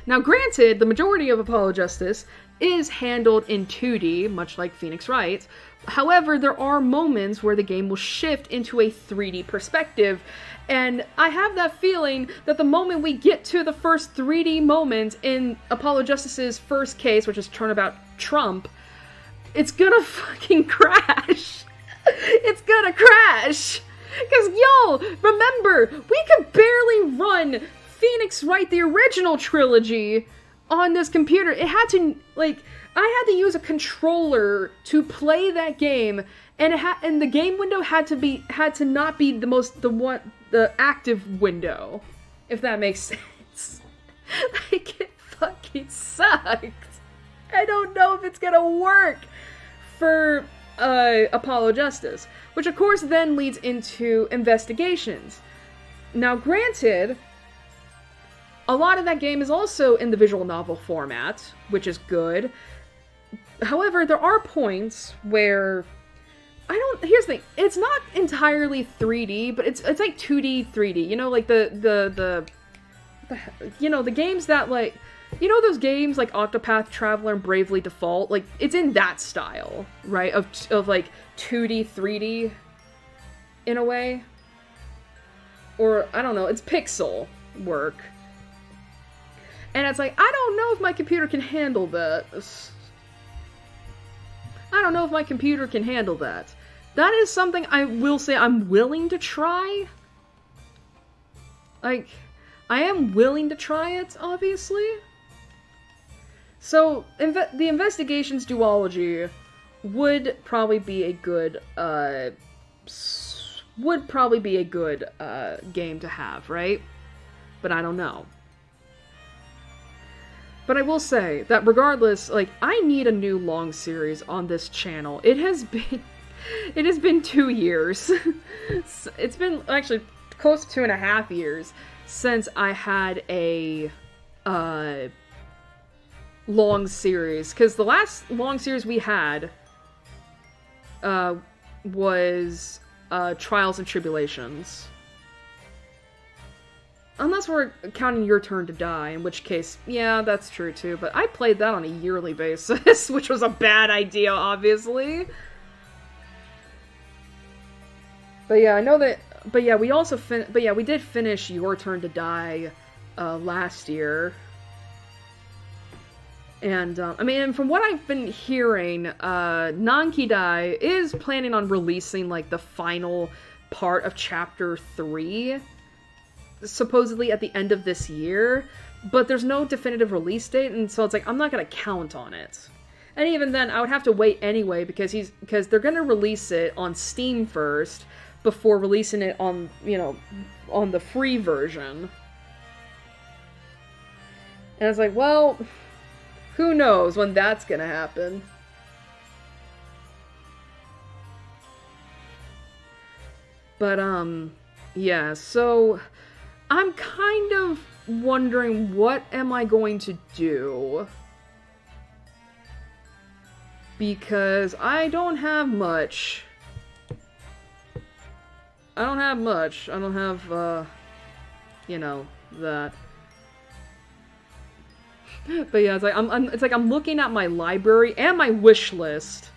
Now, granted, the majority of Apollo Justice is handled in 2D, much like Phoenix Wright. However, there are moments where the game will shift into a 3D perspective, and I have that feeling that the moment we get to the first 3D moment in Apollo Justice's first case, which is Turnabout Trump, it's gonna fucking crash. It's gonna crash. Because, y'all, remember, we could barely run Phoenix Wright, the original trilogy, on this computer. It had to, like, I had to use a controller to play that game, and the game window had to not be the active window, if that makes sense. Like, it fucking sucked. I don't know if it's gonna work for Apollo Justice, which of course then leads into Investigations. Now, granted, a lot of that game is also in the visual novel format, which is good. However, there are points where here's the thing, it's not entirely 3D, but it's like 2D, 3D. You know, like the you know, the games that, like, you know those games like Octopath Traveler and Bravely Default? Like, it's in that style, right? Of like 2D, 3D, in a way. Or, I don't know, it's pixel work. And it's like, I don't know if my computer can handle that. I don't know if my computer can handle that. That is something I will say I'm willing to try. Like, I am willing to try it, obviously. So, the Investigations duology would probably be a good, game to have, right? But I don't know. But I will say that regardless, like, I need a new long series on this channel. It has been 2 years. It's been actually close to 2.5 years since I had a long series. Because the last long series we had was Trials and Tribulations. Unless we're counting Your Turn to Die, in which case, yeah, that's true too, but I played that on a yearly basis, which was a bad idea, obviously. But yeah, I know that, but yeah, we did finish Your Turn to Die, last year. And, I mean, and from what I've been hearing, Nankidai is planning on releasing, like, the final part of Chapter 3, supposedly at the end of this year, but there's no definitive release date, and so it's like, I'm not gonna count on it. And even then, I would have to wait anyway, because they're gonna release it on Steam first, before releasing it on, you know, on the free version. And it's like, well, who knows when that's gonna happen. But, yeah, so I'm kind of wondering what am I going to do? Because I don't have much. I don't have much. I don't have, you know, that. But yeah, it's like I'm looking at my library and my wish list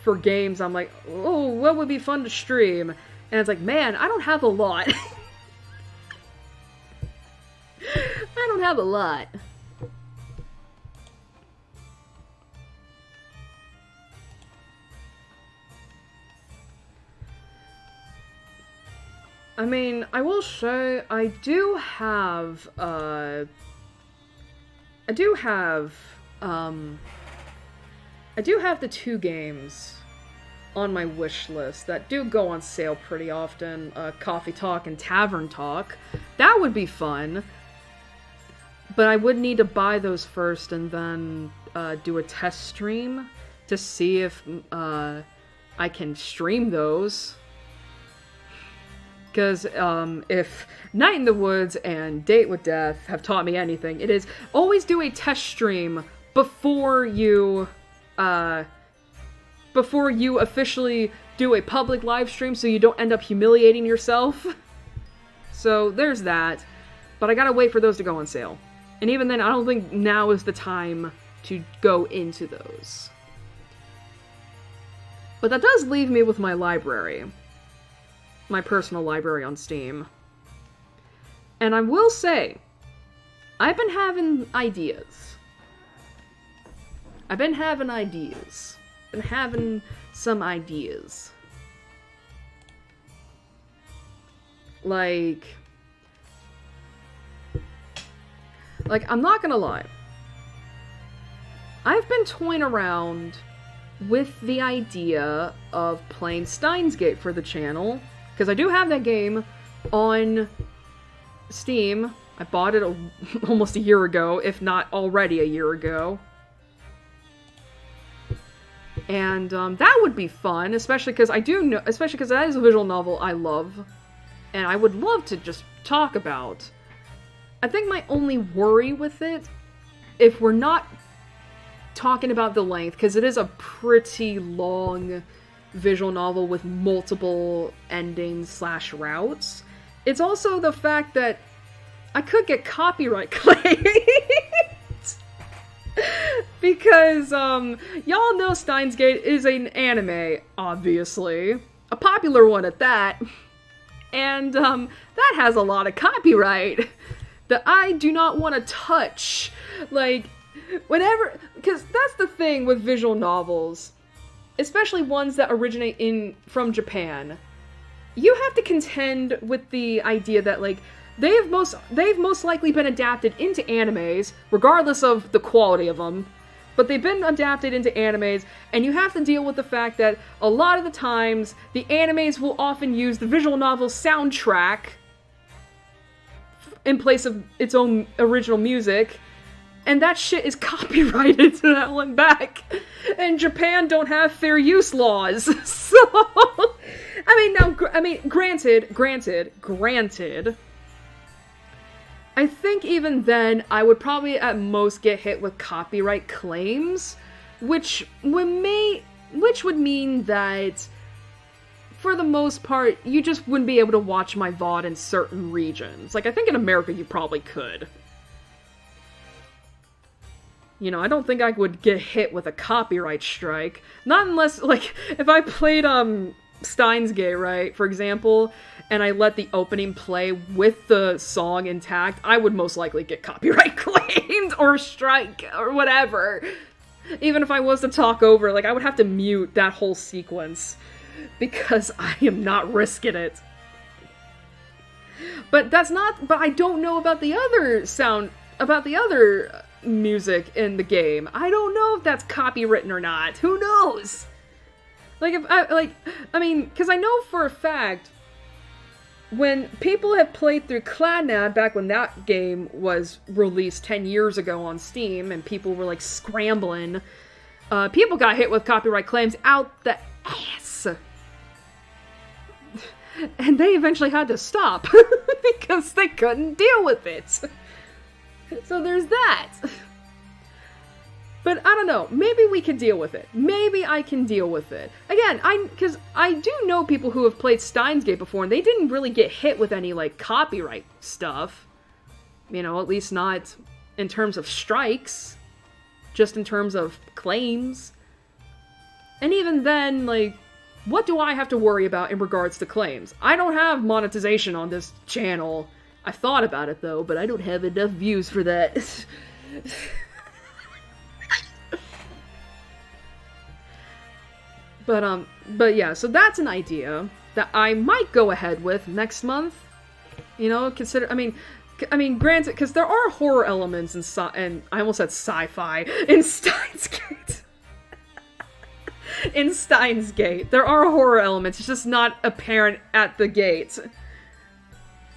for games. I'm like, oh, what would be fun to stream? And it's like, man, I don't have a lot. I don't have a lot. I mean, I will say I do have the two games on my wish list that do go on sale pretty often, Coffee Talk and Tavern Talk. That would be fun. But I would need to buy those first and then do a test stream to see if I can stream those. Because if Night in the Woods and Date with Death have taught me anything, it is always do a test stream before you officially do a public live stream so you don't end up humiliating yourself. So there's that. But I gotta wait for those to go on sale. And even then, I don't think now is the time to go into those. But that does leave me with my library. My personal library on Steam. And I will say, I've been having ideas. I've been having ideas. Been having some ideas. Like, I'm not gonna lie. I've been toying around with the idea of playing Steins Gate for the channel. Because I do have that game on Steam. I bought it almost a year ago, if not already a year ago. And that would be fun, especially because that is a visual novel I love. And I would love to just talk about. I think my only worry with it, if we're not talking about the length, because it is a pretty long visual novel with multiple endings / routes, it's also the fact that I could get copyright claimed. Because, y'all know Steins Gate is an anime, obviously. A popular one at that. And, that has a lot of copyright that I do not want to touch. Like, whenever... Because that's the thing with visual novels. Especially ones that originate from Japan. You have to contend with the idea that, like, they've most likely been adapted into animes, regardless of the quality of them. But they've been adapted into animes, and you have to deal with the fact that a lot of the times, the animes will often use the visual novel soundtrack in place of its own original music, and that shit is copyrighted to that one back. And Japan don't have fair use laws, so... Granted, I think even then, I would probably at most get hit with copyright claims, which would mean that, for the most part, you just wouldn't be able to watch my VOD in certain regions. Like, I think in America you probably could. You know, I don't think I would get hit with a copyright strike. Not unless, like, if I played, Steins Gate, right, for example, and I let the opening play with the song intact, I would most likely get copyright claimed or strike or whatever. Even if I was to talk over, like, I would have to mute that whole sequence because I am not risking it. But I don't know about the other music in the game. I don't know if that's copywritten or not. Who knows? Like, because I know for a fact when people have played through Clannad back when that game was released 10 years ago on Steam and people were like scrambling, people got hit with copyright claims out the ass. And they eventually had to stop because they couldn't deal with it. So there's that. But I don't know, maybe we can deal with it. Maybe I can deal with it. Again, because I do know people who have played Steins Gate before, and they didn't really get hit with any, like, copyright stuff. You know, at least not in terms of strikes. Just in terms of claims. And even then, like, what do I have to worry about in regards to claims? I don't have monetization on this channel. I thought about it, though, but I don't have enough views for that. But yeah, so that's an idea that I might go ahead with next month. You know, I mean, granted, because there are horror elements and I almost said sci-fi, in Steins Gate. In Steins Gate, there are horror elements, it's just not apparent at the gate.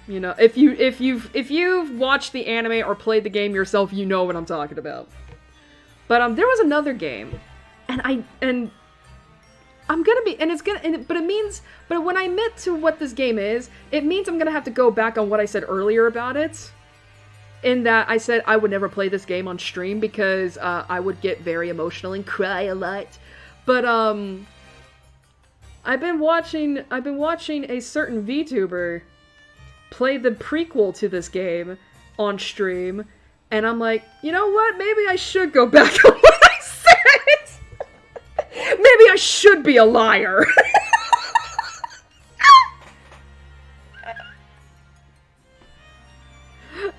You know, if you've watched the anime or played the game yourself, you know what I'm talking about. But there was another game, and I'm gonna be, but when I admit to what this game is, it means I'm gonna have to go back on what I said earlier about it. In that I said I would never play this game on stream because I would get very emotional and cry a lot. But I've been watching a certain VTuber play the prequel to this game on stream, and I'm like, you know what? Maybe I should go back on what I said. Maybe I should be a liar.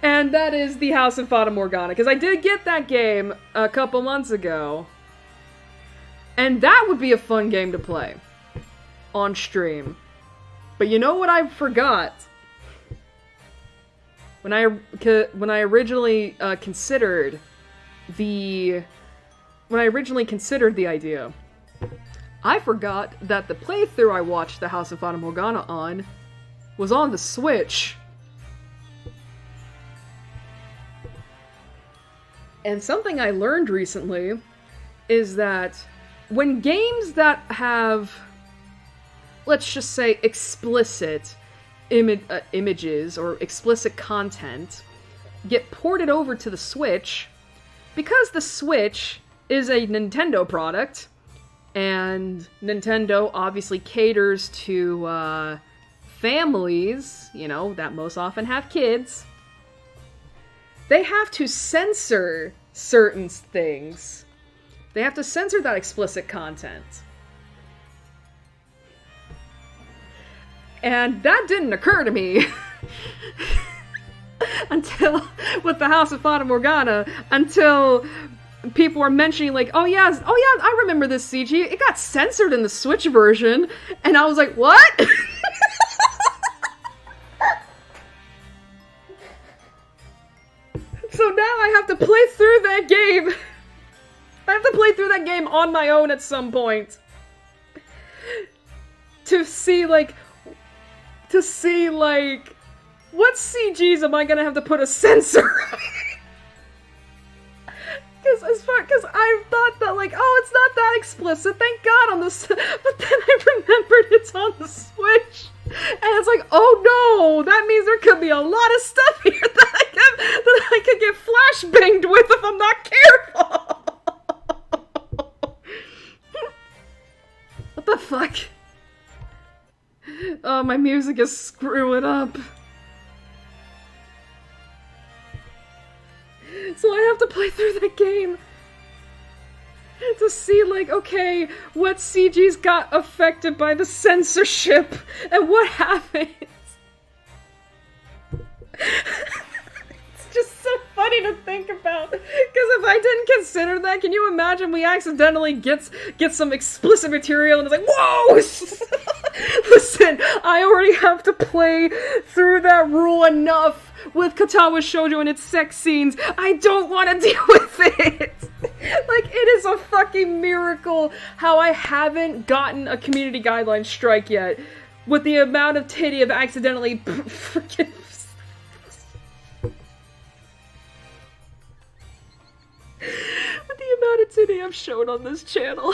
And that is the House of Fata Morgana, because I did get that game a couple months ago. And that would be a fun game to play on stream. But you know what I forgot? When I originally considered the idea, I forgot that the playthrough I watched the House of Fata Morgana on was on the Switch. And something I learned recently is that when games that have, let's just say, explicit images or explicit content get ported over to the Switch, because the Switch is a Nintendo product, and Nintendo obviously caters to families, you know, that most often have kids, they have to censor certain things. They have to censor that explicit content. And that didn't occur to me until, with the House of Fata Morgana, until people were mentioning, like, oh yeah, I remember this CG, it got censored in the Switch version, and I was like, what? So now I have to play through that game. I have to play through that game on my own at some point. To see, like, what CGs am I gonna have to put a censor on? Because I thought that, like, oh, it's not that explicit, thank God, on this, but then I remembered it's on the Switch, and it's like, oh no, that means there could be a lot of stuff here that I could get flashbanged with if I'm not careful. What the fuck? Oh, my music is screwing up. So I have to play through that game to see, like, okay, what CGs got affected by the censorship and what happened. It's just so funny to think about, because if I didn't consider that, can you imagine we accidentally get some explicit material and it's like, whoa! Listen, I already have to play through that rule enough with Katawa Shoujo and its sex scenes. I don't want to deal with it. Like, it is a fucking miracle how I haven't gotten a community guideline strike yet with the amount of titty I've accidentally freaking... with the amount of titty I've shown on this channel.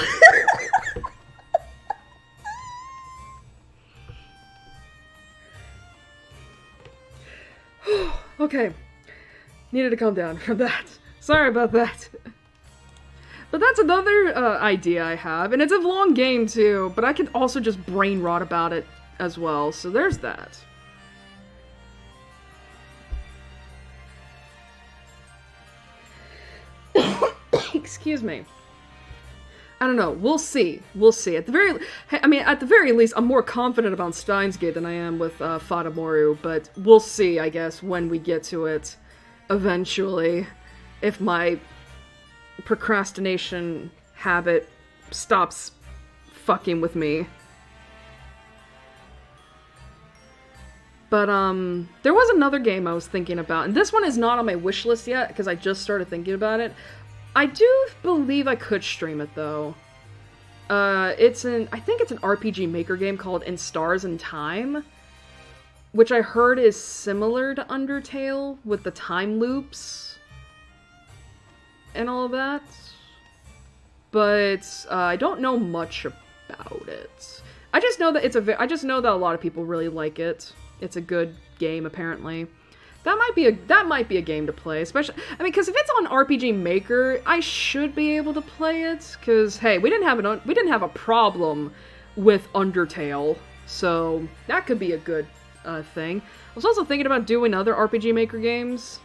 Okay. Needed to calm down from that. Sorry about that. But that's another idea I have, and it's a long game too, but I can also just brain rot about it as well, so there's that. Excuse me. I don't know. We'll see. We'll see. At the very least, I'm more confident about Steins Gate than I am with Fatamoru, but we'll see, I guess, when we get to it eventually, if my procrastination habit stops fucking with me. But, there was another game I was thinking about, and this one is not on my wish list yet, because I just started thinking about it. I do believe I could stream it, though. I think it's an RPG Maker game called In Stars and Time, which I heard is similar to Undertale, with the time loops and all of that. But, I don't know much about it. I just know that I just know that a lot of people really like it. It's a good game, apparently. That might be a game to play, especially, I mean, because if it's on RPG Maker, I should be able to play it, because, hey, we didn't have a problem with Undertale, so that could be a good thing. I was also thinking about doing other RPG Maker games,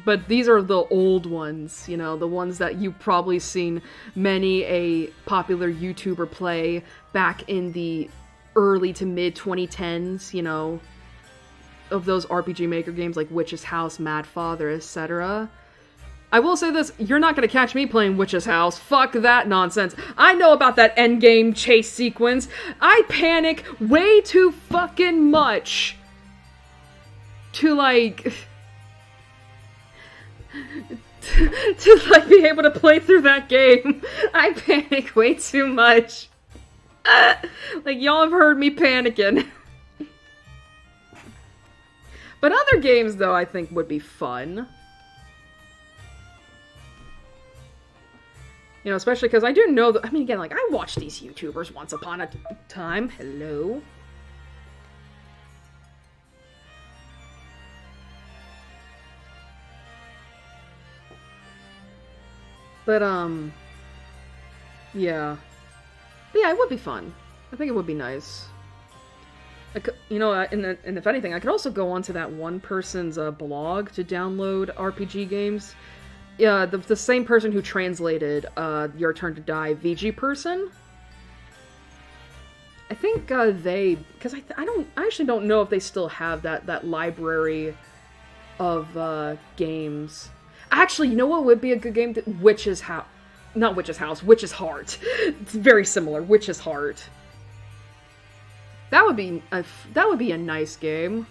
but these are the old ones, you know, the ones that you've probably seen many a popular YouTuber play back in the early to mid 2010s, you know, of those RPG Maker games like Witch's House, Mad Father, etc. I will say this, you're not gonna catch me playing Witch's House. Fuck that nonsense. I know about that endgame chase sequence. I panic way too fucking much to, like... to, like, be able to play through that game. I panic way too much. Like, y'all have heard me panicking. But other games, though, I think would be fun. You know, especially because I do know that, I mean, again, like, I watched these YouTubers once upon a time. Hello? But, yeah. But yeah, it would be fun. I think it would be nice. You know, and if anything, I could also go onto that one person's blog to download RPG games. Yeah, the same person who translated Your Turn to Die, VG Person. I think because I actually don't know if they still have that library of games. Actually, you know what would be a good game? Witch's House. Not Witch's House, Witch's Heart. It's very similar, Witch's Heart. That would be a nice game.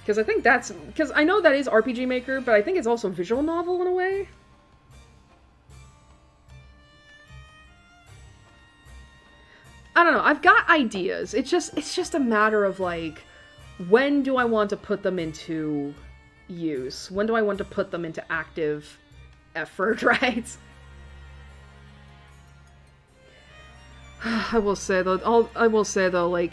Because I think because I know that is RPG Maker, but I think it's also visual novel in a way. I don't know, I've got ideas. It's just a matter of, like, when do I want to put them into use? When do I want to put them into active effort, right? I will say though, like,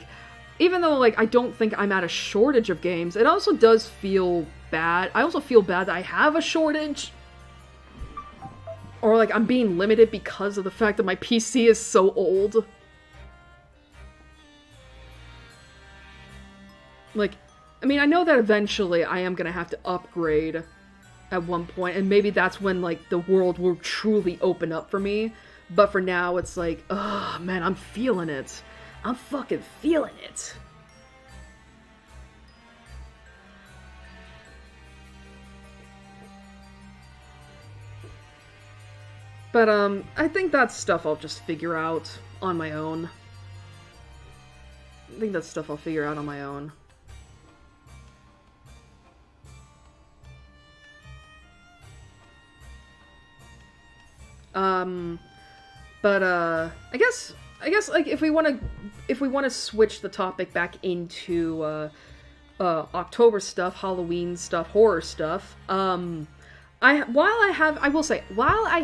even though, like, I don't think I'm at a shortage of games, it also does feel bad. I also feel bad that I have a shortage. Or, like, I'm being limited because of the fact that my PC is so old. Like, I mean, I know that eventually I am gonna have to upgrade at one point, and maybe that's when, like, the world will truly open up for me. But for now, it's like, oh man, I'm feeling it. I'm fucking feeling it. But, I think that's stuff I'll just figure out on my own. I think that's stuff I'll figure out on my own. But, I guess, like, if we want if we want to switch the topic back into October stuff, Halloween stuff, horror stuff, while I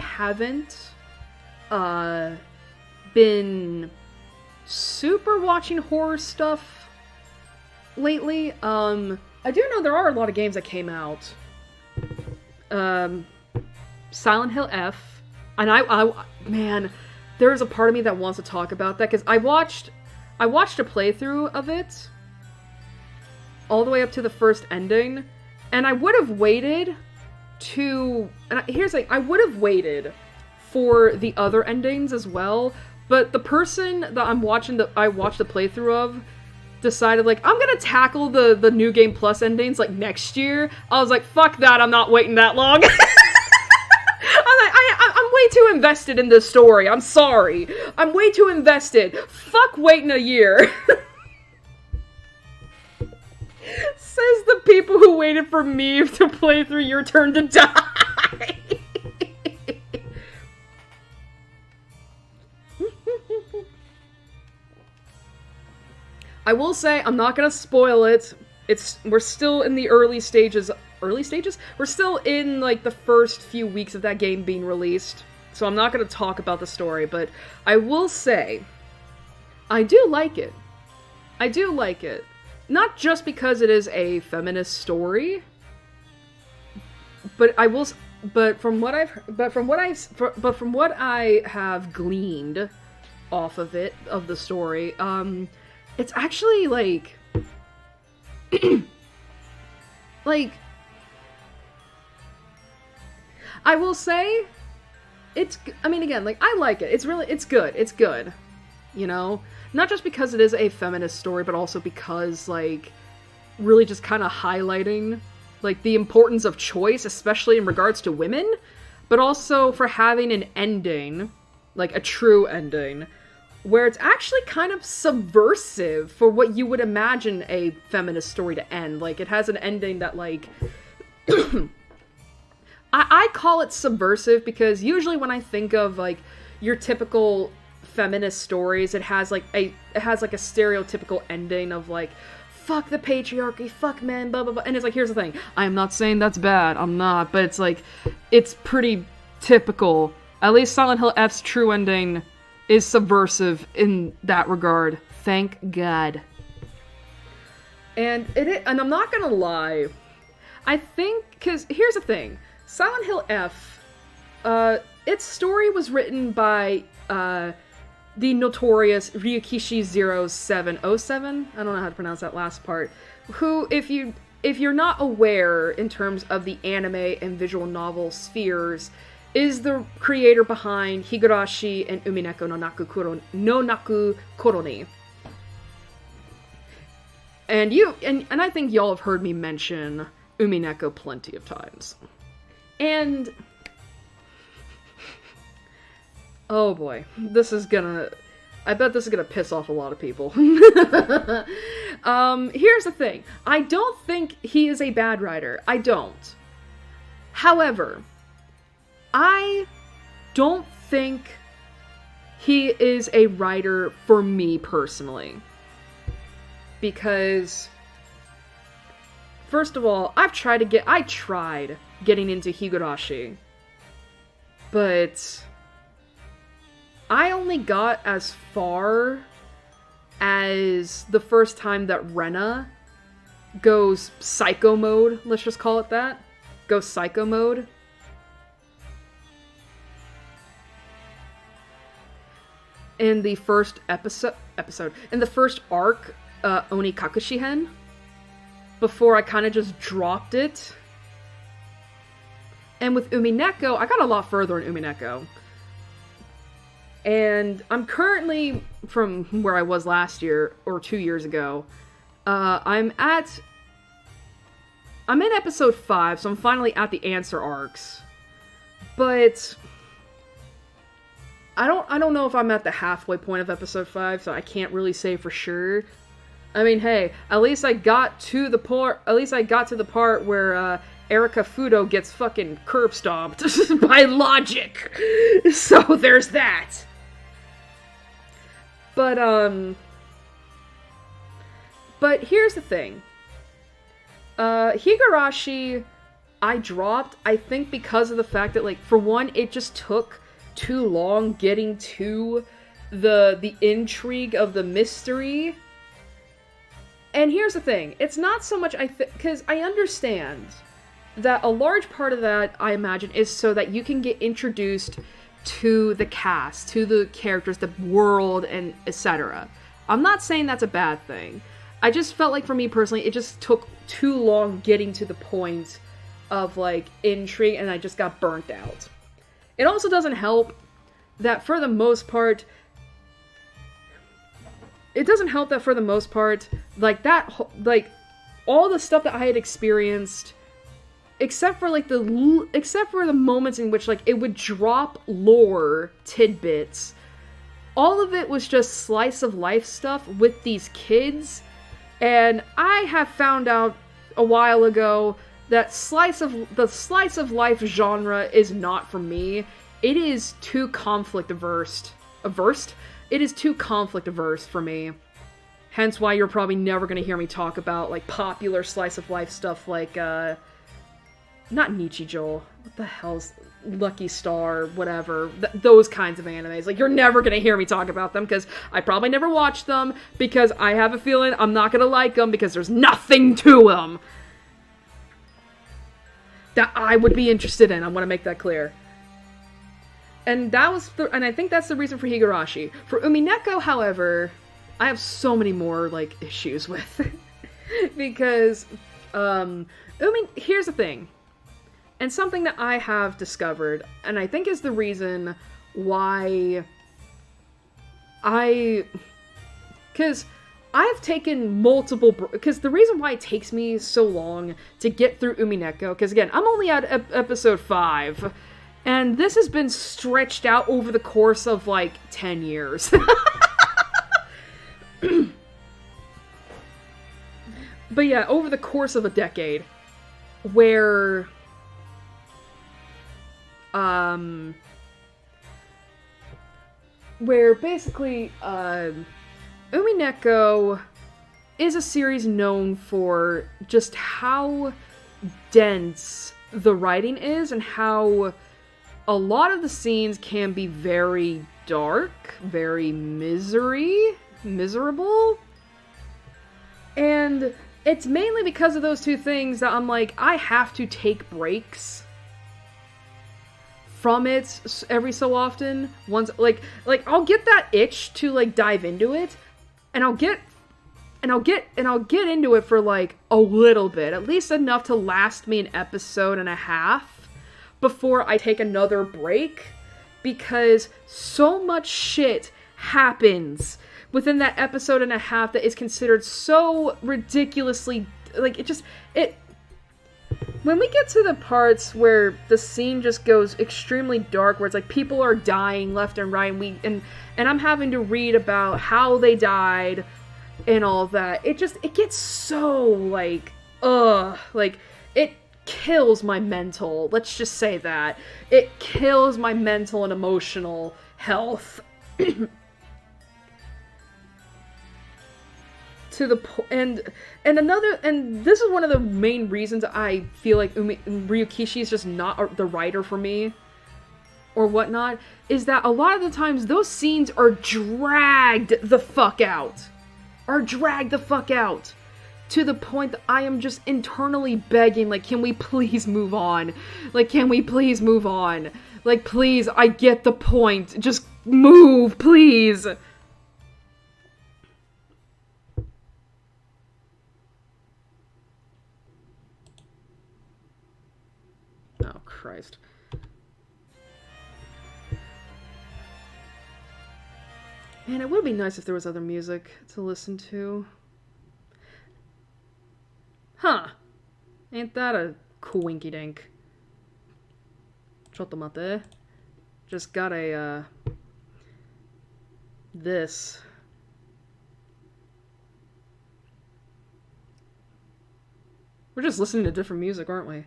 haven't been super watching horror stuff lately, I do know there are a lot of games that came out. Silent Hill F, and man, there is a part of me that wants to talk about that, because I watched a playthrough of it all the way up to the first ending, and I would have waited I would have waited for the other endings as well, but the person that I watched the playthrough of decided, like, I'm gonna tackle the New Game Plus endings, like, next year. I was like, fuck that, I'm not waiting that long. I'm way too invested in this story. I'm sorry. I'm way too invested. Fuck waiting a year. Says the people who waited for me to play through Your Turn to Die. I will say, I'm not gonna spoil it. We're still in the early stages? We're still in, like, the first few weeks of that game being released, so I'm not gonna talk about the story, but I will say, I do like it. I do like it. Not just because it is a feminist story, but from what I have gleaned off of it, of the story, it's actually, like, like, I will say, again, like, I like it. It's good, you know? Not just because it is a feminist story, but also because, like, really just kind of highlighting, like, the importance of choice, especially in regards to women, but also for having an ending, like, a true ending, where it's actually kind of subversive for what you would imagine a feminist story to end. Like, it has an ending that, like, I call it subversive because usually when I think of, like, your typical feminist stories, it has like a stereotypical ending of, like, fuck the patriarchy, fuck men, blah blah blah. And it's like, here's the thing, I am not saying that's bad, I'm not, but it's like, it's pretty typical. At least Silent Hill F's true ending is subversive in that regard. Thank God. And I'm not gonna lie, I think, because here's the thing, Silent Hill F, its story was written by the notorious Ryukishi0707, I don't know how to pronounce that last part, who, if you're not aware in terms of the anime and visual novel spheres, is the creator behind Higurashi and Umineko no Naku Koroni. And I think y'all have heard me mention Umineko plenty of times. And oh boy, I bet this is gonna piss off a lot of people. Here's the thing. I don't think he is a bad writer. I don't. However, I don't think he is a writer for me personally. Because, first of all, I tried getting into Higurashi. But I only got as far as the first time that Rena goes psycho mode, let's just call it that. Goes psycho mode. In the first in the first arc, Oni Kakushihen, before I kind of just dropped it. And with Umineko, I got a lot further in Umineko. And I'm currently, from where I was last year, or 2 years ago, I'm in episode 5, so I'm finally at the answer arcs. But I don't know if I'm at the halfway point of episode 5, so I can't really say for sure. I mean, hey, at least I got to the part where Erika Fudo gets fucking curb stomped by logic. So there's that. But But here's the thing. Higurashi, I dropped, I think because of the fact that, like, for one, it just took too long getting to the intrigue of the mystery. And here's the thing, it's not so much, because I understand that a large part of that, I imagine, is so that you can get introduced to the cast, to the characters, the world, and etc. I'm not saying that's a bad thing. I just felt like, for me personally, it just took too long getting to the point of, like, intrigue, and I just got burnt out. It also doesn't help that, for the most part, like, all the stuff that I had experienced, except for the moments in which, like, it would drop lore tidbits, all of it was just slice of life stuff with these kids, and I have found out a while ago that the slice of life genre is not for me. It is too conflict averse. It is too conflict averse for me. Hence why you're probably never going to hear me talk about, like, popular slice of life stuff like, not Nichijou. What the hell's Lucky Star, whatever. Those kinds of animes. Like, you're never going to hear me talk about them, because I probably never watched them, because I have a feeling I'm not going to like them, because there's nothing to them that I would be interested in. I want to make that clear. And and I think that's the reason for Higurashi. For Umineko, however, I have so many more, like, issues with. Because, here's the thing. And something that I have discovered, and I think is the reason why because I've taken multiple, because the reason why it takes me so long to get through Umineko, because again, I'm only at episode 5, and this has been stretched out over the course of, like, 10 years. But yeah, over the course of a decade, where basically, Umineko is a series known for just how dense the writing is, and how a lot of the scenes can be very dark, very miserable. And it's mainly because of those two things that I'm like, I have to take breaks from it every so often. Once, like I'll get that itch to, like, dive into it, and I'll get into it for, like, a little bit, at least enough to last me an episode and a half before I take another break, because so much shit happens within that episode and a half that is considered so ridiculously, like, when we get to the parts where the scene just goes extremely dark, where it's like people are dying left and right, and I'm having to read about how they died and all that, it gets so, like, like, it kills my mental, let's just say that. It kills my mental and emotional health. To the and this is one of the main reasons I feel like Ryukishi is just not the writer for me, or whatnot, is that a lot of the times those scenes are dragged the fuck out. To the point that I am just internally begging, like, can we please move on? Like, can we please move on? Like, please, I get the point. Just move, please. Oh, Christ. Man, it would be nice if there was other music to listen to. Huh. Ain't that a coinky-dink. Chotomate. Just got a, this. We're just listening to different music, aren't we?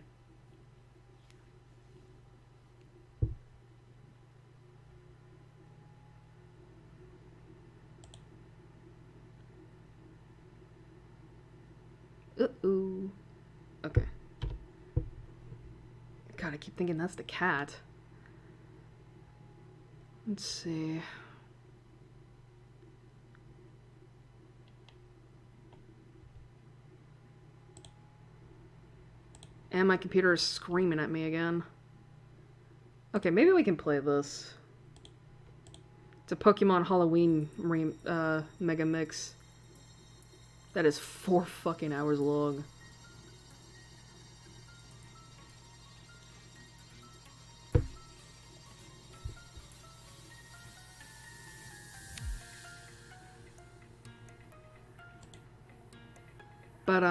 Okay. God, I keep thinking that's the cat. Let's see. And my computer is screaming at me again. Okay, maybe we can play this. It's a Pokemon Halloween Mega Mix. That is 4 fucking hours long. But,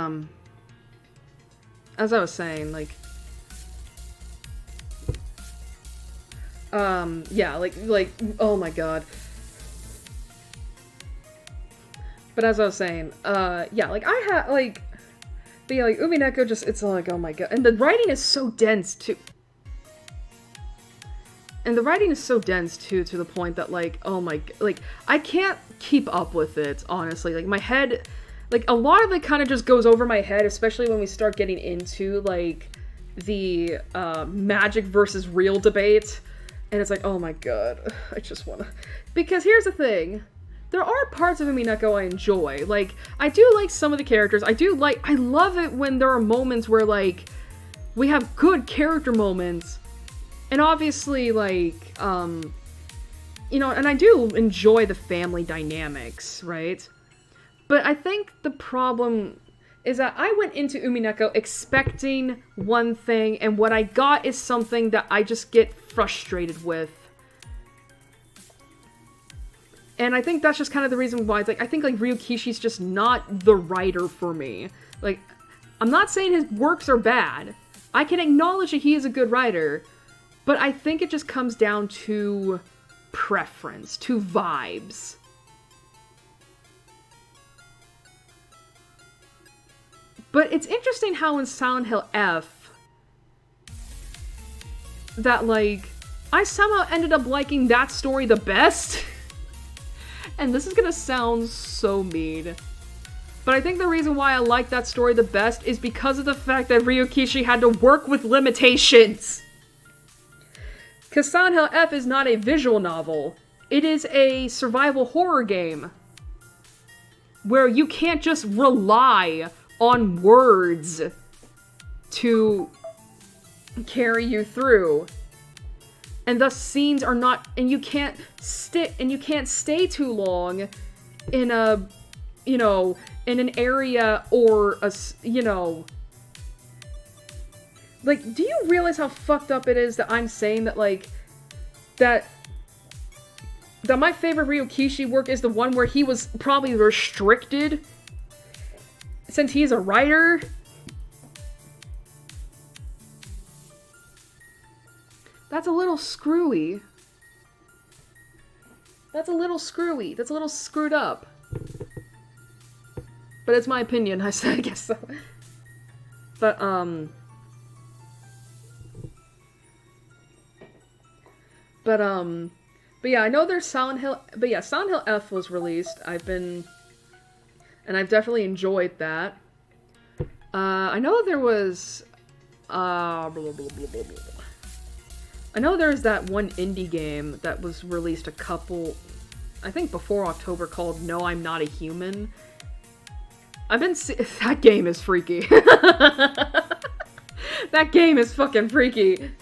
as I was saying, like, yeah, like, oh my god. But as I was saying, yeah, like, I had, like, but yeah, like, Umineko just, it's like, oh my god. And the writing is so dense, too. And the writing is so dense, too, to the point that, like, oh my, like, I can't keep up with it, honestly. Like, my head, like, a lot of it kind of just goes over my head, especially when we start getting into, like, the, magic versus real debate. And it's like, oh my god, I just wanna... Because here's the thing. There are parts of Umineko I enjoy. Like, I do like some of the characters. I love it when there are moments where, like, we have good character moments. And obviously, like, you know, and I do enjoy the family dynamics, right? But I think the problem is that I went into Umineko expecting one thing, and what I got is something that I just get frustrated with. And I think that's just kind of the reason why it's like, I think like Ryukishi's just not the writer for me. Like, I'm not saying his works are bad. I can acknowledge that he is a good writer, but I think it just comes down to preference, to vibes. But it's interesting how in Silent Hill F, that, like, I somehow ended up liking that story the best. And this is gonna sound so mean. But I think the reason why I like that story the best is because of the fact that Ryukishi had to work with limitations. Because Silent Hill F is not a visual novel. It is a survival horror game. Where you can't just rely on words to carry you through. And thus scenes are not, and you can't stay too long in a, you know, in an area or a, you know, like, do you realize how fucked up it is that I'm saying that, like, that my favorite Ryukishi work is the one where he was probably restricted since he's a writer? That's a little screwy. That's a little screwy. That's a little screwed up. But it's my opinion, I guess so. But yeah, I know there's Silent Hill, but yeah, Silent Hill F was released. I've definitely enjoyed that. I know there was, blah, blah, blah, blah, blah. I know there's that one indie game that was released I think before October, called No, I'm Not a Human. That game is freaky. That game is fucking freaky.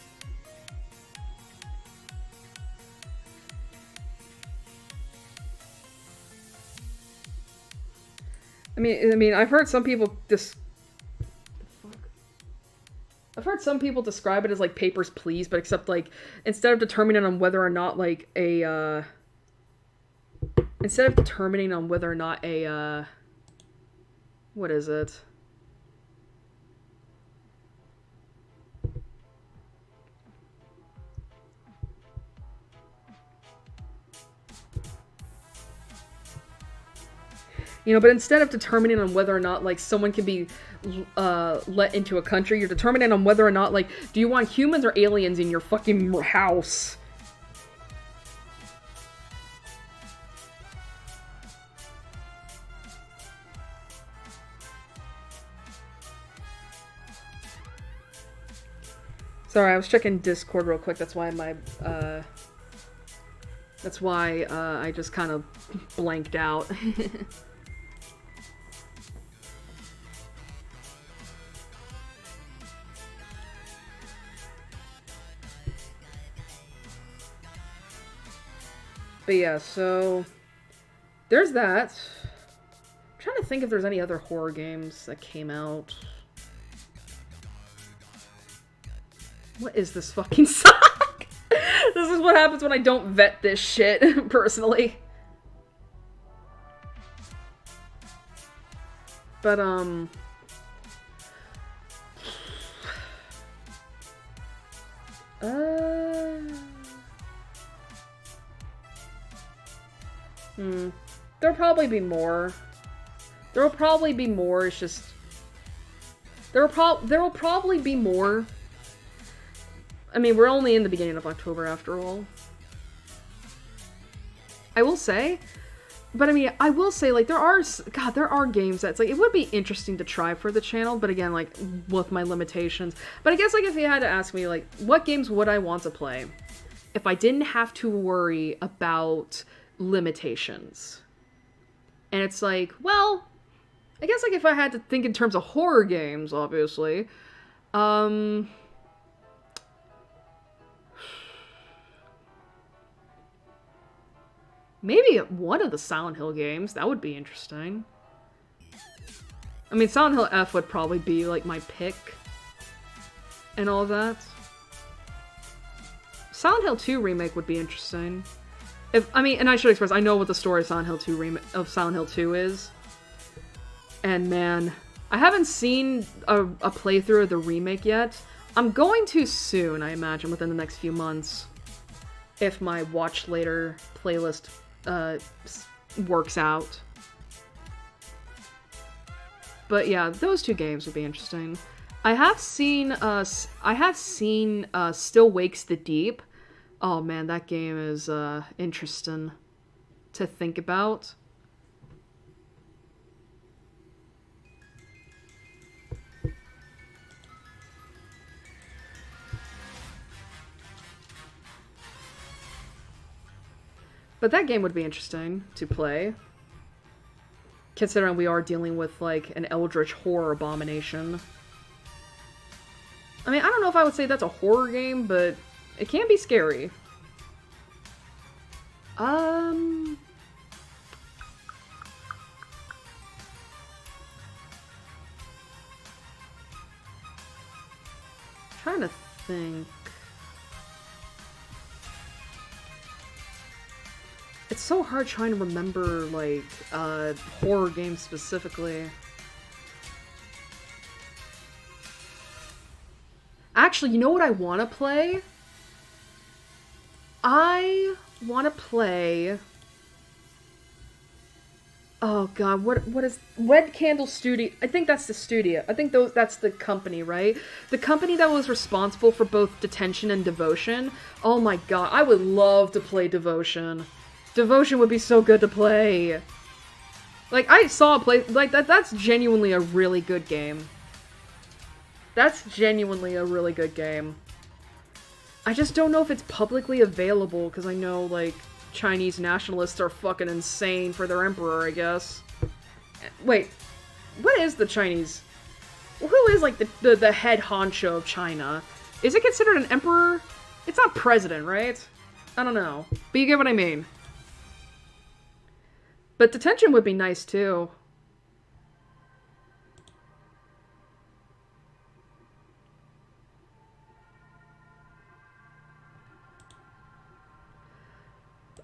I mean, I've heard some people describe it as like Papers, Please, but except like instead of determining on whether or not like a what is it? You know, but instead of determining on whether or not, like, someone can be let into a country, you're determining on whether or not, like, do you want humans or aliens in your fucking house? Sorry, I was checking Discord real quick. That's why I just kind of blanked out. But yeah, so there's that. I'm trying to think if there's any other horror games that came out. What is this fucking sock? This is what happens when I don't vet this shit, personally. But, there'll probably be more. There'll probably be more, it's just... There will probably be more. I mean, we're only in the beginning of October after all. I will say, but I mean, I will say, like, there are games that's, like, it would be interesting to try for the channel, but again, like, with my limitations. But I guess, like, if you had to ask me, like, what games would I want to play if I didn't have to worry about limitations? And it's like, well, I guess, like, if I had to think in terms of horror games, obviously, maybe one of the Silent Hill games. That would be interesting. I mean, Silent Hill F would probably be, like, my pick. And all that. Silent Hill 2 remake would be interesting. I mean, and I should express, I know what the story of Silent Hill 2 is. And man, I haven't seen a playthrough of the remake yet. I'm going to soon, I imagine, within the next few months. If my watch later playlist works out. But yeah, those two games would be interesting. I have seen Still Wakes the Deep. Oh man, that game is interesting to think about. But that game would be interesting to play. Considering we are dealing with, like, an eldritch horror abomination. I mean, I don't know if I would say that's a horror game, but it can be scary. Trying to think. It's so hard trying to remember, like, horror games specifically. Actually, you know what I want to play? I want to play... Oh god, what is... Red Candle Studio... I think that's the studio. I think that's the company, right? The company that was responsible for both Detention and Devotion. Oh my god, I would love to play Devotion. Devotion would be so good to play. Like, I saw a play... Like, that's genuinely a really good game. That's genuinely a really good game. I just don't know if it's publicly available, because I know, like, Chinese nationalists are fucking insane for their emperor, I guess. Wait, what is the Chinese... Who is, like, the head honcho of China? Is it considered an emperor? It's not president, right? I don't know. But you get what I mean. But Detention would be nice, too.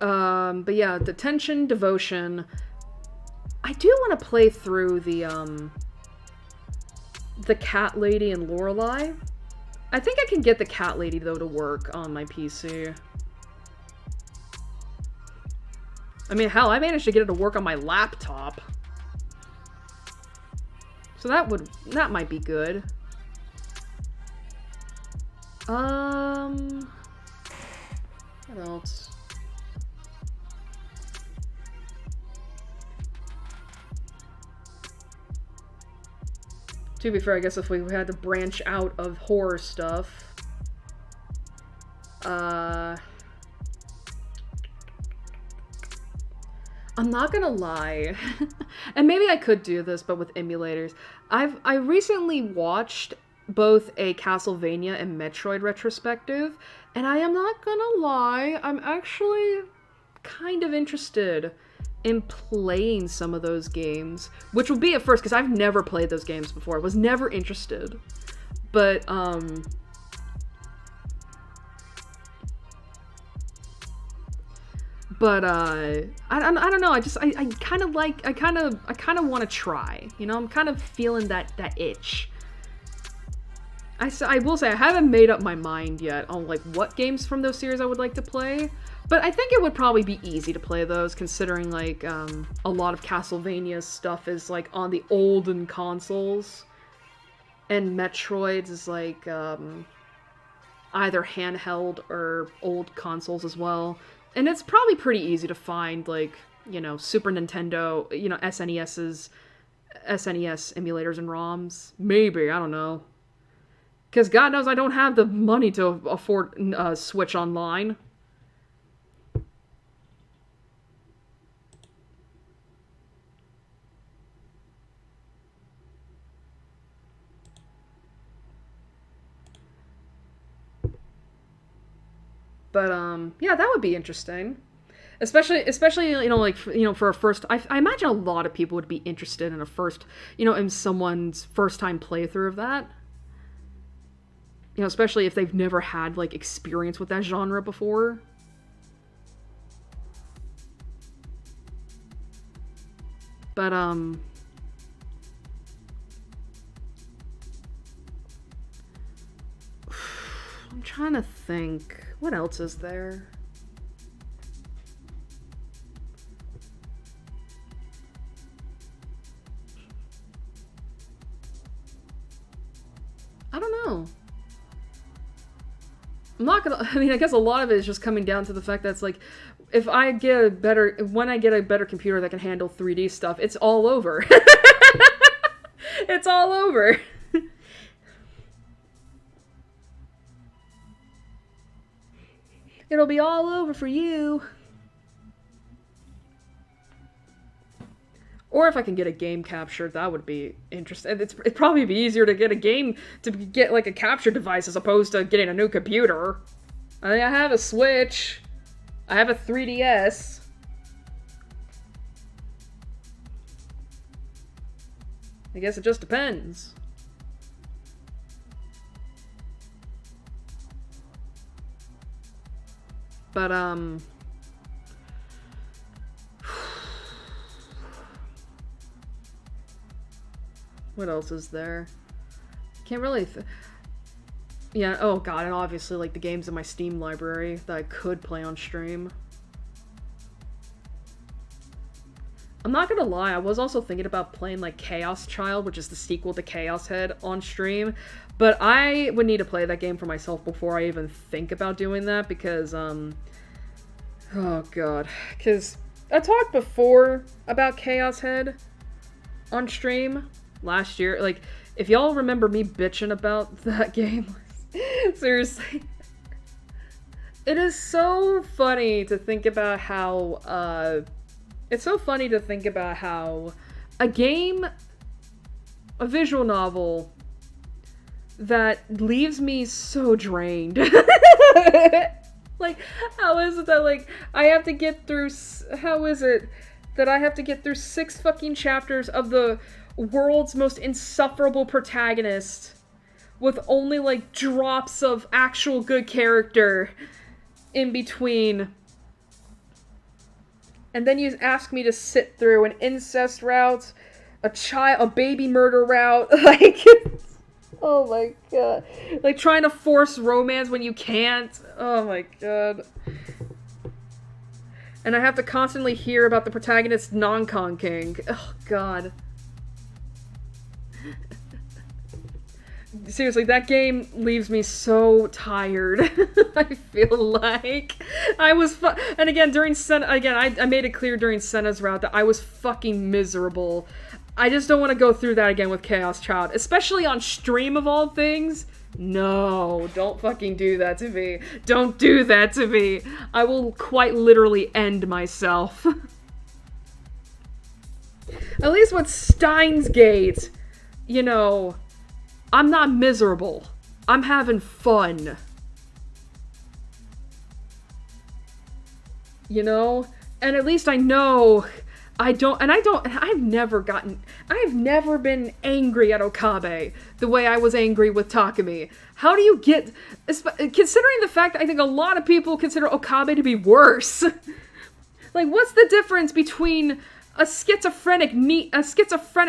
But yeah, Detention, Devotion. I do want to play through the Cat Lady and Lorelei. I think I can get the Cat Lady, though, to work on my PC. I mean, hell, I managed to get it to work on my laptop. So that might be good. What else? To be fair, I guess if we had to branch out of horror stuff, I'm not gonna lie, and maybe I could do this, but with emulators. I recently watched both a Castlevania and Metroid retrospective, and I am not gonna lie, I'm actually kind of interested in playing some of those games, which will be at first, because I've never played those games before. I was never interested. But, I don't know, I kind of want to try, you know, I'm kind of feeling that itch. I will say, I haven't made up my mind yet on, like, what games from those series I would like to play, but I think it would probably be easy to play those, considering, like, a lot of Castlevania's stuff is, like, on the olden consoles, and Metroid's is, like, either handheld or old consoles as well. And it's probably pretty easy to find, like, you know, Super Nintendo, you know, SNES emulators and ROMs. Maybe, I don't know. Because God knows I don't have the money to afford Switch Online. But, yeah, that would be interesting. Especially, you know, like, you know, for a first... I imagine a lot of people would be interested in a first... You know, in someone's first-time playthrough of that. You know, especially if they've never had, like, experience with that genre before. But, I'm trying to think... What else is there? I don't know. I'm not gonna... I mean, I guess a lot of it is just coming down to the fact that it's like, when I get a better computer that can handle 3D stuff, it's all over. It's all over. It'll be all over for you. Or if I can get a game captured, that would be interesting. It'd probably be easier to get a game, to get, like, a capture device as opposed to getting a new computer. I mean, I have a Switch. I have a 3DS. I guess it just depends. But, what else is there? Can't really... Yeah, oh god, and obviously, like, the games in my Steam library that I could play on stream. I'm not gonna lie, I was also thinking about playing, like, Chaos Child, which is the sequel to Chaos Head, on stream. But I would need to play that game for myself before I even think about doing that, because, oh god. Because I talked before about Chaos Head on stream last year. Like, if y'all remember me bitching about that game, seriously. It is so funny to think about how, it's so funny to think about how a game, a visual novel, that leaves me so drained. Like, how is it that, like, I have to get through, how is it that I have to get through 6 fucking chapters of the world's most insufferable protagonist with only, like, drops of actual good character in between. And then you ask me to sit through an incest route, a baby murder route, like, oh my god. Like, trying to force romance when you can't. Oh my god. And I have to constantly hear about the protagonist's non-conking. Oh god. Seriously, that game leaves me so tired. I feel like I was and again during Senna, I made it clear during Senna's route that I was fucking miserable. I just don't want to go through that again with Chaos Child, especially on stream of all things. No, don't fucking do that to me. Don't do that to me. I will quite literally end myself. At least with Steins Gate, you know, I'm not miserable. I'm having fun. You know? And at least I know I've never been angry at Okabe the way I was angry with Takumi. How do you get, considering the fact that I think a lot of people consider Okabe to be worse. Like, what's the difference between a schizophrenic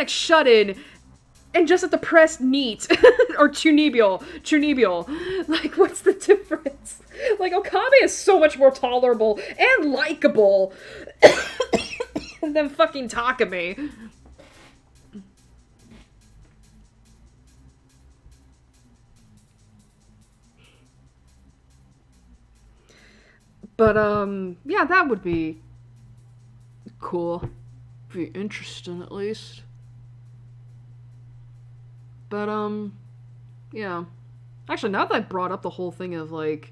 shut-in and just a depressed NEET? Or Chunibyo. Like, what's the difference? Like, Okabe is so much more tolerable and likable than fucking Takumi. But, yeah, that would be cool. Be interesting, at least. But, yeah. Actually, now that I brought up the whole thing of, like,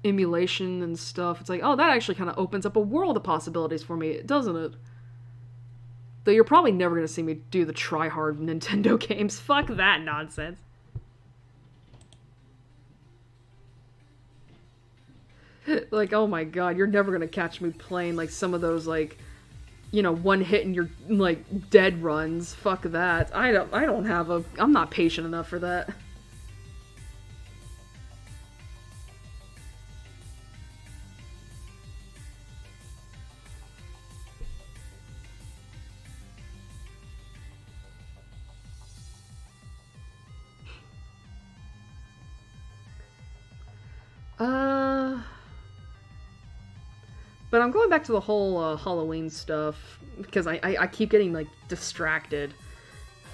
emulation and stuff, it's like, oh, that actually kind of opens up a world of possibilities for me, doesn't it? Though you're probably never gonna see me do the try-hard Nintendo games. Fuck that nonsense. Like, oh my god, you're never gonna catch me playing, like, some of those, like, you know, one hit and you're, like, dead runs. Fuck that. I'm not patient enough for that. But I'm going back to the whole Halloween stuff, because I keep getting, like, distracted.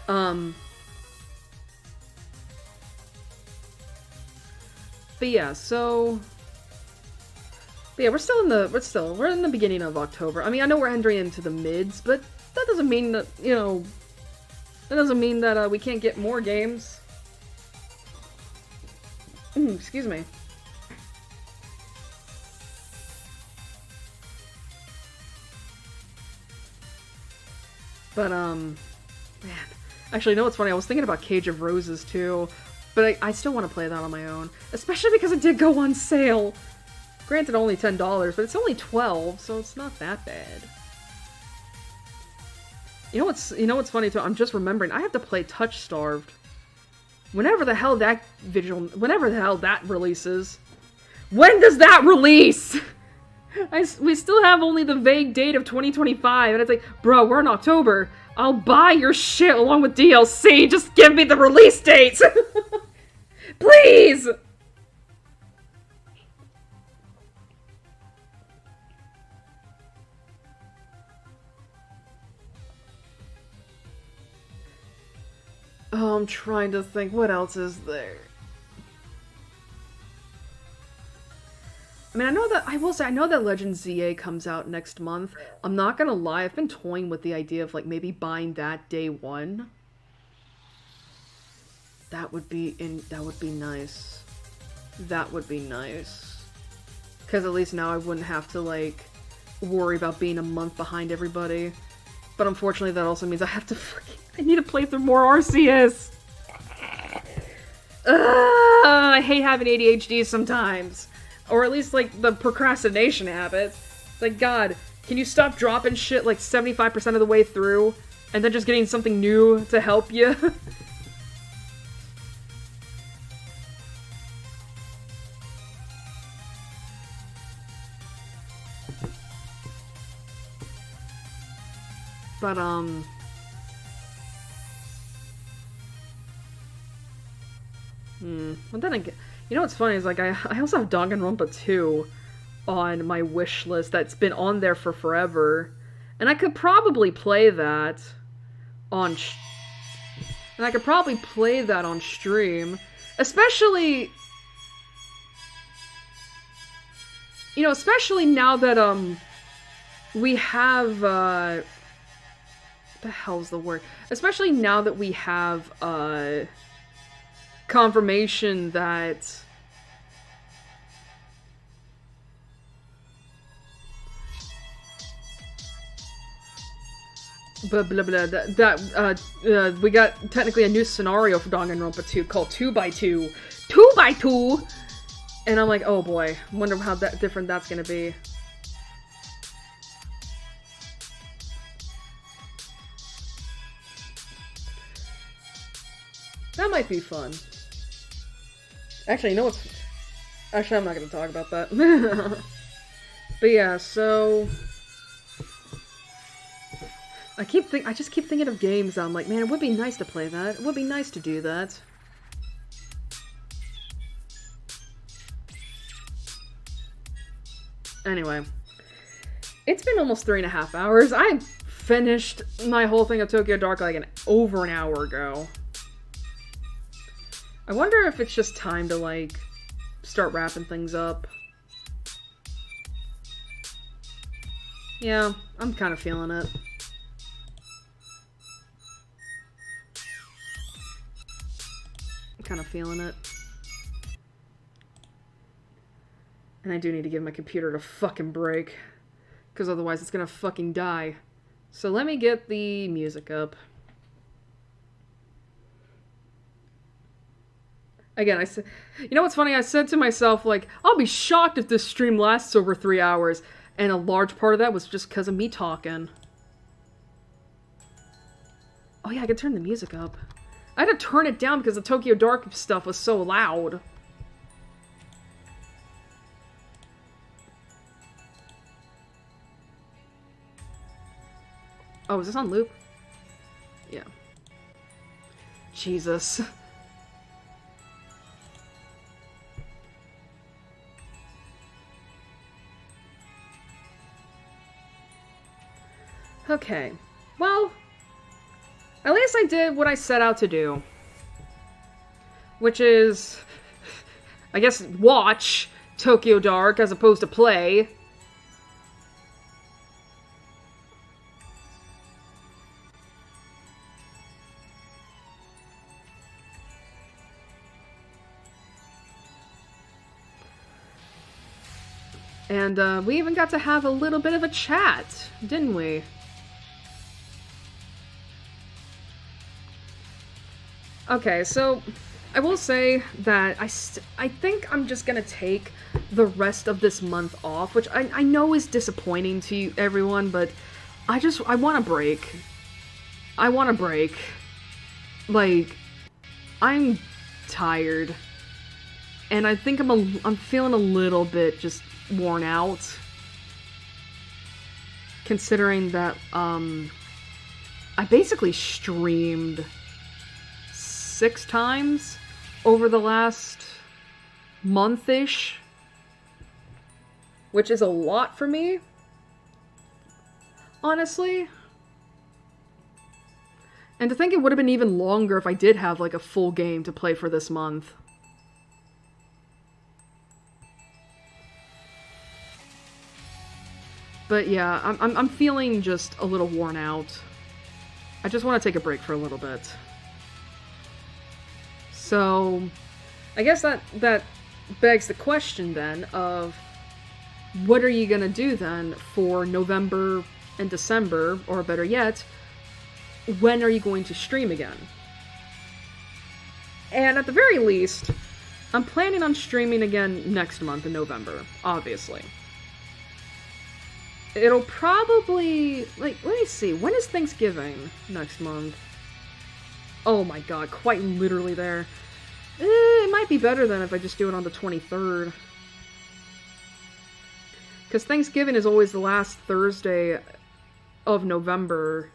But yeah, so... But yeah, we're in the beginning of October. I mean, I know we're entering into the mids, but that doesn't mean that, you know... That doesn't mean that we can't get more games. Excuse me. But, man. Actually, you know what's funny? I was thinking about Cage of Roses, too. But I still want to play that on my own. Especially because it did go on sale. Granted, only $10, but it's only $12, so it's not that bad. You know what's funny, too? I'm just remembering, I have to play Touch Starved. Whenever the hell that releases. When does that release? We still have only the vague date of 2025, and it's like, bro, we're in October. I'll buy your shit along with DLC. Just give me the release date. Please. Oh, I'm trying to think. What else is there? I mean, I know that Legend ZA comes out next month. I'm not gonna lie, I've been toying with the idea of, like, maybe buying that day one. That would be nice. That would be nice. Because at least now I wouldn't have to, like, worry about being a month behind everybody. But unfortunately, that also means I need to play through more Arceus! I hate having ADHD sometimes. Or at least, like, the procrastination habit. Like, God, can you stop dropping shit, like, 75% of the way through? And then just getting something new to help you? But, But then again, you know what's funny is, like, I also have Danganronpa 2 on my wish list that's been on there for forever. And I could probably play that on stream. Especially... You know, especially now that, we have, the hell's the word? Especially now that we have, confirmation that... Blah, blah, blah, we got technically a new scenario for Danganronpa 2 called 2x2. 2x2! And I'm like, oh boy, wonder how different that's gonna be. That might be fun. Actually, you know what's... Actually, I'm not gonna talk about that. But yeah, so... I just keep thinking of games that I'm like, man, it would be nice to play that. It would be nice to do that. Anyway. It's been almost 3.5 hours. I finished my whole thing of Tokyo Dark like over an hour ago. I wonder if it's just time to, like, start wrapping things up. Yeah, I'm kind of feeling it. Kind of feeling it. And I do need to give my computer a fucking break. Because otherwise it's gonna fucking die. So let me get the music up. Again, I said... You know what's funny? I said to myself, like, I'll be shocked if this stream lasts over 3 hours. And a large part of that was just because of me talking. Oh yeah, I could turn the music up. I had to turn it down because the Tokyo Dark stuff was so loud. Oh, is this on loop? Yeah. Jesus. Okay. Well... At least I did what I set out to do. Which is, I guess, watch Tokyo Dark as opposed to play. And we even got to have a little bit of a chat, didn't we? Okay, so I will say that I think I'm just gonna take the rest of this month off, which I know is disappointing to you, everyone, but I want a break. I want a break. Like, I'm tired. And I think I'm feeling a little bit just worn out. Considering that, I basically streamed 6 times over the last month-ish, which is a lot for me, honestly. And to think it would have been even longer if I did have like a full game to play for this month. But yeah, I'm feeling just a little worn out. I just want to take a break for a little bit. So, I guess that begs the question then of, what are you gonna do then for November and December, or better yet, when are you going to stream again? And at the very least, I'm planning on streaming again next month in November, obviously. It'll probably, like, let me see, when is Thanksgiving next month? Oh my god, quite literally there. It might be better than if I just do it on the 23rd. Because Thanksgiving is always the last Thursday of November.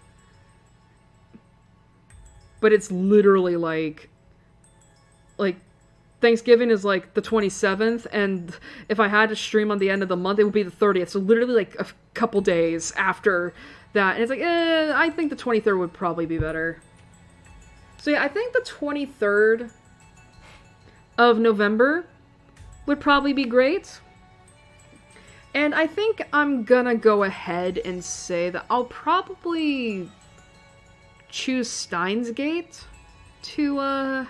But it's literally like Thanksgiving is like the 27th, and if I had to stream on the end of the month, it would be the 30th. So literally like a couple days after that. And it's like, I think the 23rd would probably be better. So yeah, I think the 23rd of November would probably be great. And I think I'm gonna go ahead and say that I'll probably choose Steins Gate to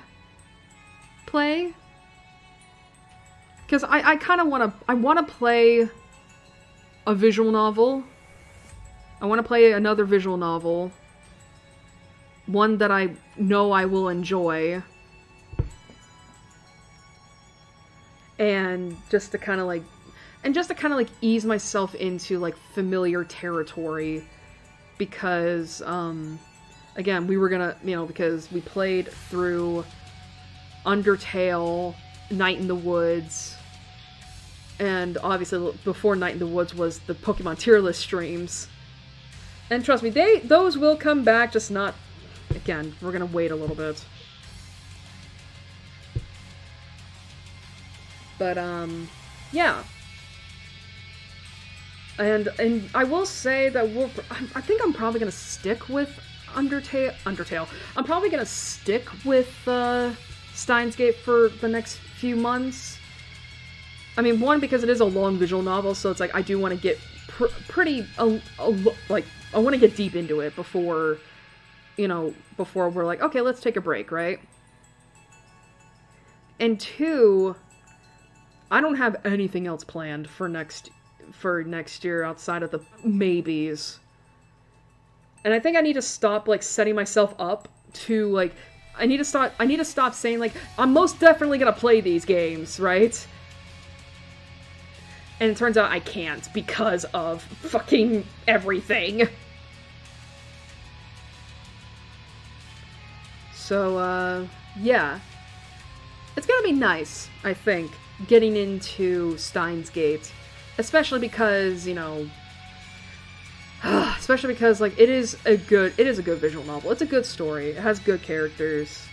play. Because I kind of want to play a visual novel. I want to play another visual novel. One that I know I will enjoy. And just to kind of like ease myself into like familiar territory, because again, we were gonna, because we played through Undertale, Night in the Woods, and obviously before Night in the Woods was the Pokemon tier list streams. And trust me, those will come back, just not, again, we're gonna wait a little bit. But, yeah. And I will say that I think I'm probably gonna stick with Undertale. I'm probably gonna stick with, Steins Gate for the next few months. I mean, one, because it is a long visual novel, so it's like, I do want to get I want to get deep into it before we're like, okay, let's take a break, right? And two, I don't have anything else planned for next year outside of the maybes. And I think I need to stop, like, setting myself up to, like, I need to stop saying, like, I'm most definitely gonna play these games, right? And it turns out I can't because of fucking everything. So, yeah. It's gonna be nice, I think, getting into Steins Gate. Especially because, like, it is a good visual novel. It's a good story. It has good characters.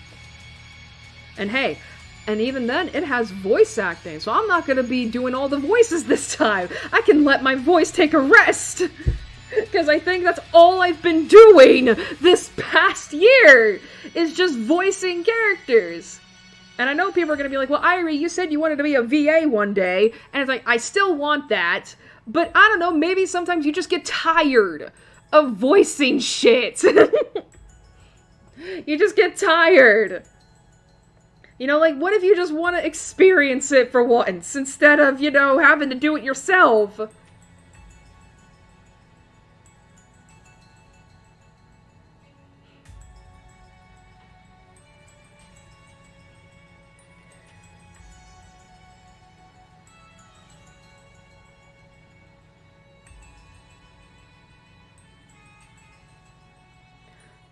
And hey, and even then, it has voice acting, so I'm not gonna be doing all the voices this time. I can let my voice take a rest! Because I think that's all I've been doing this past year, is just voicing characters. And I know people are gonna be like, well, Airi, you said you wanted to be a VA one day, and it's like, I still want that, but I don't know, maybe sometimes you just get tired of voicing shit. You just get tired. Like, what if you just want to experience it for once, instead of, having to do it yourself?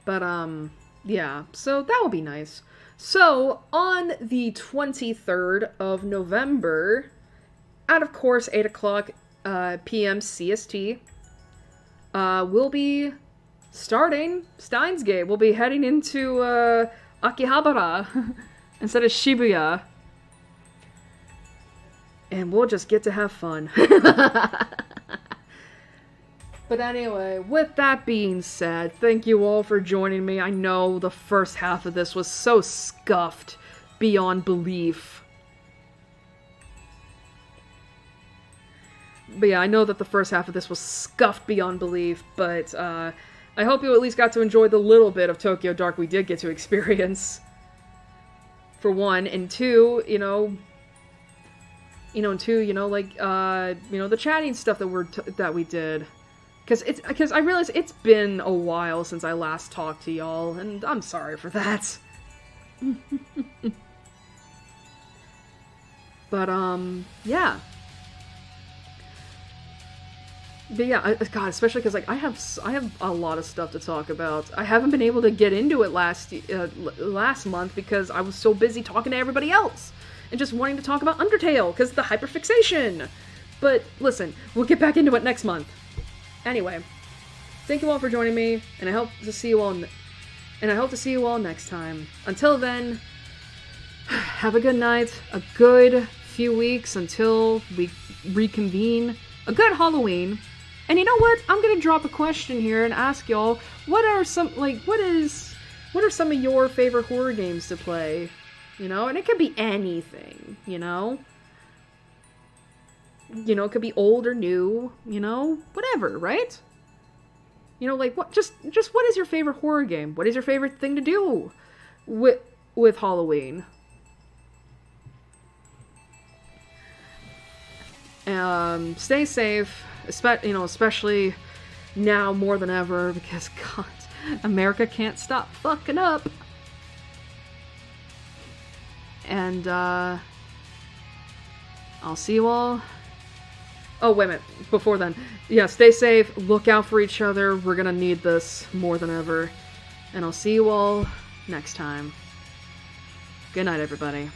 But, yeah, so that will be nice. So, on the 23rd of November, at, of course, 8 o'clock p.m. CST, we'll be starting Steins Gate. We'll be heading into Akihabara instead of Shibuya. And we'll just get to have fun. But anyway, with that being said, thank you all for joining me. I know the first half of this was so scuffed beyond belief. But yeah, I know that the first half of this was scuffed beyond belief, but I hope you at least got to enjoy the little bit of Tokyo Dark we did get to experience. For one, and two, the chatting stuff that we did. Because I realize it's been a while since I last talked to y'all, and I'm sorry for that. But, yeah. But yeah, God, especially because, like, I have a lot of stuff to talk about. I haven't been able to get into it last month because I was so busy talking to everybody else. And just wanting to talk about Undertale, because of the hyperfixation. But, listen, we'll get back into it next month. Anyway, thank you all for joining me, and I hope to see you all next time. Until then, have a good night, a good few weeks until we reconvene, a good Halloween, and you know what? I'm gonna drop a question here and ask y'all, what are some of your favorite horror games to play? And it could be anything, it could be old or new, whatever, right? You know, like, what, just what is your favorite horror game? What is your favorite thing to do with Halloween? Stay safe, especially now more than ever, because, God, America can't stop fucking up. And, I'll see you all. Oh, wait a minute. Before then. Yeah, stay safe. Look out for each other. We're gonna need this more than ever. And I'll see you all next time. Good night, everybody.